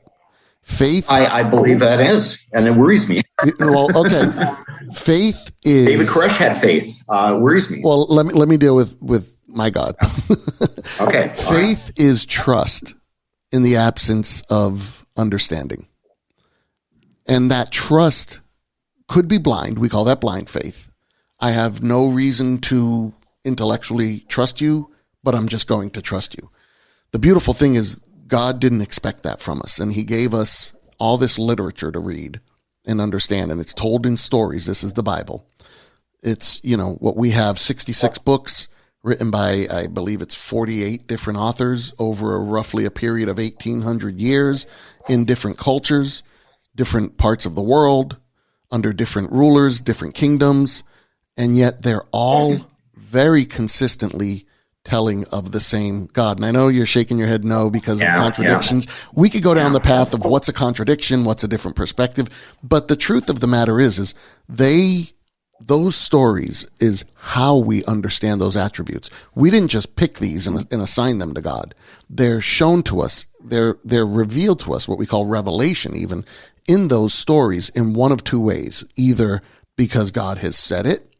Speaker 2: Faith.
Speaker 3: I believe that is, and it worries me.
Speaker 2: Well, okay. Faith is.
Speaker 3: David Koresh had faith. Worries me.
Speaker 2: Well, let me deal with my God.
Speaker 3: Okay.
Speaker 2: Faith is trust in the absence of understanding. And that trust could be blind. We call that blind faith. I have no reason to intellectually trust you, but I'm just going to trust you. The beautiful thing is God didn't expect that from us. And he gave us all this literature to read and understand. And it's told in stories. This is the Bible. It's, what we have, 66 books written by, I believe it's 48 different authors over roughly a period of 1,800 years in different cultures, different parts of the world, under different rulers, different kingdoms, and yet they're all very consistently telling of the same God. And I know you're shaking your head no because of contradictions. Yeah. We could go down the path of what's a contradiction, what's a different perspective, but the truth of the matter is those stories is how we understand those attributes. We didn't just pick these and assign them to God. They're shown to us. They're revealed to us, what we call revelation, even in those stories, in one of two ways, either because God has said it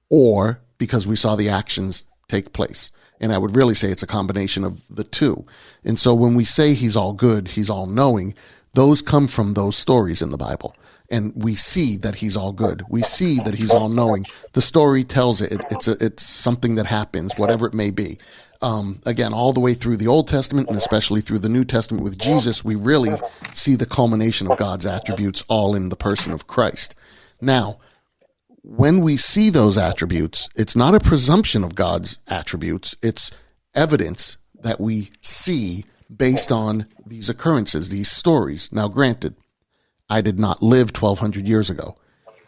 Speaker 2: or because we saw the actions take place. And I would really say it's a combination of the two. And so when we say he's all good, he's all knowing, those come from those stories in the Bible. And we see that he's all good. We see that he's all knowing. The story tells it. It's something that happens, whatever it may be. Again, all the way through the Old Testament and especially through the New Testament with Jesus, we really see the culmination of God's attributes all in the person of Christ. Now, when we see those attributes, it's not a presumption of God's attributes. It's evidence that we see based on these occurrences, these stories. Now, granted, I did not live 1,200 years ago.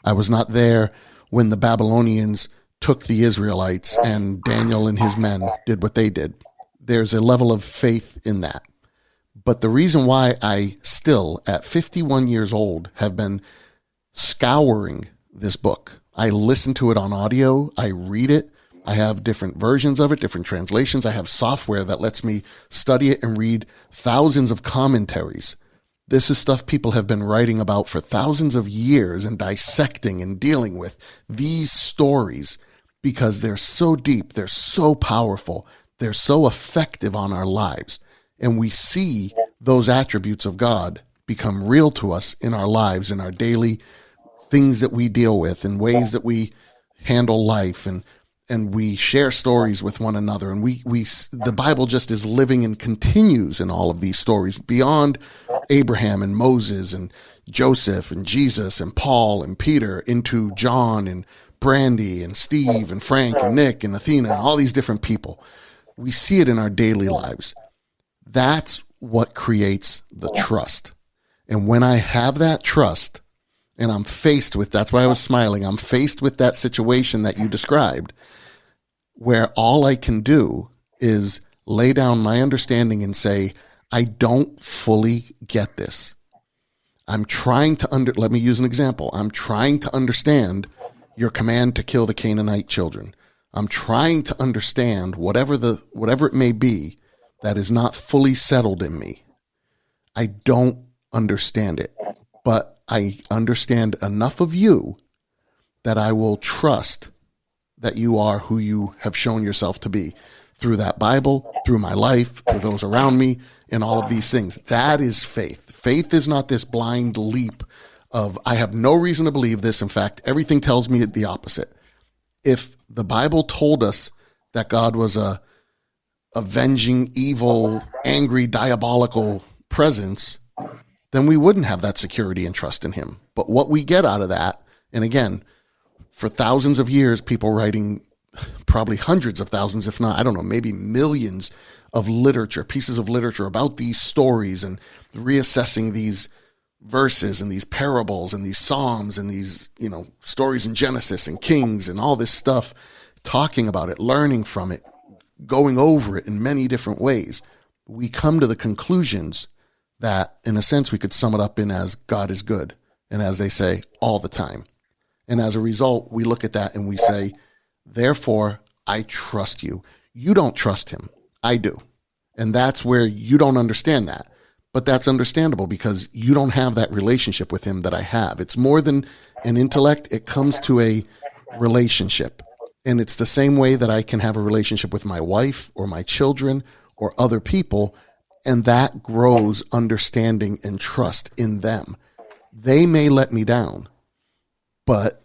Speaker 2: I was not there when the Babylonians took the Israelites and Daniel and his men did what they did. There's a level of faith in that. But the reason why I still, at 51 years old, have been scouring this book, I listen to it on audio, I read it, I have different versions of it, different translations. I have software that lets me study it and read thousands of commentaries. This is stuff people have been writing about for thousands of years and dissecting and dealing with these stories because they're so deep, they're so powerful, they're so effective on our lives. And we see those attributes of God become real to us in our lives, in our daily things that we deal with, in ways that we handle life, and we share stories with one another. And the Bible just is living and continues in all of these stories beyond Abraham and Moses and Joseph and Jesus and Paul and Peter into John and Brandy and Steve and Frank and Nick and Athena and all these different people. We see it in our daily lives. That's what creates the trust. And when I have that trust and I'm faced with, that's why I was smiling, I'm faced with that situation that you described. where all I can do is lay down my understanding and say, I don't fully get this. I'm trying to let me use an example. I'm trying to understand your command to kill the Canaanite children. I'm trying to understand whatever it may be that is not fully settled in me. I don't understand it, but I understand enough of you that I will trust that you are who you have shown yourself to be through that Bible, through my life, through those around me, and all of these things. That is faith. Faith is not this blind leap of, I have no reason to believe this. In fact, everything tells me the opposite. If the Bible told us that God was a avenging, evil, angry, diabolical presence, then we wouldn't have that security and trust in him. But what we get out of that, and again, for thousands of years, people writing probably hundreds of thousands, if not, I don't know, maybe millions of literature, pieces of literature about these stories and reassessing these verses and these parables and these Psalms and these, stories in Genesis and Kings and all this stuff, talking about it, learning from it, going over it in many different ways. We come to the conclusions that, in a sense, we could sum it up in as God is good. And as they say, all the time. And as a result, we look at that and we say, therefore, I trust you. You don't trust him. I do. And that's where you don't understand that. But that's understandable because you don't have that relationship with him that I have. It's more than an intellect. It comes to a relationship. And it's the same way that I can have a relationship with my wife or my children or other people. And that grows understanding and trust in them. They may let me down, but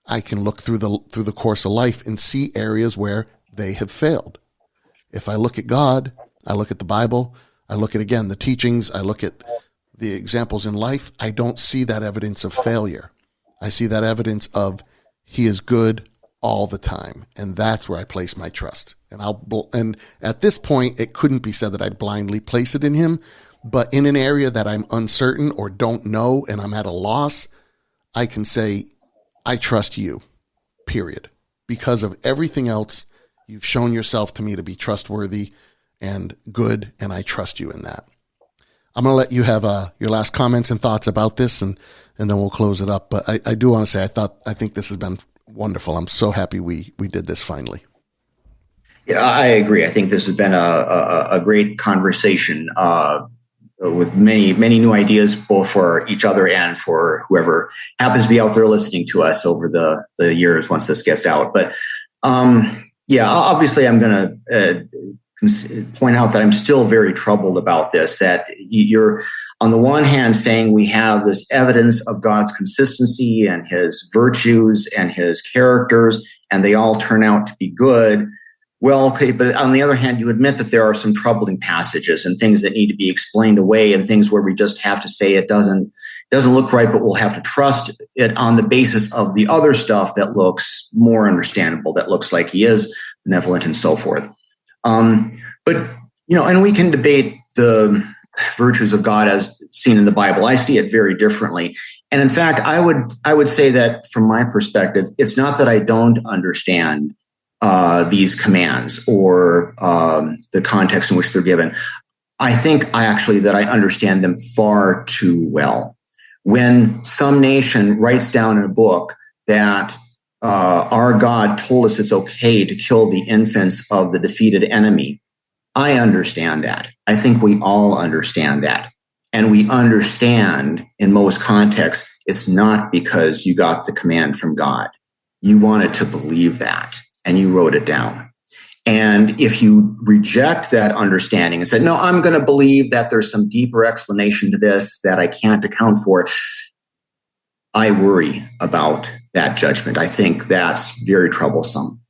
Speaker 2: I can look through the course of life and see areas where they have failed. If I look at God, I look at the Bible, I look at, again, the teachings, I look at the examples in life, I don't see that evidence of failure. I see that evidence of he is good all the time. And that's where I place my trust. And at this point, it couldn't be said that I'd blindly place it in him, but in an area that I'm uncertain or don't know and I'm at a loss, I can say, I trust you, period. Because of everything else, you've shown yourself to me to be trustworthy and good, and I trust you in that. I'm going to let you have your last comments and thoughts about this, and then we'll close it up. But I do want to say I think this has been wonderful. I'm so happy we did this finally.
Speaker 3: Yeah, I agree. I think this has been a great conversation with many new ideas, both for each other and for whoever happens to be out there listening to us over the years once this gets out. But obviously, I'm going to point out that I'm still very troubled about this. That you're on the one hand saying we have this evidence of God's consistency and his virtues and his characters, and they all turn out to be good. Well, okay, but on the other hand, you admit that there are some troubling passages and things that need to be explained away and things where we just have to say it doesn't look right, but we'll have to trust it on the basis of the other stuff that looks more understandable, that looks like he is benevolent and so forth. But, and we can debate the virtues of God as seen in the Bible. I see it very differently. And in fact, I would say that from my perspective, it's not that I don't understand these commands or the context in which they're given. I think that I understand them far too well. When some nation writes down in a book that our God told us it's okay to kill the infants of the defeated enemy, I understand that. I think we all understand that. And we understand in most contexts, it's not because you got the command from God. You wanted to believe that. And you wrote it down. And if you reject that understanding and said, no, I'm going to believe that there's some deeper explanation to this that I can't account for, I worry about that judgment. I think that's very troublesome.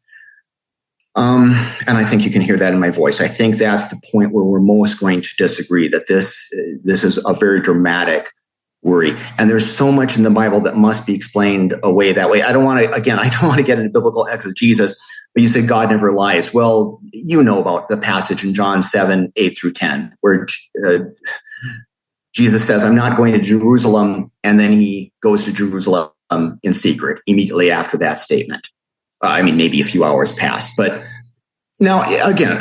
Speaker 3: And I think you can hear that in my voice. I think that's the point where we're most going to disagree, that this is a very dramatic worry. And there's so much in the Bible that must be explained away that way. I don't want to get into biblical exegesis, but you say God never lies. Well, you know about the passage in John 7, 8 through 10, where Jesus says, I'm not going to Jerusalem. And then he goes to Jerusalem in secret immediately after that statement. maybe a few hours passed. But now, again,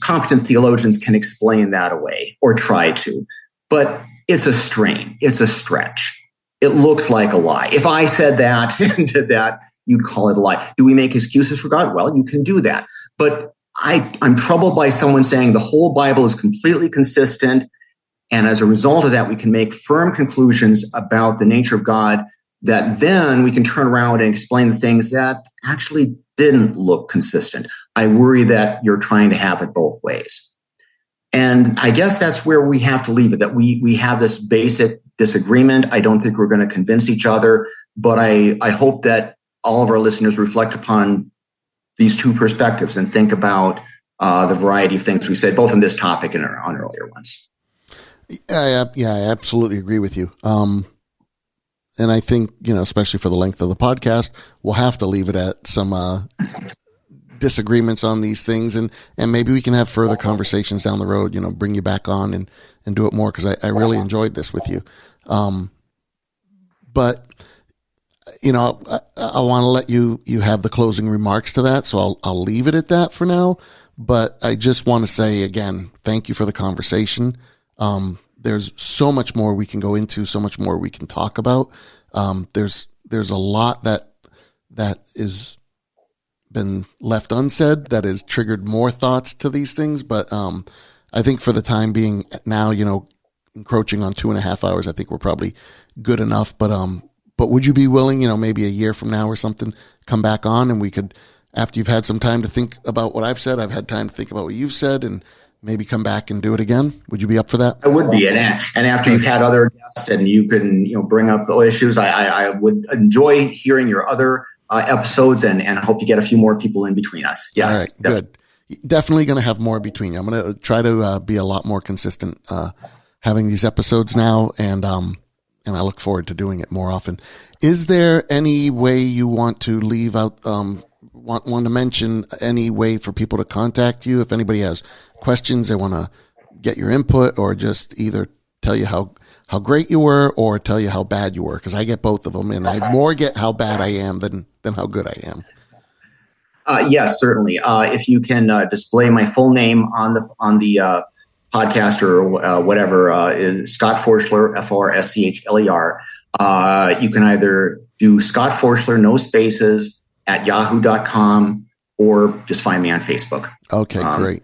Speaker 3: competent theologians can explain that away or try to. But it's a strain. It's a stretch. It looks like a lie. If I said that and did that, you'd call it a lie. Do we make excuses for God? Well, you can do that. But I'm troubled by someone saying the whole Bible is completely consistent. And as a result of that, we can make firm conclusions about the nature of God that then we can turn around and explain the things that actually didn't look consistent. I worry that you're trying to have it both ways. And I guess that's where we have to leave it, that we have this basic disagreement. I don't think we're going to convince each other, but I hope that all of our listeners reflect upon these two perspectives and think about the variety of things we said, both on this topic and on earlier ones.
Speaker 2: I absolutely agree with you. And I think, especially for the length of the podcast, we'll have to leave it at some disagreements on these things, and maybe we can have further conversations down the road, bring you back on and do it more, because I really enjoyed this with you. But I want to let you have the closing remarks to that, so I'll leave it at that for now. But I just want to say again, thank you for the conversation. There's so much more we can go into, so much more we can talk about. There's a lot that is been left unsaid that has triggered more thoughts to these things. But I think for the time being now, encroaching on 2.5 hours, I think we're probably good enough. But would you be willing, maybe a year from now or something, come back on, and we could, after you've had some time to think about what I've said, I've had time to think about what you've said, and maybe come back and do it again? Would you be up for that?
Speaker 3: I would be. And after you've had other guests and you can, bring up the issues, I would enjoy hearing your other episodes and hope you get a few more people in between us. Yes.
Speaker 2: All right, good. Definitely going to have more between you. I'm going to try to be a lot more consistent having these episodes now, and I look forward to doing it more often. Is there any way you want to leave out, want to mention any way for people to contact you? If anybody has questions, they want to get your input, or just either tell you how great you were or tell you how bad you were, because I get both of them, and I more get how bad I am than how good I am.
Speaker 3: Yes, certainly. If you can display my full name on the podcast or whatever, is Scott Forschler, F-R-S-C-H-L-E-R. You can either do Scott Forschler, no spaces, at yahoo.com, or just find me on Facebook.
Speaker 2: Okay, great.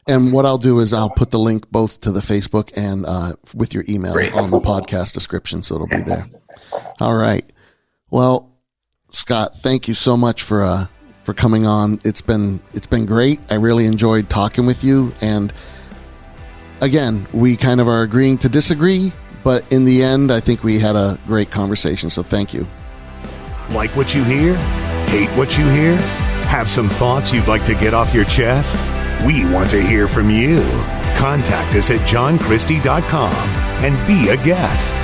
Speaker 2: And what I'll do is I'll put the link both to the Facebook and with your email on the podcast description, so it'll be there. All right. Well, Scott, thank you so much for coming on. It's been great. I really enjoyed talking with you. And again, we kind of are agreeing to disagree, but in the end, I think we had a great conversation. So thank you.
Speaker 1: Like what you hear? Hate what you hear? Have some thoughts you'd like to get off your chest? We want to hear from you. Contact us at johnchristie.com and be a guest.